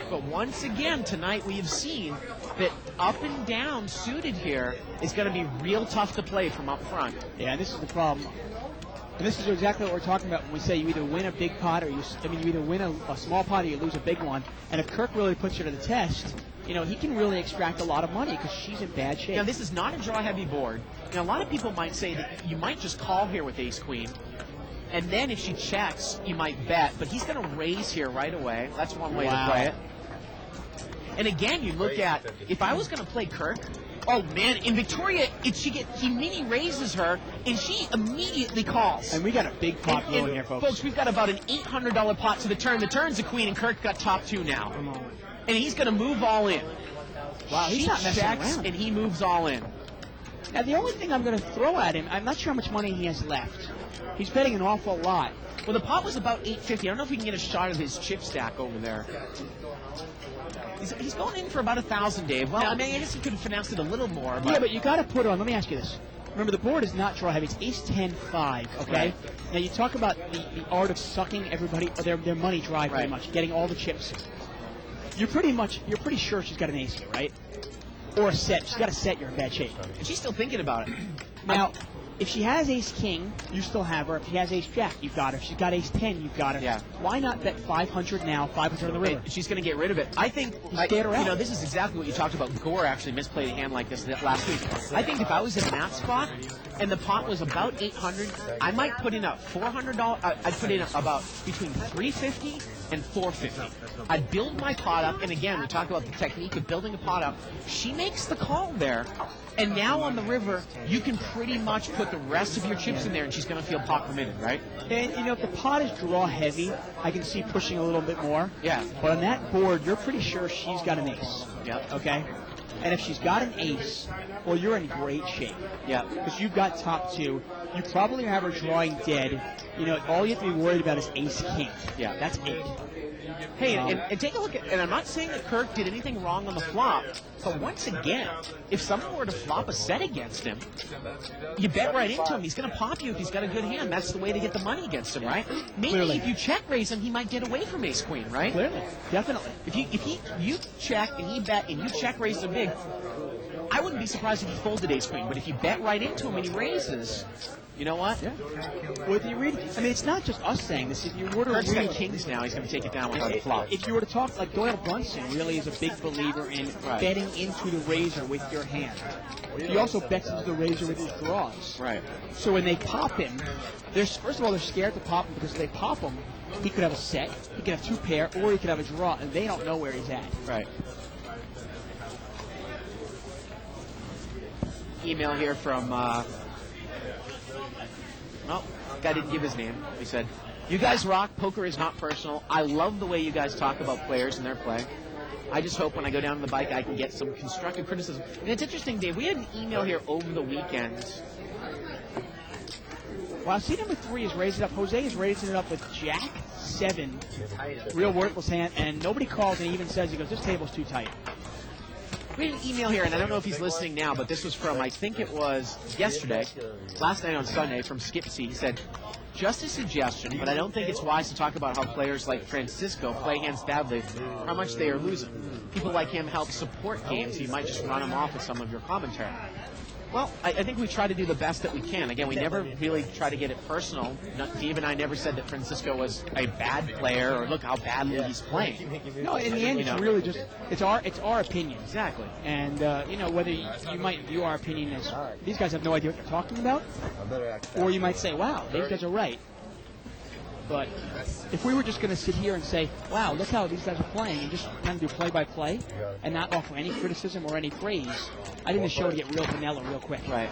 But once again, tonight we have seen that up and down suited here is going to be real tough to play from up front. Yeah, and this is the problem. And this is exactly what we're talking about when we say you either win a big pot or you either win a small pot or you lose a big one. And if Kirk really puts her to the test, he can really extract a lot of money because she's in bad shape. Now, this is not a draw-heavy board. Now, a lot of people might say that you might just call here with ace-queen. And then if she checks, you might bet. But he's going to raise here right away. That's one way to play it. And again, you look at, if I was going to play Kirk, oh man, in Victoria, he mini raises her, and she immediately calls. And we got a big pot going here, folks. Folks, we've got about an $800 pot to the turn. The turn's a queen, and Kirk got top 2 now. And he's going to move all in. Wow, he's she not messing checks, around. and he moves all in. Now, the only thing I'm going to throw at him, I'm not sure how much money he has left. He's betting an awful lot. Well, the pot was about $850. I don't know if we can get a shot of his chip stack over there. He's going in for about 1,000, Dave. Well, I guess he could have finessed it a little more. But Yeah, but you got to put on. Let me ask you this. Remember, the board is not draw heavy. It's ace 10-5, okay? Right. Now, you talk about the art of sucking everybody, or their money dry pretty Right. much, getting all the chips. You're pretty sure she's got an ace here, right? Or a set. She's got a set, you're in bad shape. and she's still thinking about it. Now, if she has ace-king, you still have her. If she has ace-jack, you've got her. If she's got ace-10, you've got her. Yeah. Why not bet 500 now, 500 on the river? And she's going to get rid of it. I think, scared her out. this is exactly what you talked about. Gore actually misplayed a hand like this last week. I think if I was in that spot and the pot was about 800, I might put in a $400. I'd put in about between 350 and 450. I'd build my pot up, and again, we talk about the technique of building a pot up. She makes the call there, and now on the river, you can pretty much put the rest of your chips in there, and she's going to feel pot permitted, right? And, if the pot is draw heavy, I can see pushing a little bit more. Yeah. But on that board, you're pretty sure she's got an ace. Yep. Okay? And if she's got an ace, well, you're in great shape. Yeah. Because you've got top two. You probably have her drawing dead. You know, all you have to be worried about is ace king. Yeah. That's it. Hey, and take a look at, and I'm not saying that Kirk did anything wrong on the flop, but once again, if someone were to flop a set against him, you bet right into him. He's going to pop you if he's got a good hand. That's the way to get the money against him, right? Maybe Clearly. if you check raise him, he might get away from ace queen, right? Clearly. Definitely. If you check and he bet and you check raise him big, I wouldn't be surprised if he folded ace queen. But if you bet right into him and he raises, you know what? Yeah. With you read, I mean, it's not just us saying this. If you were to Kirk's got read, kings now. He's going to take it down with the flop. if you were to talk like Doyle Brunson, really is a big believer in Right. betting into the razor with your hand. He also bets into the razor with his draws. Right. So when they pop him, first of all they're scared to pop him because if they pop him, he could have a set, he could have two pair, or he could have a draw, and they don't know where he's at. Right. Email here from, guy didn't give his name. He said, "You guys rock. Poker is not personal. I love the way you guys talk about players and their play. I just hope when I go down to the bike I can get some constructive criticism." And it's interesting, Dave. We had an email here over the weekend. Well, see number 3 is raising it up. Jose is raising it up with Jack 7, real worthless hand, and nobody calls and even says, he goes, this table's too tight. We had an email here, and I don't know if he's listening now, but this was from, I think it was yesterday, last night on Sunday, from Skip C. He said, "Just a suggestion, but I don't think it's wise to talk about how players like Francisco play hands badly, or how much they are losing. People like him help support games. You might just run him off with some of your commentary." Well, I think we try to do the best that we can. Again, we never really try to get it personal. Dave and I never said that Francisco was a bad player or look how badly he's playing. No, in the end, it's really just, it's our opinion. Exactly. And, whether you might view our opinion as, these guys have no idea what they're talking about, or you might say, wow, these guys are right. But if we were just going to sit here and say, wow, look how these guys are playing, and just kind of do play-by-play, and not offer any criticism or any praise, I think the show would get real vanilla real quick. Right.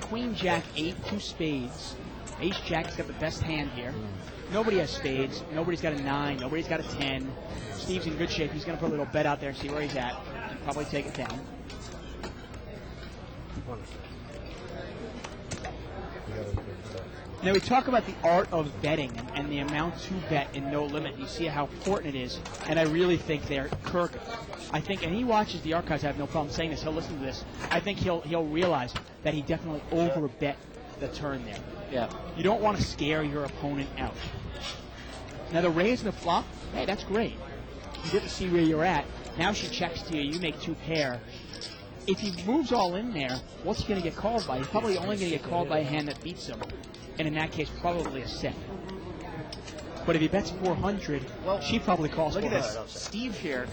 Queen, Jack, 8, 2 spades. Ace, Jack's got the best hand here. Nobody has spades. Nobody's got a 9. Nobody's got a 10. Steve's in good shape. He's going to put a little bet out there and see where he's at. Probably take it down. Now we talk about the art of betting and the amount to bet in No Limit. You see how important it is, and I really think Kirk, I think, and he watches the archives. I have no problem saying this. He'll listen to this. I think he'll realize that he definitely overbet the turn there. Yeah. You don't want to scare your opponent out. Now the raise and the flop, hey, that's great. You get to see where you're at. Now she checks to you. You make 2 pair. If he moves all in there, what's he going to get called by? He's probably only going to get called by a hand that beats him. And in that case, probably a set. But if he bets 400, well, she probably calls. Look at 400. this. Steve here.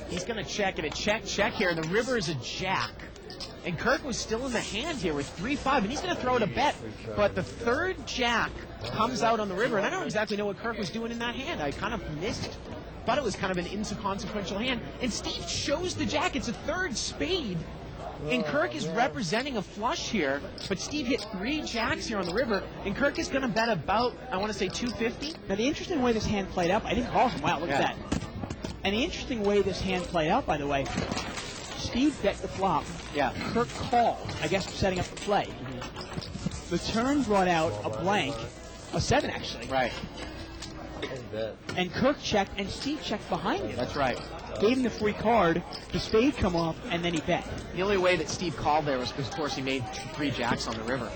He's going to check, and a check here, and the river is a jack. And Kirk was still in the hand here with 3-5, and he's going to throw it a bet. But the third jack comes out on the river, and I don't exactly know what Kirk was doing in that hand. I kind of thought it was kind of an inconsequential hand. And Steve shows the jack. It's a third spade. And Kirk is representing a flush here, but Steve hit 3 jacks here on the river, and Kirk is going to bet about, I want to say, 250. Now, the interesting way this hand played out, I didn't call him. Wow, look at that. And the interesting way this hand played out, by the way, Steve bet the flop. Yeah. Kirk called, I guess, setting up the play. The turn brought out a blank, a 7 actually. Right. And Kirk checked, and Steve checked behind him. That's right. Gave him the free card, the spade come off, and then he bet. The only way that Steve called there was because, of course, he made 3 jacks on the river.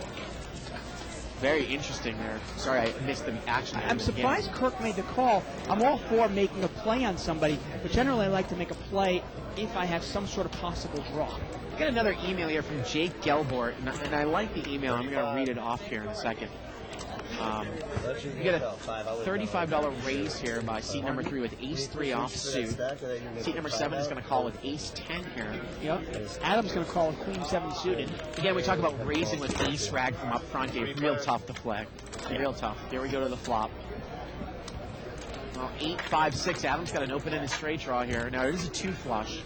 Very interesting there. Sorry, I missed the action. I'm surprised Kirk made the call. I'm all for making a play on somebody, but generally I like to make a play if I have some sort of possible draw. I got another email here from Jake Gelbort, and I like the email. I'm going to read it off here in a second. You get a $35 raise here by seat number 3 with ace-3 offsuit. Seat number 7 is going to call with ace-10 here. Yep. Adam's going to call with queen-7 suited. Again, we talk about raising with ace-rag from up front. It's real tough to play. Real tough. Here we go to the flop. Well, 8-5-6. Adam's got an open-ended straight draw here. Now, it is a 2 flush.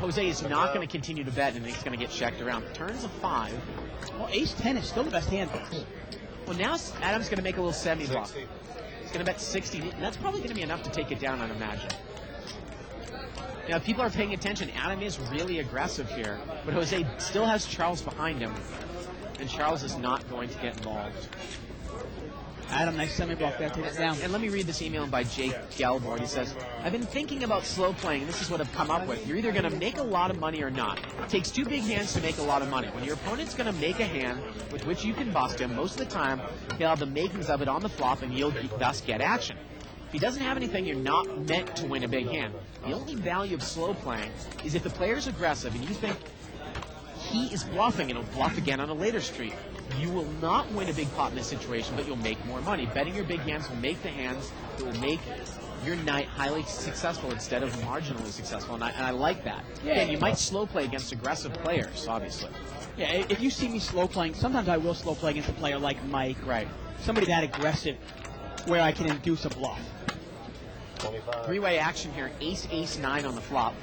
Jose is not going to continue to bet, and he's going to get checked around. Turns a 5. Well, ace-10 is still the best hand. Well, now Adam's going to make a little semi-block. He's going to bet 60. That's probably going to be enough to take it down, I'd imagine. Now, if people are paying attention, Adam is really aggressive here, but Jose still has Charles behind him, and Charles is not going to get involved. Adam, nice semi-block there, takes it down. And let me read this email by Jake Gelborg. He says, I've been thinking about slow playing, and this is what I've come up with. You're either going to make a lot of money or not. It takes 2 big hands to make a lot of money. When your opponent's going to make a hand with which you can bust him, most of the time, he'll have the makings of it on the flop, and you'll thus get action. If he doesn't have anything, you're not meant to win a big hand. The only value of slow playing is if the player's aggressive and you think he is bluffing and he'll bluff again on a later street. You will not win a big pot in this situation, but you'll make more money. Betting your big hands will make the hands that will make your night highly successful instead of marginally successful, and I like that. Yeah, Again, you might slow play against aggressive players, obviously. Yeah, if you see me slow playing, sometimes I will slow play against a player like Mike. Right. Somebody that aggressive where I can induce a bluff. 25. Three-way action here, ace, ace, 9 on the flop.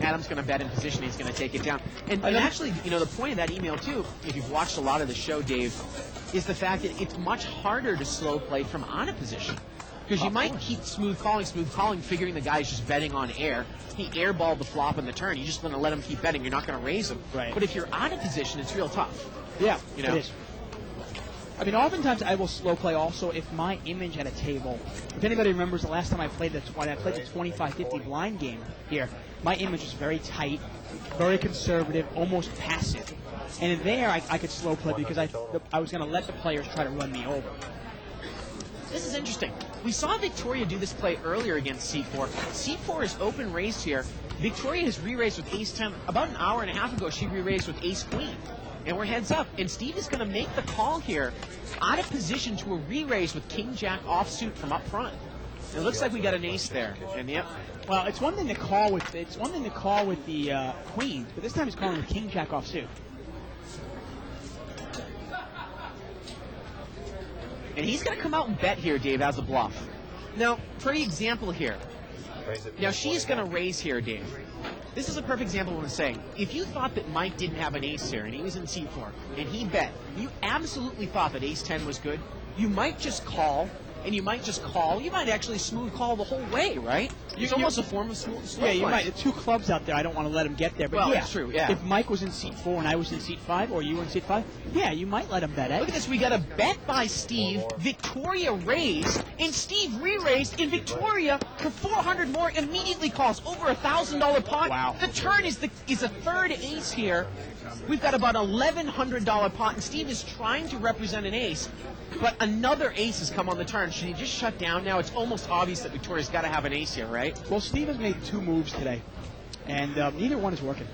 Adam's going to bet in position. He's going to take it down. And actually, you know, the point of that email, too, if you've watched a lot of the show, Dave, is the fact that it's much harder to slow play from out of position. Because you might keep smooth calling, figuring the guy's just betting on air. He airballed the flop on the turn. You're just going to let him keep betting. You're not going to raise him. Right. But if you're out of position, it's real tough. Yeah, You know? it is. I mean, oftentimes I will slow play also if my image at a table. If anybody remembers the last time I played the 25-50 blind game here, my image was very tight, very conservative, almost passive. And in there, I could slow play because I was going to let the players try to run me over. This is interesting. We saw Victoria do this play earlier against C4. C4 is open raised here. Victoria has re-raised with ace-10. About an hour and a half ago, she re-raised with ace-queen. And we're heads up. And Steve is going to make the call here out of position to a re-raise with king-jack offsuit from up front. It looks like we got an ace there. And yep. Well, it's one thing to call with the queens, but this time he's calling with king-jack offsuit. And he's going to come out and bet here, Dave, as a bluff. Now, for example here. Now, she's going to raise here, Dave. This is a perfect example of what I'm saying. If you thought that Mike didn't have an ace here and he was in C4 and he bet, you absolutely thought that ace-10 was good, you might just call, and you might just call. You might actually smooth call the whole way, right? It's almost a form of slow Yeah, you play. might. The 2 clubs out there, I don't want to let him get there. But Well, yeah, that's true, yeah. If Mike was in seat 4 and I was in seat 5, or you were in seat 5, yeah, you might let him bet it. Look at this. We got a bet by Steve. Victoria raised, and Steve re-raised, and Victoria, for 400 more, immediately calls over $1,000 pot. Wow. The turn is a third ace here. We've got about $1,100 pot, and Steve is trying to represent an ace, but another ace has come on the turn. Should he just shut down now? It's almost obvious that Victoria's got to have an ace here, right? Well, Steve has made 2 moves today, and neither one is working.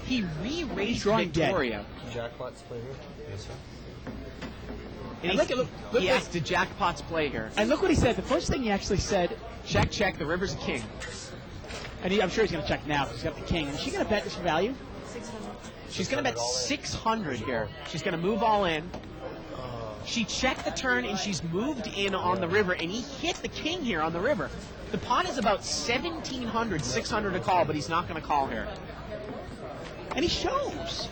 He re-raised drawing dead. Victoria. Jackpot's play here? Yes, sir. And he asked, did jackpots play here? And look what he said. The first thing he actually said, Check, check, the river's a king. and I'm sure he's going to check now because he's got the king. Is she going to bet this for value? 600. She's going to bet 600 here. She's going to move all in. She checked the turn, and she's moved in on the river, and he hit the king here on the river. The pot is about 1,700, 600 to call, but he's not going to call here. And he shows.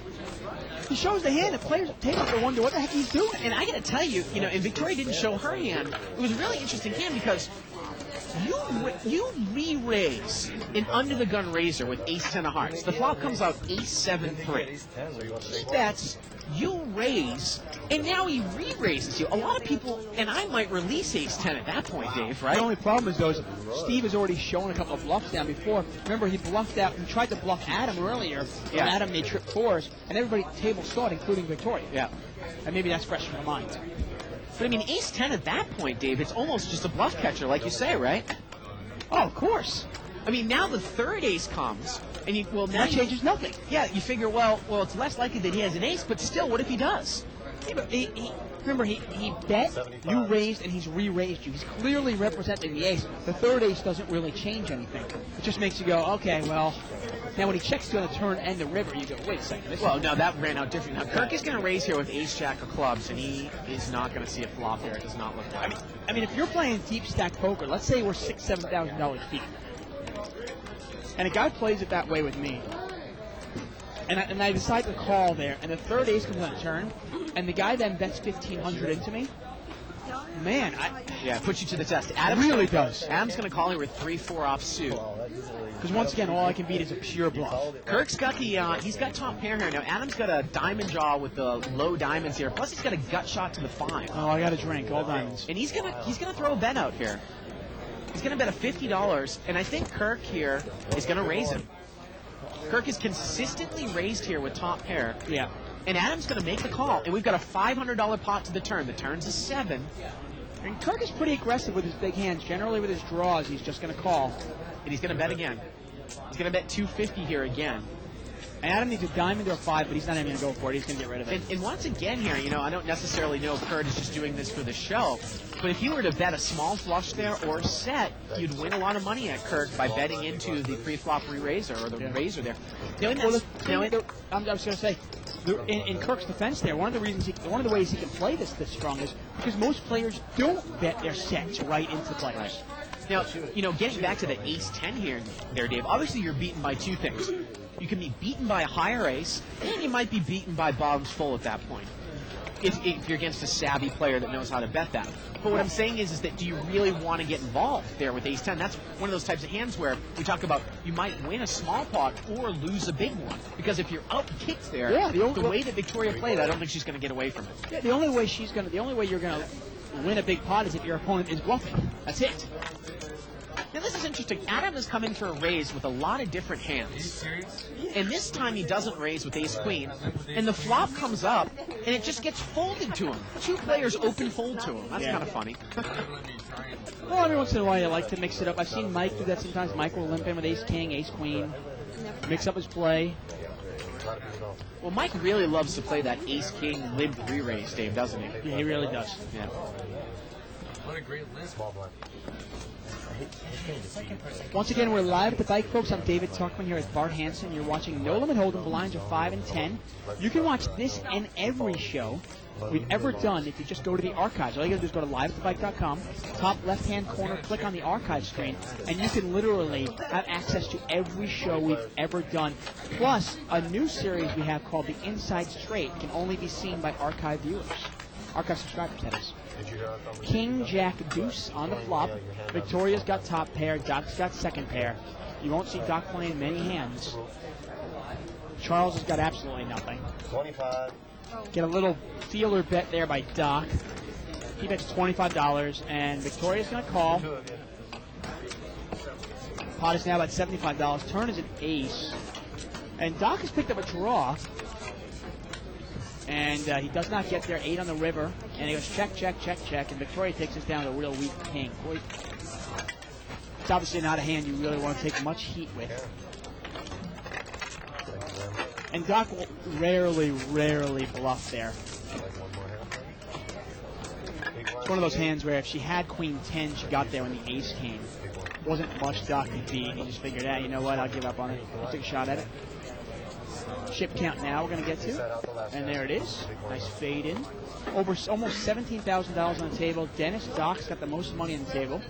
He shows the hand. The players at the table to wonder what the heck he's doing. And I got to tell you, and Victoria didn't show her hand. It was a really interesting hand because you re-raise an under-the-gun raiser with ace-10 of hearts. The flop comes out ace-7-3. He bets, you raise, and now he re-raises you. A lot of people, and I might release ace-10 at that point, Dave, right? The only problem is, though, is Steve has already shown a couple of bluffs down before. Remember, he bluffed out and tried to bluff Adam earlier, and Adam made trip 4s, and everybody at the table saw it, including Victoria. Yeah. And maybe that's fresh in their minds. But I mean, ace-10 at that point, Dave, it's almost just a bluff catcher, like you say, right? Oh, of course. I mean, now the third ace comes, and now That changes nothing. Yeah, you figure, well, it's less likely that he has an ace, but still, what if he does? Yeah, but remember, he bet, you raised, and he's re-raised you. He's clearly representing the ace. The third ace doesn't really change anything. It just makes you go, okay, well, now when he checks you on the turn and the river, you go, wait a second. Well, no, that ran out different. Now, Kirk is going to raise here with ace-jack of clubs, and he is not going to see a flop here. It does not look like it. I mean, if you're playing deep stack poker, let's say we're $6,000, $7,000 deep, and a guy plays it that way with me, and I decide to call there, and the third ace comes on the turn, and the guy then bets 1,500 into me, Man, Yeah, puts you to the test. Adam's really gonna, does. Adam's going to call here with 3-4 off suit. because once again, all I can beat is a pure bluff. Kirk's got the he's got top pair here now. Adam's got a diamond draw with the low diamonds here. Plus he's got a gut shot to the 5. Oh, I got a drink, all diamonds. And he's gonna throw a bet out here. He's gonna bet a $50, and I think Kirk here is gonna raise him. Kirk is consistently raised here with top pair. Yeah. And Adam's gonna make the call, and we've got a $500 pot to the turn. The turn's a 7. And Kirk is pretty aggressive with his big hands. Generally, with his draws, he's just going to call. And he's gonna bet again. He's gonna bet $250 here again. And Adam needs a diamond or a 5, but he's not even going to go for it. He's going to get rid of it. And once again here, I don't necessarily know if Kurt is just doing this for the show, but if you were to bet a small flush there or set, you'd win a lot of money at Kirk by betting into the pre-flop re-raiser or the raiser there. I'm just going to say, in Kirk's defense there, one of the ways he can play this strong is because most players don't bet their sets right into players. Now, getting back to the ace-10 here, Dave, obviously you're beaten by two things. You can be beaten by a higher ace, and you might be beaten by bottoms full at that point, if you're against a savvy player that knows how to bet that. But what I'm saying is that do you really want to get involved there with ace-10? That's one of those types of hands where we talk about you might win a small pot or lose a big one. Because if you're out-kicked there, the way that Victoria played, I don't think she's going to get away from it. Yeah, the only way you're going to win a big pot is if your opponent is bluffing. That's it. Now this is interesting. Adam has come in for a raise with a lot of different hands. And this time he doesn't raise with ace-queen. And the flop comes up, and it just gets folded to him. Two players open fold to him. That's kind of funny. Well, every once in a while you like to mix it up. I've seen Mike do that sometimes. Mike will limp in with ace-king, ace-queen, mix up his play. Well, Mike really loves to play that ace-king limp re-raise, Dave, doesn't he? Yeah, he really does. Yeah. What a great list. Once again, we're live at the bike, folks. I'm David Tuckman here with Bart Hansen. You're watching No Limit Hold'em. The lines are 5 and 10. You can watch this and every show we've ever done if you just go to the archives. All you got to do is go to liveatthebike.com, top left-hand corner, click on the archive screen, and you can literally have access to every show we've ever done. Plus, a new series we have called The Inside Straight can only be seen by archive viewers. Archive subscribers, that is. King, Jack, Deuce on the flop. Victoria's got top pair. Doc's got second pair. You won't see Doc playing many hands. Charles has got absolutely nothing. 25. Get a little feeler bet there by Doc. He bets $25, and Victoria's going to call. Pot is now about $75. Turn is an ace. And Doc has picked up a draw. And he does not get there. 8 on the river. And he goes check, check, check, check. And Victoria takes us down to a real weak king. Boy, it's obviously not a hand you really want to take much heat with. And Doc will rarely bluff there. It's one of those hands where if she had queen 10, she got there when the ace came. Wasn't much Doc could beat. He just figured, you know what, I'll give up on it. I'll take a shot at it. Ship count now we're going to get to. And there it is. Nice fade in. Over almost $17,000 on the table. Dennis, Doc's got the most money on the table.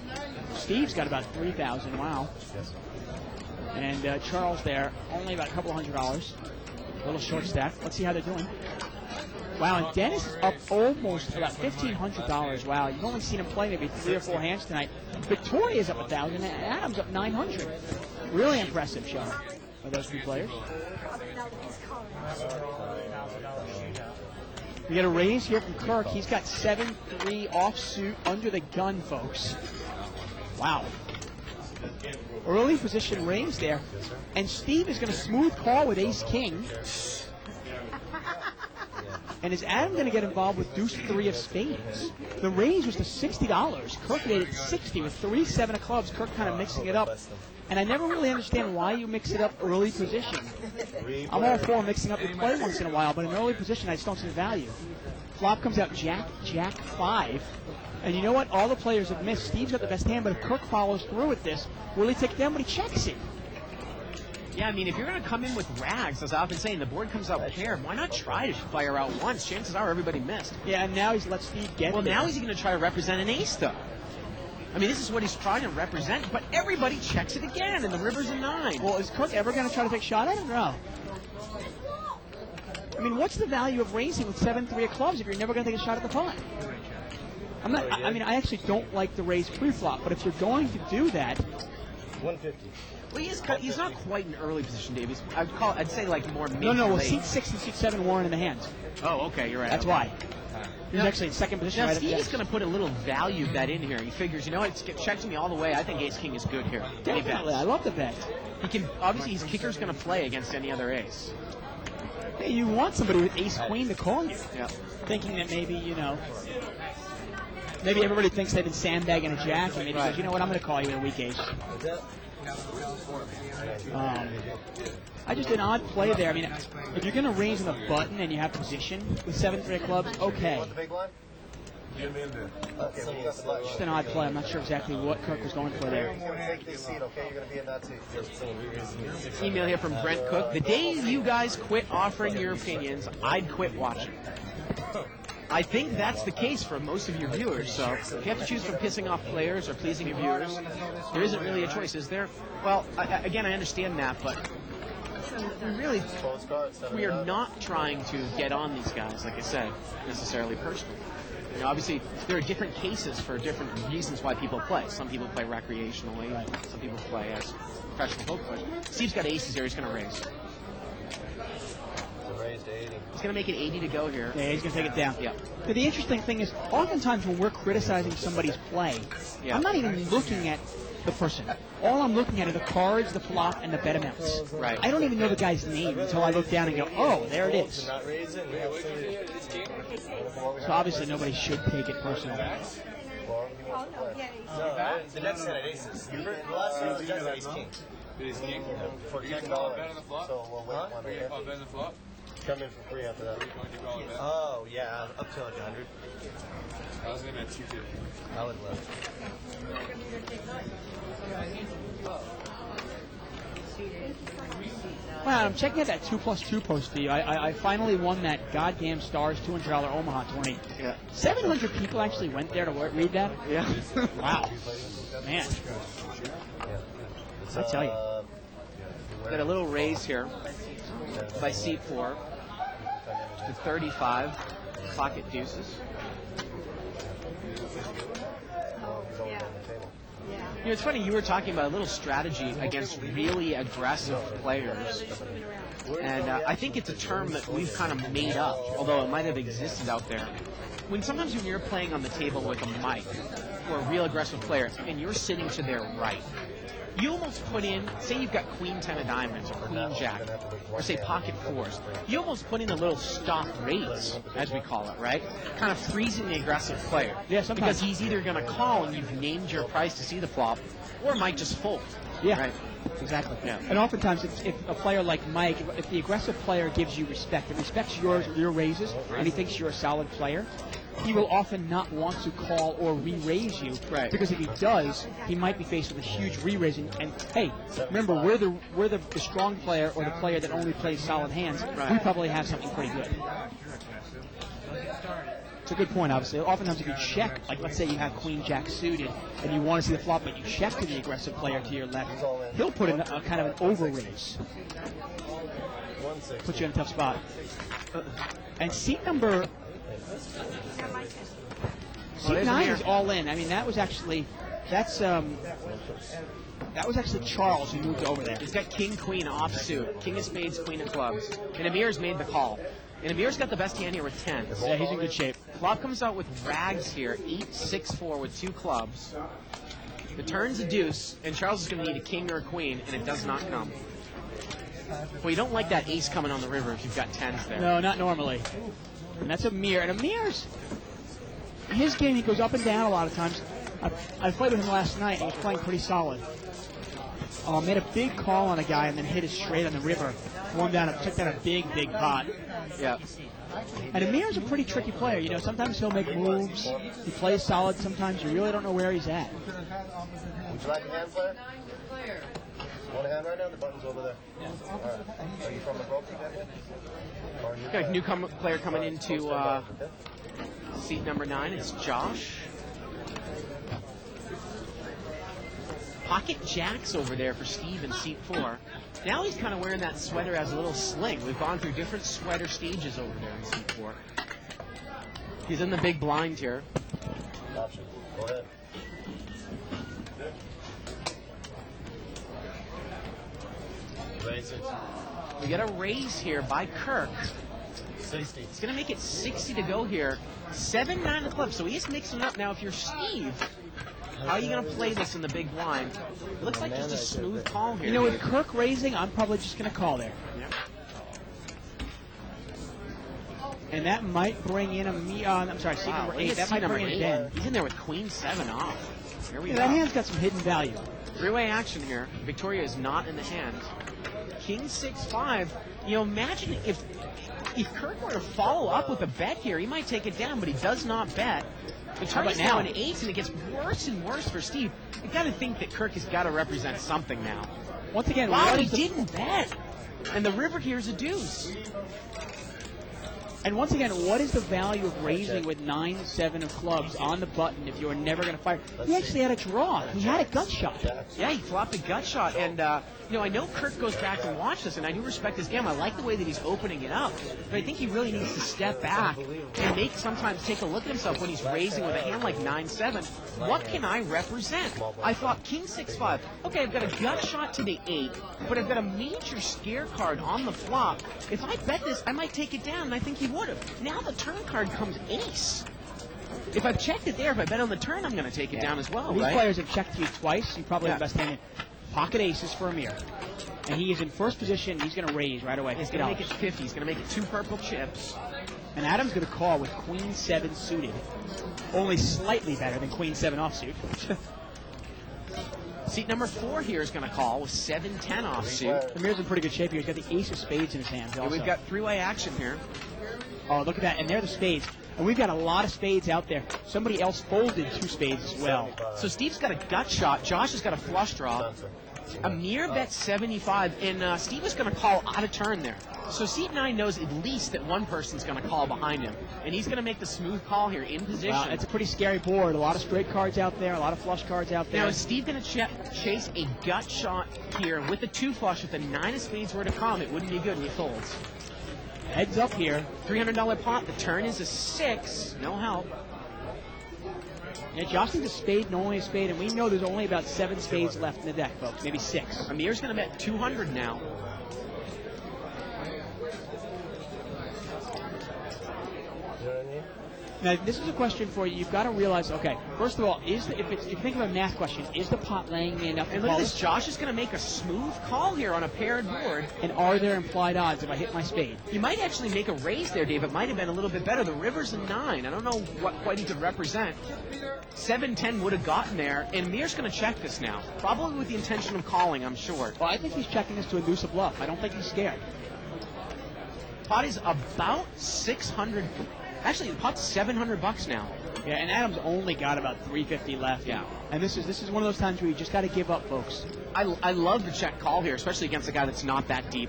Steve's got about $3,000. Wow. And Charles there, only about a couple $100. A little short stack. Let's see how they're doing. Wow, and Dennis is up almost about $1,500. Wow, you've only seen him play maybe 3 or 4 hands tonight. Victoria's up 1,000, and Adam's up 900. Really impressive show by those two players. We get a raise here from Kirk. He's got 7-3 offsuit under the gun, folks. Wow. Early position raise there. And Steve is going to smooth call with ace-king. And is Adam going to get involved with deuce 3 of spades? The raise was to $60. Kirk made it 60 with 3-7 of clubs. Kirk kind of mixing it up. And I never really understand why you mix it up early position. I'm all for mixing up your play once in a while, but in early position, I just don't see the value. Flop comes out Jack, Jack 5. And you know what? All the players have missed. Steve's got the best hand, but if Kirk follows through with this, will he take it down? But he checks it. Yeah, I mean, if you're going to come in with rags, as I've been saying, the board comes out paired, why not try to fire out once? Chances are everybody missed. Yeah, and now he's let Steve get Well, there. now he's going to try to represent an ace, though. I mean, this is what he's trying to represent, but everybody checks it again, and the river's a 9. Well, is Kirk ever going to try to take a shot at it? No. I mean, what's the value of raising with 7-3 of clubs if you're never going to take a shot at the pot? I'm not. I mean, I actually don't like the raise pre-flop, but if you're going to do that, 150. Well, he's not quite in early position, Dave. I'd say like more mid. no. to Well, late. seat 6 and seat 7 weren't in the hands. Oh, okay, you're right. That's why. He's actually in second position. Now, Right Stevie's at going to put a little value bet in here. He figures, you know, it's checked me all the way. I think Ace King is good here. And he Definitely, bets. I love the bet. He can obviously his kicker's going to play against any other ace. Hey, you want somebody with Ace Queen to call you, Yeah. thinking that maybe maybe everybody thinks they've been sandbagging a jack, and maybe Right. goes, you know what, I'm going to call you in a weak ace. I just an odd play there. I mean, if you're going to raise on the button and you have position with 7-3 clubs, okay. The big line? Okay, we got the button. Just an odd play. I'm not sure exactly what Kirk was going for there. You're gonna take this seat, okay? You're gonna be in that seat. Email here from Brent Cook. The day you guys quit offering your opinions, I'd quit watching. I think that's the case for most of your viewers. So if you have to choose from pissing off players or pleasing your viewers, there isn't really a choice, is there? Well, again, I understand that, but we are not trying to get on these guys, like I said, necessarily personally. You know, obviously, there are different cases for different reasons why people play. Some people play recreationally. Some people play as professional poker players. Steve's got aces here. He's going to raise. Raised to 80. He's going to make it 80 to go here. Yeah, he's going to take it down. Yeah. But the interesting thing is, oftentimes when we're criticizing somebody's play, Yeah. I'm not even looking at the person. All I'm looking at are the cards, the flop, and the bet amounts. Right. I don't even know the guy's name until I look down and go, oh, there it is. Not raising. So obviously nobody should take it personal. No, the next set at aces. The last set was just ace king. Ace King? For You can $10. call it bet on the flop? So we'll wait one minute. Oh, bet on the flop? Come in for free after that. Why don't you call it bet? Oh, yeah, up to like 100. I was aiming at 250. I would love. Wow, I'm checking out that 2+2 post for you. I finally won that goddamn Stars $200 Omaha tourney. Yeah. 700 people actually went there to read that? Yeah. Wow. Man. I tell you. Got a little raise here by seat 4 to 35. Pocket deuces. You know, it's funny, you were talking about a little strategy against really aggressive players. And I think it's a term that we've kind of made up, although it might have existed out there. Sometimes when you're playing on the table with a mic or a real aggressive player and you're sitting to their right, you almost put in, say you've got Queen 10 of diamonds or Queen Jack, or say pocket fours, you almost put in a little stop raise, as we call it, right? Kind of freezing the aggressive player. Yeah, sometimes. Because he's either going to call and you've named your price to see the flop, or might just fold. Yeah. Right? Exactly. Yeah. And oftentimes, if a player like Mike, if the aggressive player gives you respect and respects your raises, and he thinks you're a solid player, he will often not want to call or re-raise you. Right. Because if he does, he might be faced with a huge re-raise. And hey, remember, we're the strong player or the player that only plays solid hands. Right. We probably have something pretty good. It's a good point, obviously. Oftentimes if you check, like let's say you have Queen Jack suited and you want to see the flop, but you check to the aggressive player to your left, he'll put in a kind of an over-raise. Put you in a tough spot. And seat number... Seat 9 is all in. I mean, that was actually Charles who moved over there. He's got King, Queen offsuit, King of Spades, Queen of Clubs. And Amir's made the call. And Amir's got the best hand here with 10. Yeah, he's in good shape. Flop comes out with rags here, 8-6-4 with 2 clubs. The turn's a deuce, and Charles is going to need a king or a queen, and it does not come. Well, you don't like that ace coming on the river if you've got 10s there. No, not normally. And that's Amir. And Amir's, his game, he goes up and down a lot of times. I played with him last night, and he was playing pretty solid. Made a big call on a guy and then hit it straight on the river. Took down a big pot. Yeah. And Amir's a pretty tricky player. You know, sometimes he'll make moves. He plays solid. Sometimes you really don't know where he's at. Would you like a hand, player? Want a hand right now? The button's over there. Yeah. All right. Are you from the broker? Got a new player coming into seat number 9. It's Josh. Pocket jacks over there for Steve in seat 4. Now he's kind of wearing that sweater as a little sling. We've gone through different sweater stages over there in seat 4. He's in the big blind here. Option. Go ahead. Raise it. We get a raise here by Kirk. 60. It's going to make it 60 to go here. 7-9 of clubs, so he is mixing it up. Now, if you're Steve, how are you going to play this in the big blind? It looks like just a smooth call here. You know, with Kirk raising, I'm probably just going to call there. Yep. And that might bring in I'm sorry, seat number 8. That might bring in Den. He's in there with Queen 7 off. Here we Yeah, go. that hand's got some hidden value. Three-way action here. Victoria is not in the hand. King 6-5. You know, imagine if Kirk were to follow up with a bet here, he might take it down, but he does not bet. Victoria's now in 8, and it gets worse and worse for Steve. You got to think that Kirk has got to represent something now. Once again, Wow, what he is the- didn't bet. And the river here is a deuce. And once again, what is the value of raising with 9-7 of clubs on the button if you're never going to fire? He actually had a draw. He had a gut shot. Yeah, he flopped a gut shot. And, you know, I know Kirk goes back and watch this, and I do respect his game. I like the way that he's opening it up. But I think he really needs to step back and sometimes take a look at himself when he's raising with a hand like 9-7. What can I represent? I thought King 6-5. Okay, I've got a gut shot to the 8, but I've got a major scare card on the flop. If I bet this, I might take it down, and I think he would have. Now the turn card comes ace. If I've checked it there, if I bet on the turn, I'm going to take it down as well, These right? players have checked you twice. You probably have Yeah. best hand in pocket aces for Amir. And he is in first position. He's going to raise right away. He's going to make it 50. He's going to make it 2 purple chips. And Adam's going to call with Queen 7 suited. Only slightly better than Queen 7 offsuit. Seat number 4 here is going to call with 7-10 offsuit. Amir's in pretty good shape here. He's got the ace of spades in his hands. And Also. we've got three-way action here. Oh, look at that. And they're the spades. And we've got a lot of spades out there. Somebody else folded 2 spades as well. So Steve's got a gut shot. Josh has got a flush draw. Amir bets 75, and Steve is going to call out of turn there. So seat 9 knows at least that one person's going to call behind him, and he's going to make the smooth call here in position. Wow, it's a pretty scary board. A lot of straight cards out there, a lot of flush cards out there. Now, is Steve going to chase a gut shot here with a 2 flush? If the 9 of spades were to come, it wouldn't be good, and he folds. Heads up here. $300 pot. The turn is a 6. No help. Yeah, Josh needs a spade and only a spade, and we know there's only about 7 spades left in the deck, folks. Maybe 6. Amir's going to bet 200 now. You know what I mean? Now, this is a question for you. You've got to realize, okay, first of all, if you think of a math question, is the pot laying me enough to And look at call this. it? Josh is going to make a smooth call here on a paired board. And are there implied odds if I hit my spade? You might actually make a raise there, Dave. It might have been a little bit better. The river's a 9. I don't know what quite he could represent. 7-10 would have gotten there, and Amir's going to check this now. Probably with the intention of calling, I'm sure. Well, I think he's checking this to induce a bluff. I don't think he's scared. Pot is about 600. Actually, the pot's $700 now. Yeah, and Adam's only got about 350 left. Yeah. And this is one of those times where you just got to give up, folks. I love the check call here, especially against a guy that's not that deep.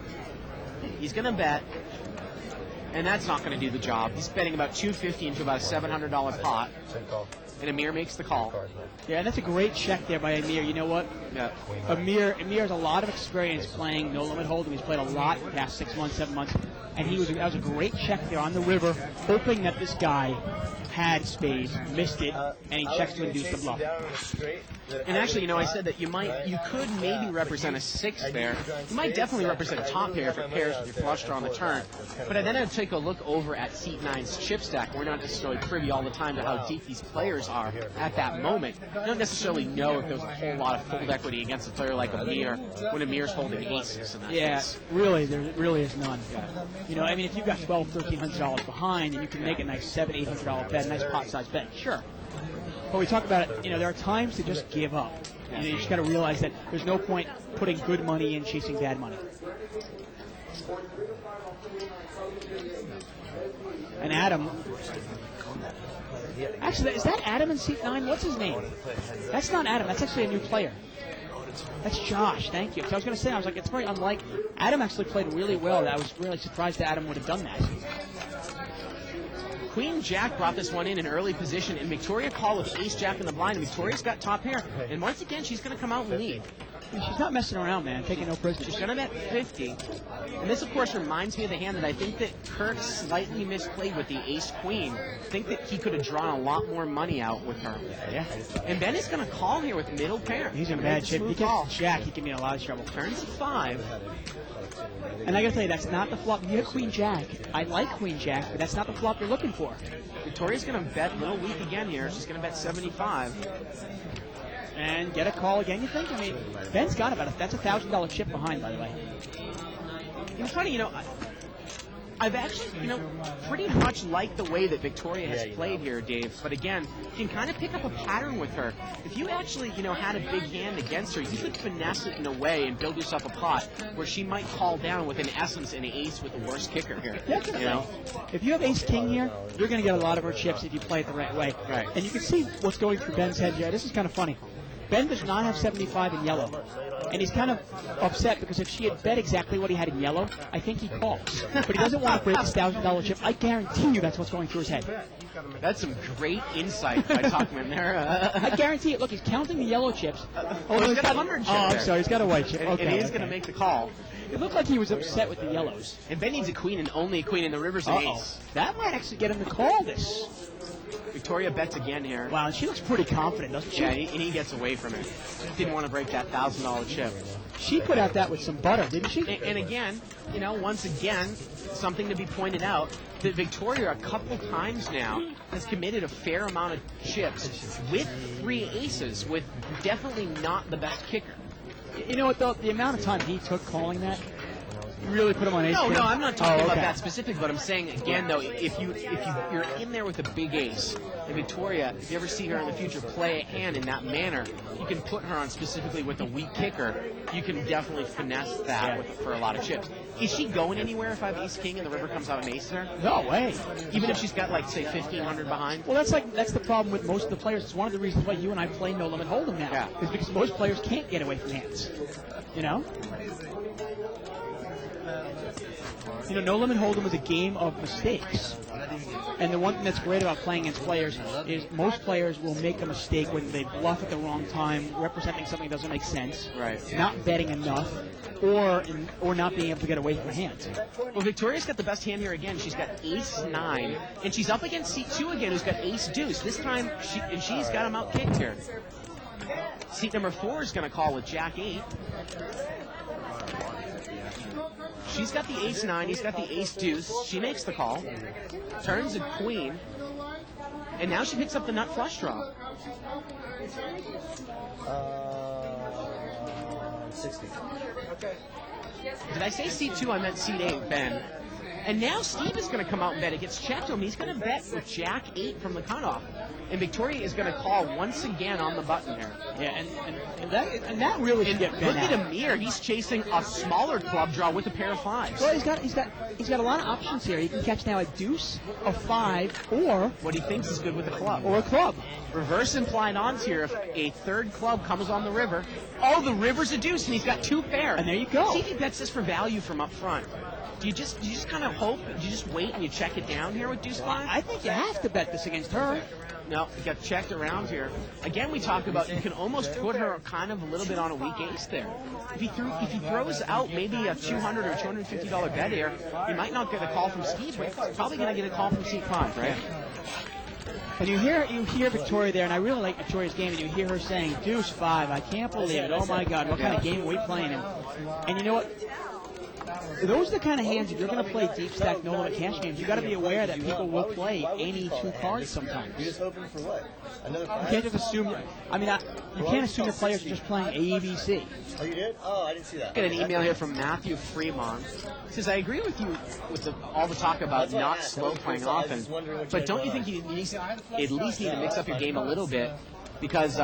He's going to bet, and that's not going to do the job. He's betting about $250 into about a $700 pot, Same call. and Amir makes the call. Cards, man. Yeah, and that's a great check there by Amir. You know what? Yeah. Amir has a lot of experience playing no limit hold'em. He's played a lot in the past 6 months, 7 months, and that was a great check there on the river, hoping that this guy had spades, missed it, and he checks to induce the bluff. And actually, you know, I said that you could maybe represent a 6 there. You might definitely represent top pair if it pairs with your flush draw on the turn. But then I'd take a look over at seat 9's chip stack. We're not necessarily privy all the time to how deep these players are at that moment. You don't necessarily know if there's a whole lot of fold equity against a player like Amir when Amir's holding aces in that Yeah, case. really, there really is none. You know, I mean, if you've got $1,200, $1,300 behind, and you can make a nice $700, $800 bet, nice pot size bet, sure. But we talk about it, you know, there are times to just give up. You know, you just got to realize that there's no point putting good money in chasing bad money. And Adam, actually, is that Adam in seat 9? What's his name? That's not Adam. That's actually a new player. That's Josh. Thank you. So I was going to say, I was like, it's very unlikely. Adam actually played really well. I was really surprised that Adam would have done that. Queen Jack brought this one in early position, and Victoria called with Ace Jack in the blind, and Victoria's got top pair. And once again, she's going to come out and lead. She's not messing around, man. Taking no prisoners. She's going to bet 50. And this, of course, reminds me of the hand that I think that Kirk slightly misplayed with the ace-queen. I think that he could have drawn a lot more money out with her. Yeah. And Ben is going to call here with middle pair. He's in bad shape. If he gets jack, he can be in a lot of trouble. Turns to 5. And I gotta tell you, that's not the flop. You have Queen Jack. I like Queen Jack, but that's not the flop you're looking for. Victoria's going to bet little weak again here. She's going to bet 75. And get a call again, you think? I mean, Ben's got about that's $1,000 chip behind, by the way. It's funny, I've actually, pretty much liked the way that Victoria has played here, Dave. But again, you can kind of pick up a pattern with her. If you actually, had a big hand against her, you could finesse it in a way and build yourself a pot where she might call down with, in essence, an ace with the worst kicker here. If you have ace-king here, you're going to get a lot of her chips if you play it the right way. Right. And you can see what's going through Ben's head here. This is kind of funny. Ben does not have 75 in yellow. And he's kind of upset because if she had bet exactly what he had in yellow, I think he calls. But he doesn't want to break his $1,000 chip. I guarantee you that's what's going through his head. That's some great insight by Tuckman there. I guarantee it. Look, he's counting the yellow chips. He's got a 100 chip I'm there. sorry. He's got a white chip. And Okay, he's going to make the call. It looked like he was upset with the yellows. And Ben needs a queen and only a queen, and the river's an ace. That might actually get him to call this. Victoria bets again here. Wow, and she looks pretty confident, doesn't she? Yeah, and he gets away from it. Didn't want to break that $1,000 chip. She put out that with some butter, didn't she? And again, once again, something to be pointed out, that Victoria a couple times now has committed a fair amount of chips with 3 aces, with definitely not the best kicker. You know what, though? The amount of time he took calling that really put him on ace. No, I'm not talking about okay. that specific, but I'm saying again though, if you're in there with a big ace, and Victoria, if you ever see her in the future play a hand in that manner, you can put her on specifically with a weak kicker. You can definitely finesse that for a lot of chips. Is she going anywhere if I have ace king and the river comes out an ace there? No way. Even if she's got like say 1,500 behind. Well, that's the problem with most of the players. It's one of the reasons why you and I play No Limit Hold'em now. Yeah. Is because most players can't get away from hands. No Limit Hold'em is a game of mistakes. And the one thing that's great about playing against players is most players will make a mistake when they bluff at the wrong time, representing something that doesn't make sense, Right. not betting enough, or not being able to get away from hands. Well, Victoria's got the best hand here again. She's got ace-9, and she's up against seat 2 again, who's got ace-deuce. This time, she's got him out-kicked here. Seat number 4 is going to call with jack-8. She's got the ace-9, he's got the ace-deuce. She makes the call, turns a queen, and now she picks up the nut flush draw. 60. Did I say seat 2? I meant seat 8, Ben. And now Steve is going to come out and bet. It gets checked to him. He's going to bet with jack-8 from the cutoff. And Victoria is going to call once again on the button here. Yeah, and that really should get Ben Look out. at Amir. He's chasing a smaller club draw with a pair of 5s. Well, he's got a lot of options here. He can catch now a deuce, a 5, or What he thinks is good with the club. a club. Reverse implied odds here if a third club comes on the river. Oh, the river's a deuce, and he's got 2 pair. And there you go. See if he bets this for value from up front. Do you just kind of hope? Do you just wait and you check it down here with deuce 5? I think you have to bet this against her. No, you got checked around here. Again, we talk about you can almost put her kind of a little bit on a weak ace there. If he throws out maybe a $200 or $250 bet here, you might not get a call from Steve, but you're probably going to get a call from seat 5, right? And you hear Victoria there, and I really like Victoria's game, and you hear her saying, deuce 5, I can't believe it, oh my God, what kind of game are we playing? And you know what? Those are the kind of hands, if you're going to play deep stack, no limit cash games, you got to be aware that people will play any 2 cards sometimes. You're just hoping for what? Another You can't just assume, you can't assume that players are just playing A, B, C. Oh, you did? Oh, I didn't see that. Get an email here from Matthew Fremont. He says, I agree with you with all the talk about not slow playing often, but don't you think you at least need to mix up your game a little bit? Because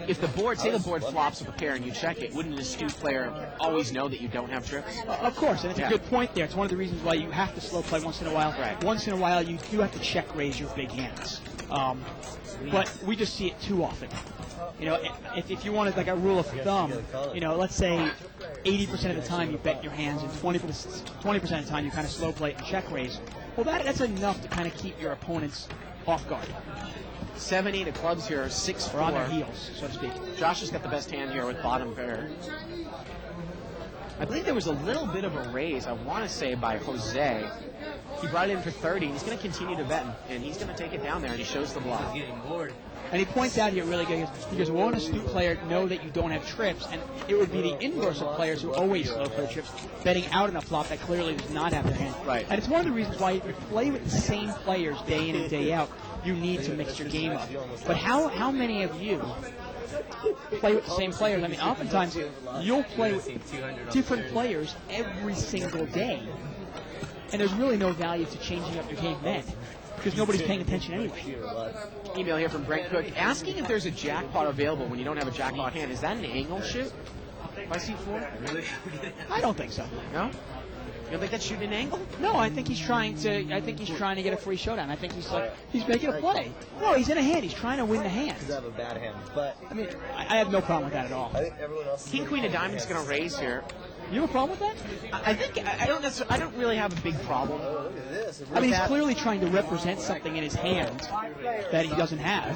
if the board, say the board flops with a pair and you check it, wouldn't an astute player always know that you don't have trips? Of course, and it's a good point there. It's one of the reasons why you have to slow play once in a while. Right. Once in a while, you do have to check raise your big hands. But we just see it too often. If you wanted like a rule of thumb, let's say 80% of the time you bet your hands and 20% of the time you kind of slow play and check raise. Well, that's enough to kind of keep your opponents off guard. 7-8 of clubs here, 6-4. Or on their heels, so to speak. Josh has got the best hand here with bottom pair. I believe there was a little bit of a raise, I want to say, by Jose. He brought it in for 30, and he's going to continue to bet, and he's going to take it down there, and he shows the bluff. And he points out here really good, because won't a astute player know that you don't have trips? And it would be the inverse of players who always slow play trips, betting out in a flop that clearly does not have their hand. Right. And it's one of the reasons why if you play with the same players day in and day out, you need to mix your game up. But how many of you play with the same players? I mean, oftentimes you'll play with different players every single day, and there's really no value to changing up your game then, because nobody's paying attention anyway. Email here from Brent Cook asking if there's a jackpot available when you don't have a jackpot hand. Is that an angle shoot by C4? I don't think so. No? You don't think that's shooting an angle? No, I think he's trying to get a free showdown. I think he's making a play. No, he's in a hand. He's trying to win the hand. Because I have a bad hand. But I mean, I have no problem with that at all. I think everyone else. King Queen of Diamonds going to raise here. You have a problem with that? I don't really have a big problem. Oh, look at this. I mean, he's clearly trying to represent something in his hand that he doesn't have.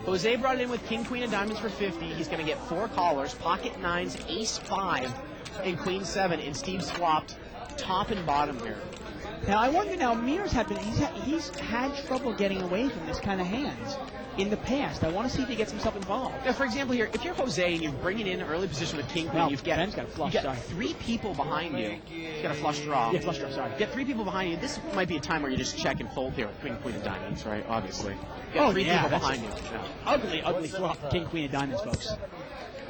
Jose brought it in with King Queen of Diamonds for 50. He's going to get 4 callers, pocket nines, ace 5, and queen 7. And Steve swapped top and bottom here. Now I wonder. Now Mir's he's had trouble getting away from this kind of hand in the past. I want to see if he gets himself involved. Now, for example, here, if you're Jose and you bring it in early position with King Queen, No, you've got Ben's got a flush, you've got sorry. 3 people behind you. You've got a flush draw. Yeah, flush draw. Sorry. You got 3 people behind you. This might be a time where you just check and fold here with King Queen of Diamonds, right? Obviously. You got 3 people that's behind you. Yeah. ugly flop. King Queen of Diamonds, folks.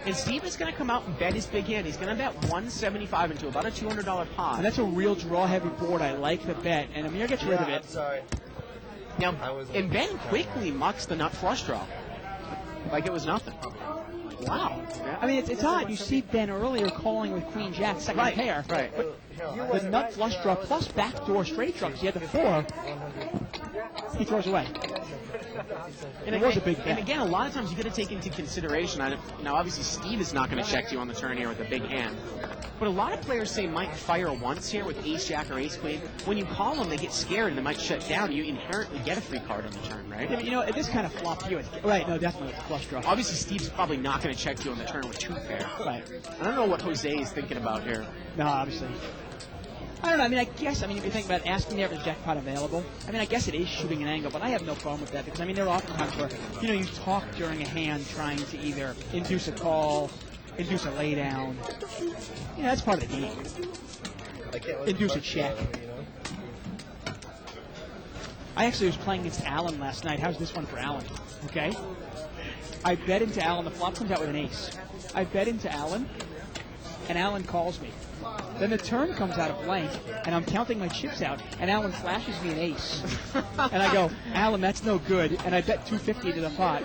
And Steve is going to come out and bet his big hand. He's going to bet 175 into about a $200 pot. And that's a real draw-heavy board. I like the bet, and Amir gets rid of I'm it. sorry. Now, and Ben quickly mucks the nut flush draw. Like it was nothing. Wow. I mean, it's odd. You see Ben earlier calling with Queen Jack, second pair. Right. But the nut flush draw plus backdoor straight draw, because he had the 4. He throws away. And it was a big bet. And again, a lot of times you got to take into consideration. Now, obviously, Steve is not going to check you on the turn here with a big hand. But a lot of players say might fire once here with ace jack or ace queen. When you call them, they get scared and they might shut down. You inherently get a free card on the turn, right? Yeah, but, you know, this kind of flop you. Right, no, definitely flush draw. Obviously, Steve's probably not going to check you on the turn with 2 pair. Right. I don't know what Jose is thinking about here. No, obviously. I don't know. I mean, if you think about asking there if the jackpot available, I mean, I guess it is shooting an angle, but I have no problem with that because, I mean, there are often times where, you know, you talk during a hand trying to either induce a call, induce a laydown. You know, that's part of the game. I can't wait Induce to a check. fuck, you know? I actually was playing against Alan last night. How's this one for Alan? Okay. I bet into Alan. The flop comes out with an ace. I bet into Alan, and Alan calls me. Then the turn comes out of blank, and I'm counting my chips out, and Alan flashes me an ace. And I go, Alan, that's no good. And I bet 250 to the pot.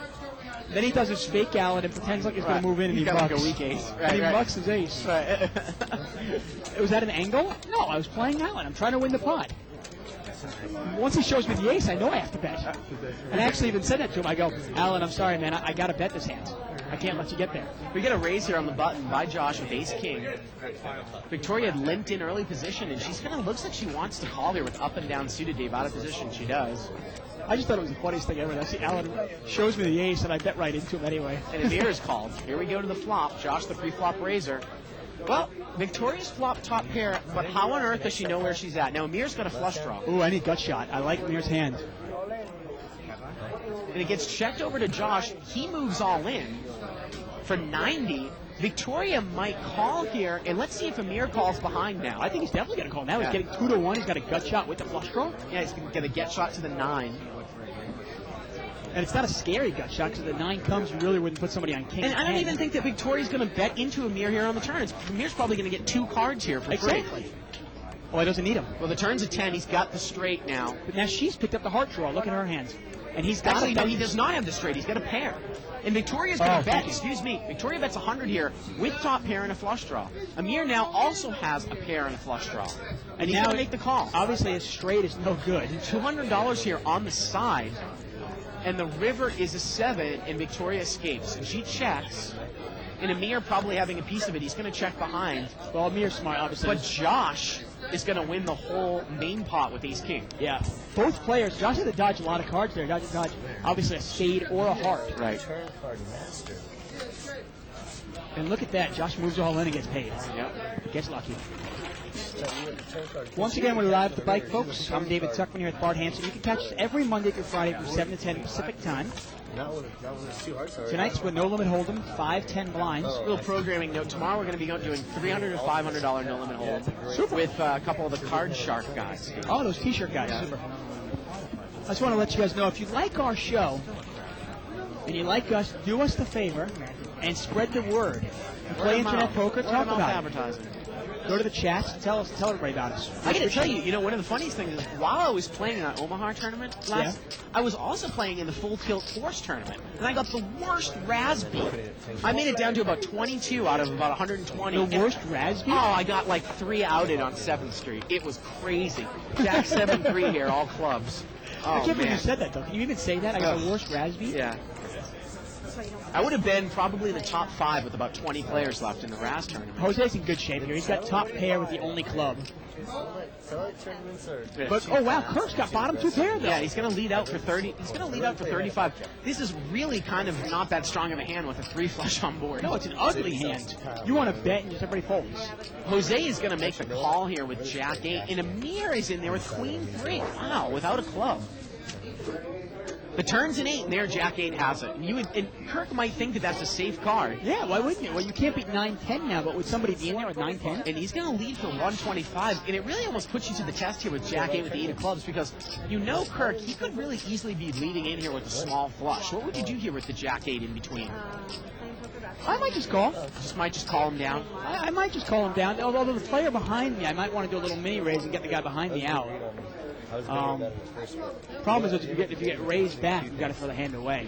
Then he does his fake Alan and pretends like he's going to move in, and he got bucks. like a weak ace. And he Right. bucks his ace. Right. Was that an angle? No, I was playing Alan. I'm trying to win the pot. Once he shows me the ace, I know I have to bet. And I actually even said that to him. I go, Alan, I'm sorry, man. I got to bet this hand. I can't let you get there. We get a raise here on the button by Josh with ace king. Victoria had limped in early position, and she's kind of looks like she wants to call here with up and down suited. Dave out of position, she does. I just thought it was the funniest thing ever. I see Alan shows me the ace, and I bet right into him anyway. And Amir is called. Here we go to the flop. Josh, the pre-flop raiser. Well, Victoria's flop top pair, but how on earth does she know where she's at? Now, Amir's got a flush draw. Ooh, I need gut shot. I like Amir's hand. And it gets checked over to Josh. He moves all in for 90. Victoria might call here, and let's see if Amir calls behind now. I think he's definitely going to call. Now Yeah. he's getting 2-1. He's got a gut shot with the flush draw. Yeah, he's going to get shot to the 9. And it's not a scary gut shot because if the 9 comes, you really wouldn't put somebody on king. And I don't 10. even think that Victoria's going to bet into Amir here on the turn. Amir's probably going to get 2 cards here for free. Exactly. Well, he doesn't need him. Well, the turn's a 10. He's got the straight now. But now she's picked up the heart draw. Look at her hand. And he's got Actually, a no, bet. he does not have the straight. He's got a pair. And Victoria's going to Oh, bet, thank you. excuse me, Victoria bets 100 here with top pair and a flush draw. Amir now also has a pair and a flush draw. And he's now going to make the call. Obviously, his straight is no good. $200 here on the side. And the river is a 7, and Victoria escapes. And she checks. And Amir probably having a piece of it. He's going to check behind. Well, Amir's smart, obviously. But Josh is going to win the whole main pot with ace king. Yeah. Both players, Josh had to dodge a lot of cards there. Dodge, obviously a spade or a heart. Right. Turn card master. And look at that. Josh moves all in and gets paid. Yep. Gets lucky. So you have the turn card. Once again, we're live at the bike, folks. I'm David Tuckman here with Bart Hanson. You can catch us every Monday through Friday from 7 to 10 Pacific time. Not when it's 2 hearts already. Tonight's with No Limit Hold'em, 5-10 blinds. A little programming note. Tomorrow we're going to be doing $300 to $500 no limit hold with a couple of the Card Shark guys. Oh, those T-shirt guys. Super. I just want to let you guys know, if you like our show and you like us, do us the favor and spread the word. You play internet poker, talk about it. Advertising. Go to the chats, tell everybody about us. I got to tell you, one of the funniest things is while I was playing in that Omaha tournament I was also playing in the Full Tilt Force tournament, and I got the worst Raz beat. I made it down to about 22 out of about 120. The worst Raz beat? Oh, I got like 3 outed on 7th Street. It was crazy. Jack 7-3 here, all clubs. Oh, I can't believe man. you said that, though. Can you even say that? I got the worst Raz beat? Yeah. I would have been probably in the top 5 with about 20 players left in the Raz tournament. Jose's in good shape here. He's got top pair with the only club. Select tournaments are. But, oh, wow, Kirk's got bottom 2 pair, though. Yeah, he's going to lead out for 30. He's going to lead out for 35. This is really kind of not that strong of a hand with a 3 flush on board. No, it's an ugly hand. You want to bet and just everybody folds. Jose is going to make the call here with Jack 8, and Amir is in there with Queen 3. Wow, without a club. The turn's an 8, and there Jack 8 has it. And Kirk might think that that's a safe card. Yeah, why wouldn't you? Well, you can't beat 9-10 now, but would somebody be in there with 9-10? And he's going to lead for 125, and it really almost puts you to the test here with Jack 8 with the 8 of clubs, because Kirk, he could really easily be leading in here with a small flush. What would you do here with the Jack 8 in between? I might just call. Might just call him down. I might just call him down. Although the player behind me, I might want to do a little mini raise and get the guy behind me out. Problem is that if you get raised back, you've got to throw the hand away.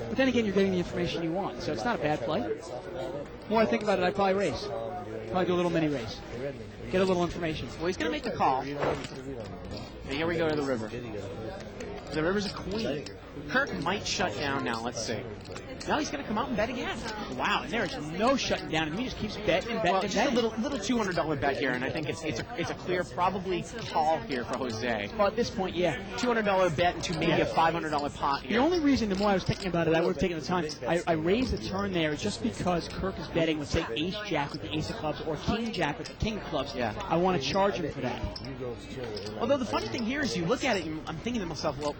But then again, you're getting the information you want, so it's not a bad play. The more I think about it, I'd probably raise. Probably do a little mini raise. Get a little information. Well, he's going to make the call. And here we go to the river. The river's a queen. Kirk might shut down now, let's see. Now he's going to come out and bet again. Wow, and there is no shutting down. And he just keeps betting and betting Well, and just a betting. little $200 bet here, and I think it's a clear probably call here for Jose. Well, at this point, yeah. $200 bet into maybe a $500 pot The here. only reason, the more I was thinking about it, I would have taken the time. I raised the turn there just because Kirk is betting with, say, ace-jack with the ace of clubs or king-jack with the king of clubs. Yeah. I want to charge him for that. Although the funny thing here is you look at it, and I'm thinking to myself, well,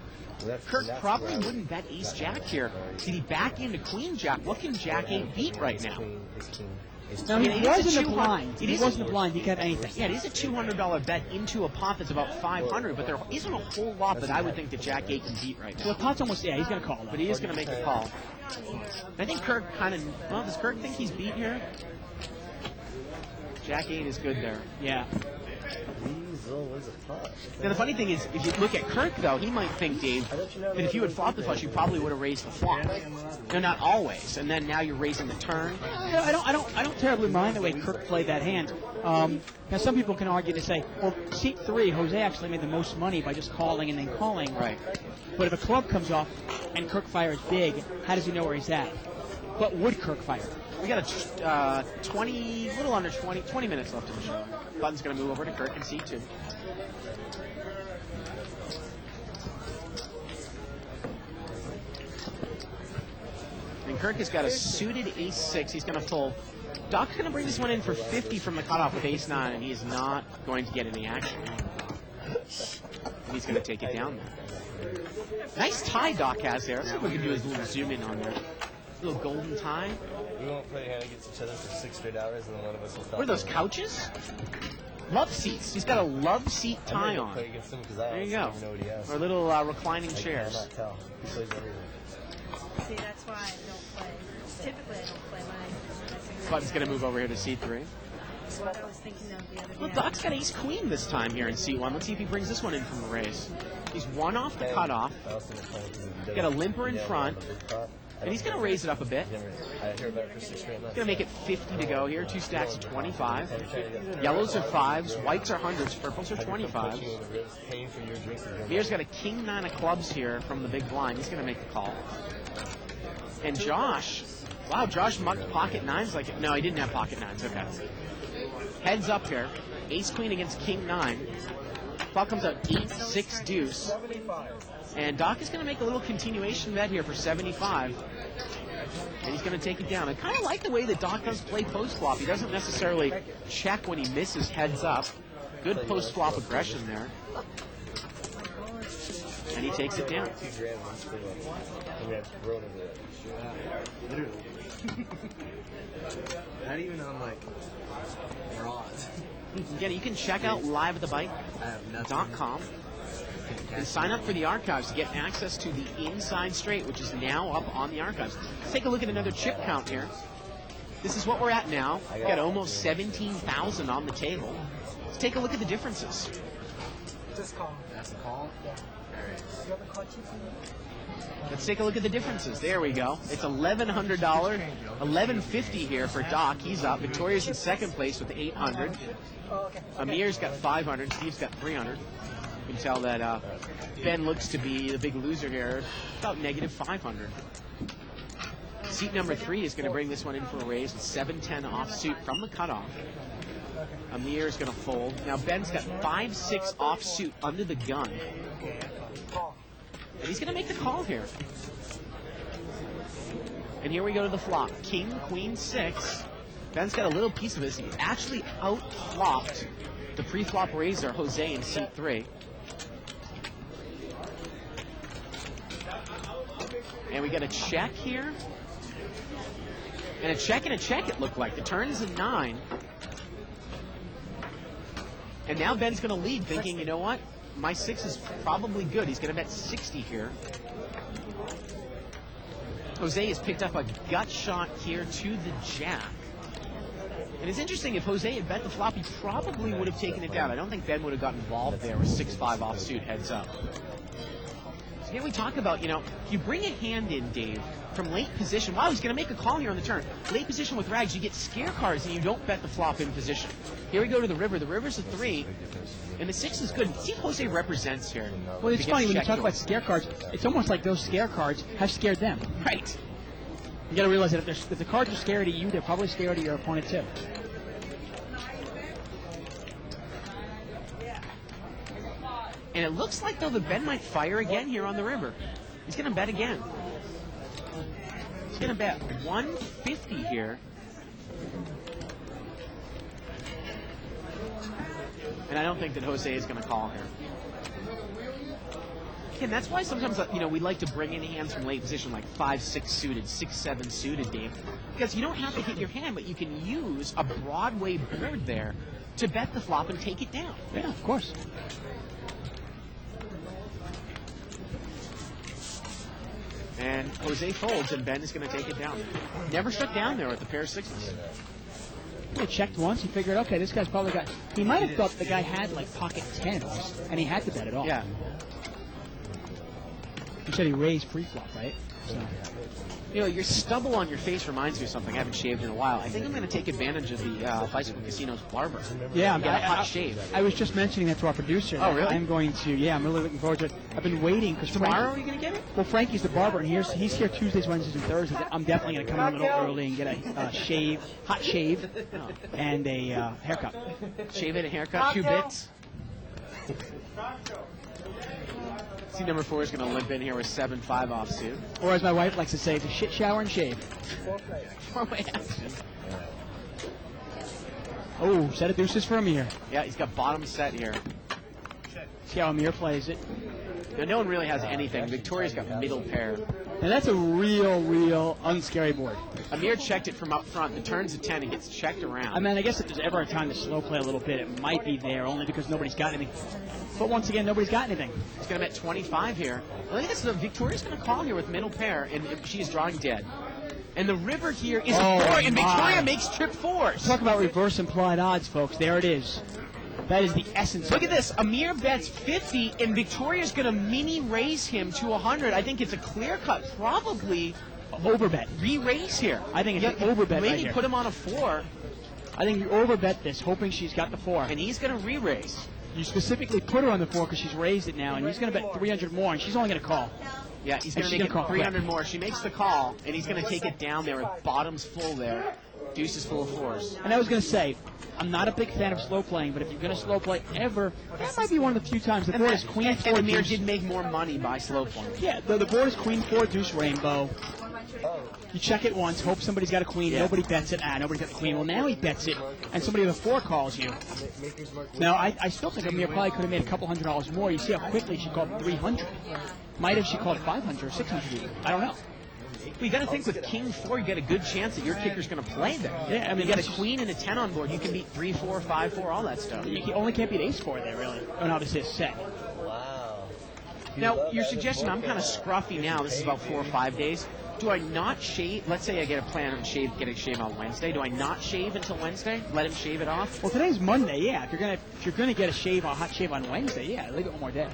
Kirk probably wouldn't bet ace-jack here. Did he back into queen-jack? What can Jack 8 beat right now? Now, I mean, he it is a wasn't a 200 blind. it He is a- wasn't a blind. He got anything. Yeah, it is a $200 bet into a pot that's about 500, but there isn't a whole lot that I would think that Jack 8 can beat right The now. pot's almost, yeah, he's going to call, though. But he is going to make the call. I think Kirk does Kirk think he's beat here? Jack 8 is good there. Yeah. Now, the funny thing is, if you look at Kirk, though, he might think, Dave, that if you had flopped the flush, you probably would have raised the flop. No, not always. And then now you're raising the turn. I don't terribly mind the way Kirk played that hand. Now, some people can argue to say, well, seat 3, Jose actually made the most money by just calling and then calling. Right. But if a club comes off and Kirk fires big, how does he know where he's at? But would Kirk fire? We got a little under 20 minutes left in the show. Button's going to move over to Kirk and C2. And Kirk has got a suited ace-6. He's going to fold. Doc's going to bring this one in for 50 from the cutoff with ace-9, and he is not going to get any action. And he's going to take it down there. Nice tie Doc has there. Let's see if we can do his little zoom in on there. Little golden tie. We won't play hand against each other for 6 straight hours, and then one of us will stop. What are those, couches? Love seats. He's got a love seat tie on. Play against him because I There you honestly go. don't even know what he has. Or little reclining I chairs. cannot tell. He plays everything. See, that's why I don't play. Typically, I don't play mine. Button's going to move over here to C3. That's what I was thinking of the other day. Well, Doc's got ace-queen this time here in C1. Let's see if he brings this one in from the race. He's one off the cutoff. I also don't play because he Got a limper in doesn't front. have a big pot. And he's going to raise it up a bit. I hear about it for 6 straight months. Going to make it 50 to go here. 2 stacks of 25. Yellows are 5s. Whites are 100s. Purples are 25s. Paying for your drink. Here's got a king 9 of clubs here from the big blind. He's going to make the call. And Josh, wow, Josh mucked pocket 9s like it. No, he didn't have pocket 9s. Okay. Heads up here. Ace Queen against King 9. Flop comes out 8-6 deuce. And Doc is going to make a little continuation bet here for 75. And he's going to take it down. I kind of like the way that Doc does play post-flop. He doesn't necessarily check when he misses heads up. Good post-flop aggression there. And he takes it down. Not even on like bronze. Again, you can check out liveatthebike.com and sign up for the archives to get access to the Inside Straight, which is now up on the archives. Let's take a look at another chip count here. This is what we're at now. We've got almost 17,000 on the table. Let's take a look at the differences. Just call. That's the call? Yeah. Let's take a look at the differences. There we go. It's $1,100, $1,150 here for Doc. He's up. Victoria's in second place with 800. Amir's got 500. Steve's got 300. You can tell that Ben looks to be the big loser here. About negative 500. Seat number 3 is going to bring this one in for a raise with 710 offsuit from the cutoff. Amir is going to fold. Now Ben's got 5-6 offsuit under the gun. And he's going to make the call here. And here we go to the flop. King, Queen, 6. Ben's got a little piece of this. He actually out-flopped the pre-flop raiser, Jose, in seat 3. And we got a check here. And a check, it looked like. The turn is a 9. And now Ben's going to lead, thinking, you know what? My 6 is probably good. He's going to bet 60 here. Jose has picked up a gut shot here to the jack. And it's interesting, if Jose had bet the flop, he probably would have taken it down. I don't think Ben would have got involved there with 6-5 offsuit heads up. So here we talk about, you know, you bring a hand in, Dave, from late position. Wow, he's going to make a call here on the turn. Late position with rags, you get scare cards and you don't bet the flop in position. Here we go to the river. The river's a 3, and the 6 is good. See what Jose represents here. Well, it's funny when you talk about scare cards. It's almost like those scare cards have scared them. Right. You got to realize that if the cards are scared of you, they're probably scared of your opponent too. And it looks like, though, that Ben might fire again here on the river. He's going to bet again. He's going to bet 150 here. And I don't think that Jose is going to call here. And that's why sometimes, you know, we like to bring in hands from late position, like 5-6 suited, 6-7 suited, Dave. Because you don't have to hit your hand, but you can use a Broadway board there to bet the flop and take it down. Yeah, of course. And Jose folds, and Ben is going to take it down. Never shut down there with the pair of 6s. He checked once. He figured, okay, this guy's probably got. He might have thought the guy had like pocket 10s, and he had to bet it off. Yeah. He said he raised pre-flop, right? So. You know, your stubble on your face reminds me of something I haven't shaved in a while. I think I'm going to take advantage of the Bicycle Casino's barber. Yeah, get a hot shave. I was just mentioning that to our producer. Oh, really? I'm going to. Yeah, I'm really looking forward to it. I've been waiting because Tomorrow are you going to get it? Well, Frankie's the barber, and he's here Tuesdays, Wednesdays, and Thursdays. I'm definitely going to come in a little early and get a hot shave, and a haircut. Shave it, a haircut, 2 bits. See, number 4 is going to limp in here with 7-5 offsuit. Or as my wife likes to say, the shit shower and shave. Four-way action. Oh, set of deuces for Amir. Yeah, he's got bottom set here. See how Amir plays it. Now, no one really has anything. Victoria's got middle pair. And that's a real unscary board. Amir checked it from up front. The turn's a 10. It gets checked around. I mean, I guess if there's ever a time to slow play a little bit, it might be there, only because nobody's got anything. But once again, nobody's got anything. He's going to bet 25 here. I think that's Victoria's going to call here with middle pair, and she is drawing dead. And the river here is a 4, and Victoria makes trip 4s. Talk about reverse implied odds, folks. There it is. That is the essence. Look at this. Amir bets 50, and Victoria's going to mini raise him to 100. I think it's a clear cut, probably overbet. Re-raise here. I think it's an overbet maybe right here. Put him on a 4. I think you overbet this, hoping she's got the 4. And he's going to re-raise. You specifically put her on the 4 because she's raised it now, and he's going to bet 300 more, and she's only going to call. Yeah, he's And going to she's make it gonna call 300 more. She makes the call, and he's going to take it down there with bottoms full there. Deuces full of fours. And I was going to say, I'm not a big fan of slow playing, but if you're going to slow play ever, that might be one of the few times the board is queen 4 And Amir deuce. did make more money by slow playing. Yeah, the board is queen 4 deuce rainbow. You check it once, hope somebody's got a queen, Yeah. nobody bets it, nobody's got the queen. Well, now he bets it, and somebody with a 4 calls you. Now, I still think Amir probably could have made a couple $100 more. You see how quickly she called 300. Might have she called 500 or 600 even. I don't know. Well, you got to think with King 4, you got a good chance that your kicker's going to play there. Yeah, I mean, you got a it's just- queen and a 10 on board. You can beat 3-4, 5-4, all that stuff. You only can't beat ace 4 there, really. Oh, no, this is set. Wow. Now, your suggestion, I'm kind of scruffy now. This is about 4 or 5 days. Do I not shave? Let's say I get a plan on getting shave on Wednesday. Do I not shave until Wednesday? Let him shave it off? Well, today's Monday, yeah. If you're gonna get a hot shave on Wednesday, yeah, leave it one more day.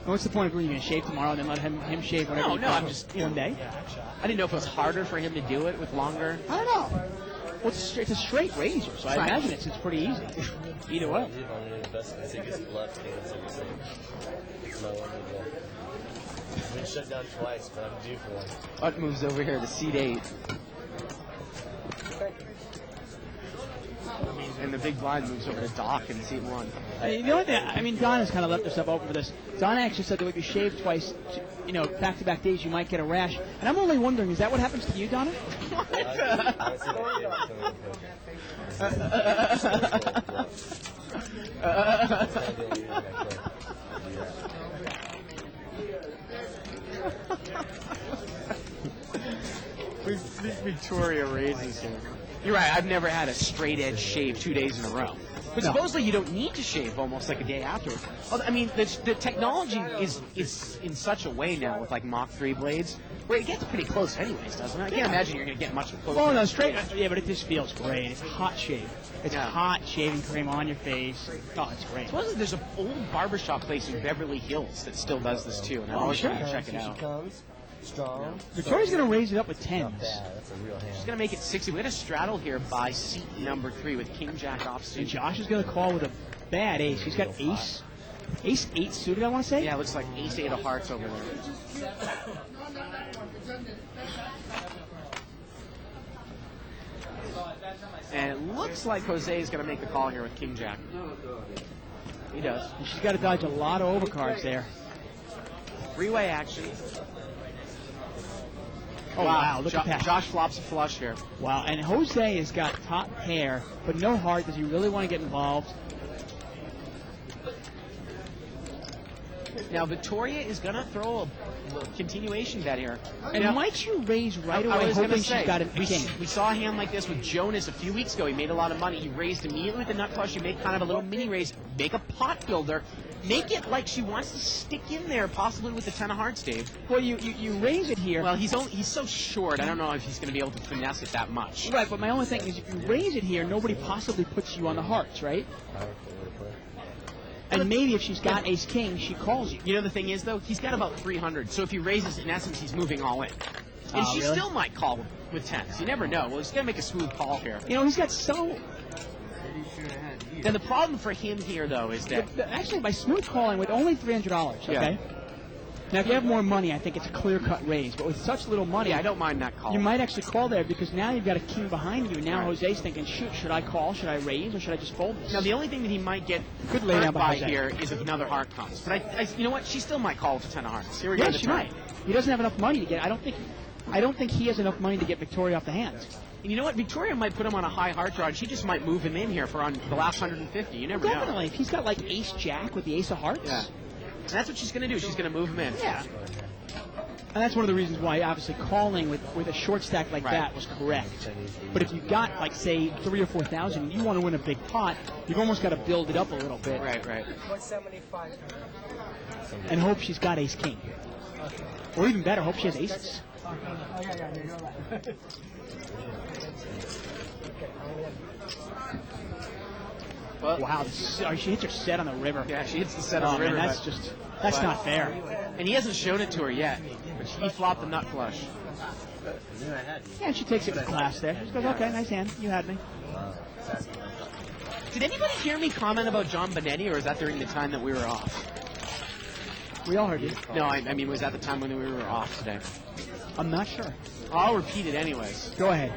What's the point of going to shave tomorrow and then let him shave whenever No, he no, wants I'm just one day? I didn't know if it was harder for him to do it with longer. I don't know. Well, it's a straight razor, so I Right. imagine it's pretty easy. Either way. I've been shut down twice, but I'm due for one. What moves over here to seat 8? And the big blind moves over to Doc in seat 1. The only thing, I mean, Donna's kind of left herself open for this. Donna actually said that if you shave twice, back-to-back days, you might get a rash. And I'm only wondering, is that what happens to you, Donna? Victoria raises him. You're right, I've never had a straight edge shave 2 days in a row. But supposedly you don't need to shave almost like a day afterwards. I mean, the technology is in such a way now with like Mach 3 blades where it gets pretty close anyways, doesn't it? I can't imagine you're going to get much closer. Oh, no, straight. Yeah, but it just feels great. It's a hot shave. It's Yeah. hot shaving cream on your face. Oh, it's great. Supposedly there's an old barbershop place in Beverly Hills that still does this too, and I always sure. want to check it out. Comes strong. Victoria's going to raise it up with tens. Yeah, that's a real hand. She's going to make it 60. We had a straddle here by seat number 3 with King Jack offsuit. And Josh is going to call with a bad ace. He's got ace 8 suited, I want to say. Yeah, it looks like ace 8 of hearts over there. And it looks like Jose is going to make the call here with King Jack. He does. And she's got to dodge a lot of overcards there. Three-way action. Oh, wow, look at that. Josh flops a flush here. Wow, and Jose has got top pair, but no heart. Does he really want to get involved? Now, Victoria is going to throw a continuation bet here. And Now, might you raise right I away was hoping gonna she's say, got a we king? saw a hand like this with Jonas a few weeks ago. He made a lot of money. He raised immediately with the nut flush. You make kind of a little mini raise. Make a pot builder. Make it like she wants to stick in there, possibly with the 10 of hearts, Dave. Well, you raise it here. Well, he's so short. I don't know if he's going to be able to finesse it that much. Right, but my only thing is if you raise it here, nobody possibly puts you on the hearts, right? And maybe if she's got ace king, she calls you. You know the thing is though, he's got about 300. So if he raises, in essence, he's moving all in. And she really? still might call with 10s. You never know. Well, he's going to make a smooth call here. You know, he's got so... Then the problem for him here, though, is that Actually, by smooth calling with only $300, okay? Yeah. Now, if you have more money, I think it's a clear-cut raise. But with such little money, I don't mind that call. you might actually call there because now you've got a king behind you. Now Right. Jose's thinking, shoot, should I call? Should I raise? Or should I just fold this? Now, the only thing that he might get Good lay down hurt by by Jose. here is if another heart comes. But you know what? She still might call with the 10 of hearts. Here we go. Yeah, the she turn. might. He doesn't have enough money to get... I don't think he has enough money to get Victoria off the hands. And you know what? Victoria might put him on a high heart draw, and she just might move him in here for on the last 150. You never know. Definitely. If he's got like ace-jack with the ace of hearts. Yeah. And that's what she's going to do. She's going to move him in. Yeah. And that's one of the reasons why, obviously, calling with a short stack like Right. that was correct. But if you've got, like, say, 3,000 or 4,000, you want to win a big pot, you've almost got to build it up a little bit Right, right. and hope she's got ace-king. Or even better, hope she has aces. Well, Wow, she hits her set on the river. yeah, she hits the set Oh, on the man, river. that's but- not fair. And he hasn't shown it to her yet. But he flopped the nut flush. Yeah, and she takes it with class there. She goes, okay, nice hand. You had me. Did anybody hear me comment about John Bonetti, or is that during the time that we were off? We all heard you. No, I mean, it was at the time when we were off today. I'm not sure. I'll repeat it anyways. Go ahead.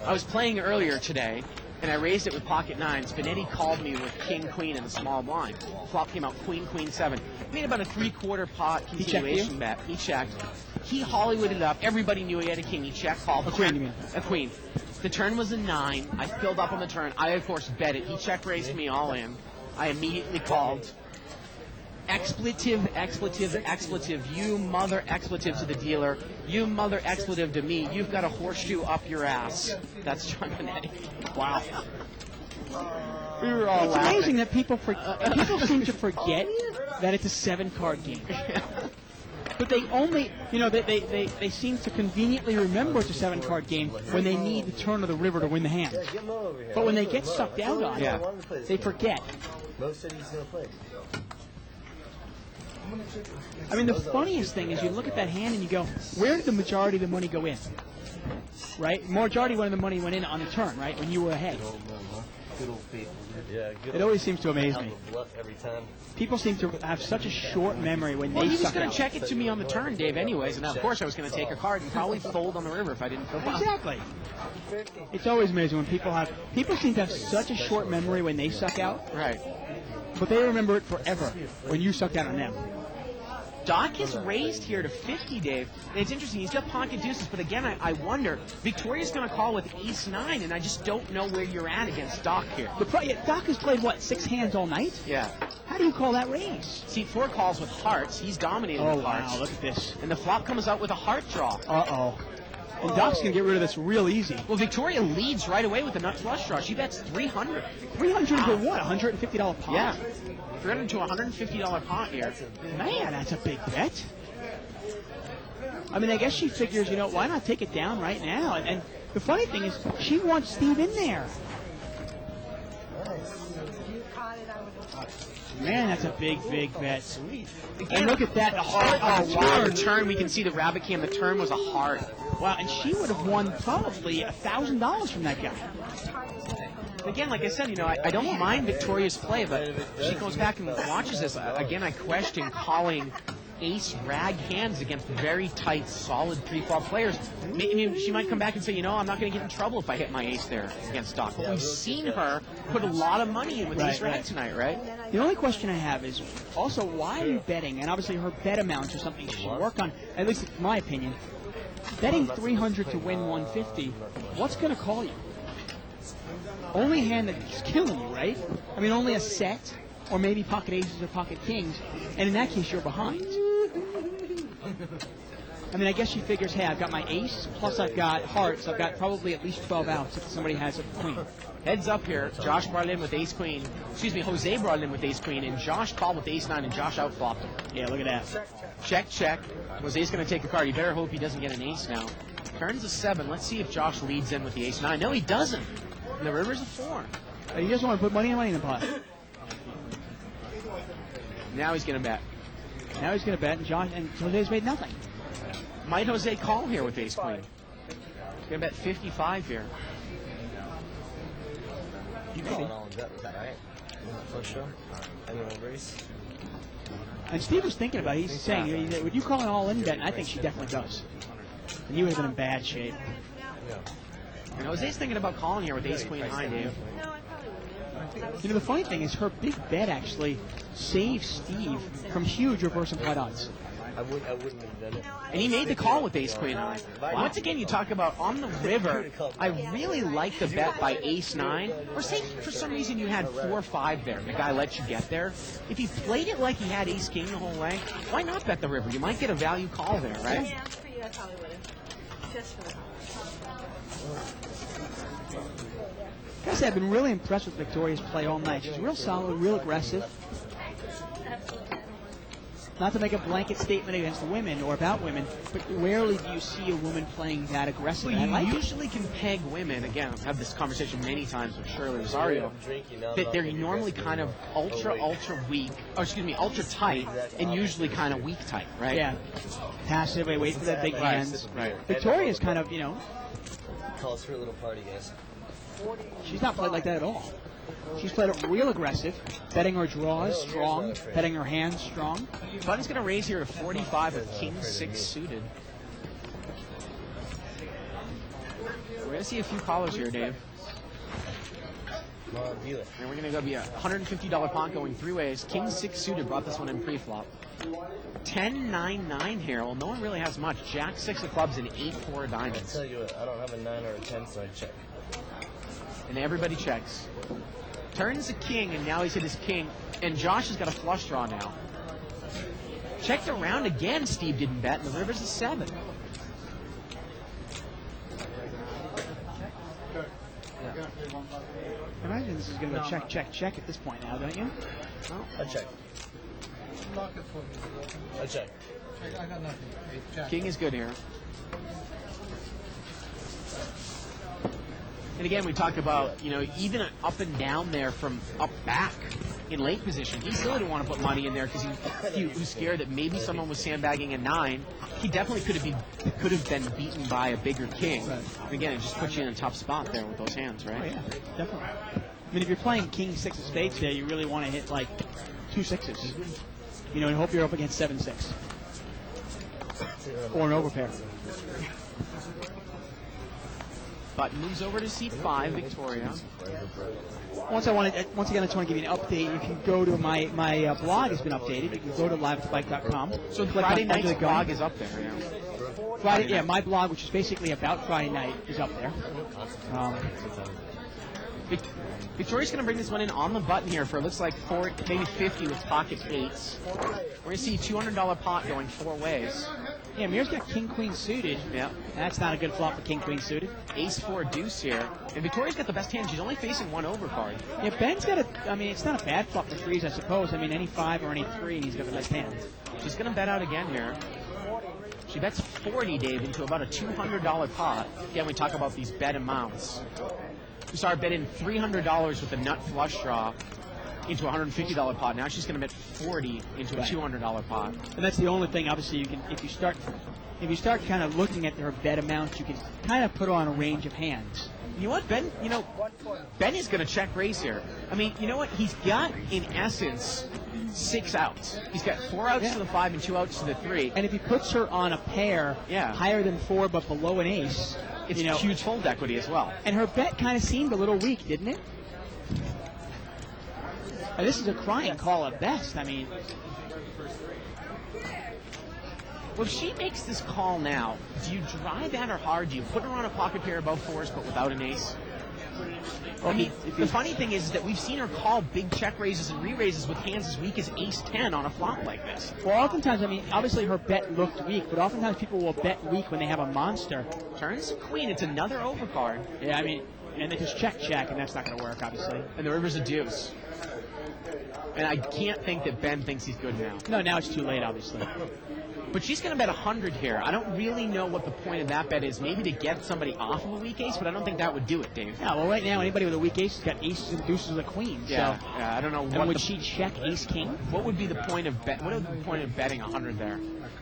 I was playing earlier today, and I raised it with pocket nines. Benetti called me with king, queen, and the small blind. Flop came out queen, queen, 7. Made about a 3/4 pot checked continuation you? bet. He checked. He Hollywooded up. Everybody knew he had a king. He checked, called. A queen, you mean? A queen. The turn was a 9. I filled up on the turn. I, of course, bet it. He check raised me all in. I immediately called. Expletive, expletive, expletive. You mother expletive to the dealer. You mother expletive to me. You've got a horseshoe up your ass. That's John Benetti. Wow. We were all It's laughing. amazing that people seem to forget that it's a 7-card game. But they only, they seem to conveniently remember it's a 7-card game when they need the turn of the river to win the hand. Yeah, get them over here. But when they get sucked out on Yeah. it, they forget. Most cities don't play. I mean, the funniest thing is you look at that hand and you go, where did the majority of the money go in? Right? Majority of the money went in on the turn, right? When you were ahead. Good old people. Yeah, good It always seems to amaze me. bluff every time. People seem to have such a short memory when Well, they he was suck going out. to check it to me on the turn, Dave, anyways, and of course I was going to take a card and probably fold on the river if I didn't fill up. Exactly. It's always amazing when people seem to have such a short memory when they suck out, Right. but they remember it forever when you sucked out on them. Doc is raised here to 50, Dave. And it's interesting. He's got pocket deuces, but again, I wonder. Victoria's going to call with ace-9, and I just don't know where you're at against Doc here. Doc has played, 6 hands all night? Yeah. How do you call that raise? See, 4 calls with hearts. He's dominating Oh, with hearts. wow, look at this. And the flop comes out with a heart draw. Uh-oh. And Doc's going to get rid of this real easy. Well, Victoria leads right away with the nut flush draw. She bets 300. 300 for what, $150 pot? Yeah. 300 to $150 pot here. Man, that's a big bet. I mean, I guess she figures, why not take it down right now? And the funny thing is, she wants Steve in there. You caught it, I would have. Man, that's a big, big bet. And look at that, the heart on the Wow, the turn. turn, we can see the rabbit cam. The turn was a heart. Wow, and she would have won probably $1,000 from that guy. Again, like I said, I don't mind Victoria's play, but she goes back and watches this. Again, I question calling ace rag hands against very tight, solid pre-flop players. Maybe she might come back and say, I'm not going to get in trouble if I hit my ace there against Doc. But we've seen her put a lot of money in with ace rag tonight, right? The only question I have is also, why are you betting? And obviously her bet amounts are something she should work on, at least in my opinion. Betting 300 to win 150, what's going to call you? Only hand that's killing you, right? I mean, only a set, or maybe pocket aces or pocket kings, and in that case, you're behind. I mean, I guess she figures, hey, I've got my ace, plus I've got hearts. I've got probably at least 12 outs if somebody has a queen. Heads up here. Josh Barlin with ace-queen. Excuse me, Jose Barlin with ace-queen, and Josh called with ace-9, and Josh outflopped him. Yeah, look at that. Check, check. Jose's going to take a card. You better hope he doesn't get an ace now. Turns a 7. Let's see if Josh leads in with the ace-9. No, he doesn't. And the river's a 4. You just want to put money in the pot. Now he's going to bet. Now he's going to bet, and Jose's made nothing. Might Jose call here with ace-queen? He's going to bet 55 here. You calling all in bet with that, right? First show? Anyone race? And Steve was thinking about it. He's saying, would you call an all-in bet? And I think she definitely does. And you would have been in bad shape. And Jose's thinking about calling here with ace-queen high, Dave. No, I probably wouldn't. The funny thing is her big bet actually saved Steve from huge reverse implied odds. I wouldn't have done it. And he made the call with ace-queen high. Once again, you talk about on the river, I really like the bet by ace-9. Or say for some reason you had 4-5 there, and the guy let you get there. If he played it like he had ace-king the whole way, why not bet the river? You might get a value call there, right? Yeah, for you, I probably would have. Just for the call. Guys, I've been really impressed with Victoria's play all night. She's real solid, real aggressive. Not to make a blanket statement against women or about women, but rarely do you see a woman playing that aggressive. Well, I you like it. usually can peg women. Again, I've had this conversation many times with Shirley Rosario. That they're normally kind of ultra weak, or excuse me, ultra tight, and usually kind of weak tight, right? Yeah. Passive, they wait for that big hands. Right. Victoria's kind of, Calls for a little party, guys. she's not played like that at all. She's played it real aggressive, betting her draws strong, betting her hands strong. Button's going to raise here to 45 with king 6 suited. We're going to see a few callers here, Dave. Dealer. And we're going to go be a $150 pot going 3 ways. King 6 suited brought this one in pre-flop. 10-9-9 here. Well, no one really has much. Jack 6 of clubs and 8-4 of diamonds. I tell you what, I don't have a 9 or a 10, so I check. And everybody checks. Turns a king, and now he's hit his king. And Josh has got a flush draw now. Checked around again. Steve didn't bet, and the river's a 7. I imagine this is going to go check, check, check at this point now, don't you? I check. I check. King is good here. And again, we talked about, you know, even up and down there from up back in late position, he still didn't want to put money in there because he was scared that maybe someone was sandbagging a 9. He definitely could have been beaten by a bigger king. Right. And again, it just puts you in a tough spot there with those hands, right? Oh, yeah, definitely. I mean, if you're playing king 6 of spades there, you really want to hit like 2 6s. You know, and hope you're up against 7-6. Or an overpair. Button moves over to C5, Victoria. Once again, I just want to give you an update. You can go to my blog has been updated. You can go to liveatthebike.com. So click Friday on night's Under the blog Gun. is up there, yeah. Friday, yeah, my blog, which is basically about Friday night, is up there. Victoria's going to bring this one in on the button here for it looks like 4, maybe 50 with pocket 8s. We're going to see a $200 pot going 4 ways. Yeah, Mir's got king queen suited. Yeah. That's not a good flop for king queen suited. Ace 4 deuce here. And Victoria's got the best hand. She's only facing 1 overcard. Yeah, Ben's got I mean, it's not a bad flop for 3s, I suppose. I mean, any 5 or any 3, he's got the best hand. She's going to bet out again here. She bets 40, Dave, into about a $200 pot. Again, we talk about these bet amounts. We started betting $300 with a nut flush draw into a $150 pot. Now she's going to bet 40 into a $200 pot. And that's the only thing, obviously, you can if you start kind of looking at her bet amounts, you can kind of put her on a range of hands. You know what, Ben? You know, Ben is going to check raise here. I mean, you know what? He's got, in essence, 6 outs. He's got 4 outs to the 5 and 2 outs to the 3. And if he puts her on a pair higher than 4 but below an ace, it's huge fold equity as well. And her bet kind of seemed a little weak, didn't it? And this is a crying call at best. I mean, well, if she makes this call now, do you drive at her hard? Do you put her on a pocket pair above 4s but without an ace? I mean, the funny thing is that we've seen her call big check raises and re-raises with hands as weak as ace-10 on a flop like this. Well, oftentimes, I mean, obviously her bet looked weak, but oftentimes people will bet weak when they have a monster. Turns queen, it's another overcard. Yeah, I mean, and they just check, and that's not going to work, obviously. And the river's a deuce. And I can't think that Ben thinks he's good now. No, now it's too late, obviously. But she's going to bet 100 here. I don't really know what the point of that bet is. Maybe to get somebody off of a weak ace, but I don't think that would do it, Dave. Yeah, well, right now, anybody with a weak ace has got aces and deuces with a queen. Yeah, so. yeah, I don't know. And would she check ace-king? What would be the point of What would be the point of betting 100 there?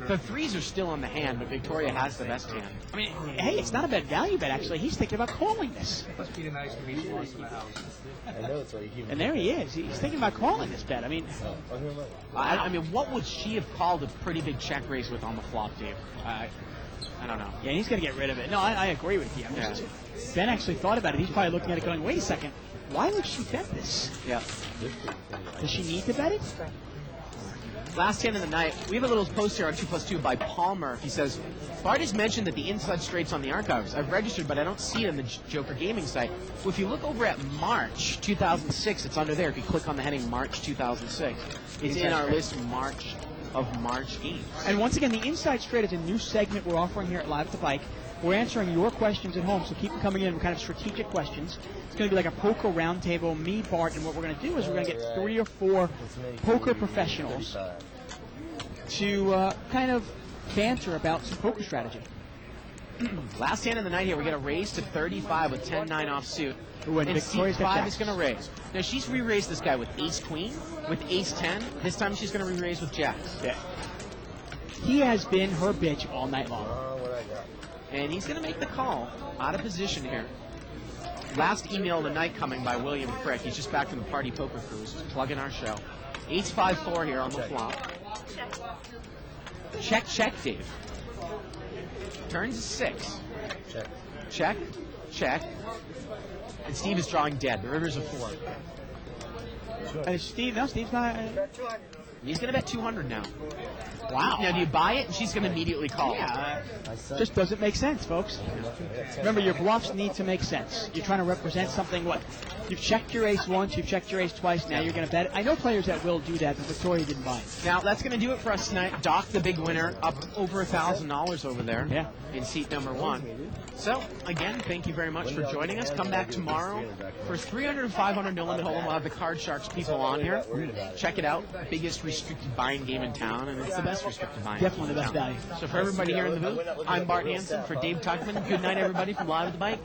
The 3s are still on the hand, but Victoria has the best hand. I mean, hey, it's not a bad value bet, actually. He's thinking about calling this. Must be nice to meet you once in the house. I know it's like you. And there he is. He's thinking about calling this bet. I mean, I mean, what would she have called a pretty big check raise with on the flop, Dave? I don't know. yeah, he's going to get rid of it. No, I agree with you. Ben actually thought about it. He's probably looking at it going, wait a second. Why would she bet this? Yeah. Does she need to bet it? Last hand of the night, we have a little post here on 2+2 by Palmer. He says, Bart has mentioned that the inside straight's on the archives. I've registered, but I don't see it on the Joker Gaming site. Well, if you look over at March 2006, it's under there. If you click on the heading March 2006, it's in our list March 8th. And once again, the Inside Straight is a new segment we're offering here at Live at the Bike. We're answering your questions at home, so keep them coming in, kind of strategic questions. It's going to be like a poker roundtable, me, Bart, and what we're going to do is we're going to get 3 or 4 poker professionals to kind of banter about some poker strategy. Last hand of the night here, we get a raise to 35 with 10-9 offsuit. Ooh, and And Victoria's got C5 jacks. is going to raise. Now, she's re-raised this guy with ace-queen, with ace-10. This time she's going to re-raise with jacks. Yeah. He has been her bitch all night long. What I got? And he's going to make the call out of position here. Last email of the night coming by William Frick. He's just back from the Party Poker Cruise. Just plugging our show. Ace 5-4 here on the flop. Check, check, Dave. Turns to 6. Check. Check, check. And Steve is drawing dead. The river's a 4. Steve's not. He's going to bet 200 now. Wow. Now, do you buy it? And she's going to immediately call. Yeah, just doesn't make sense, folks. Remember, your bluffs need to make sense. You're trying to represent something. What? You've checked your ace once, you've checked your ace twice. Now you're going to bet it. I know players that will do that, but Victoria didn't buy it. Now, that's going to do it for us tonight. Doc, the big winner, up over $1,000 over there. Yeah. In seat number 1. So, again, thank you very much for joining us. Come back tomorrow for 300 and 500 no limit hold'em. We'll have the Card Sharks people on here. Check it out. Biggest restricted buying game in town, and it's the best restricted buying Definitely game the in best town. value. So for everybody here in the booth, I'm Bart Hansen. For Dave Tuckman, good night, everybody, from Live at the Bike.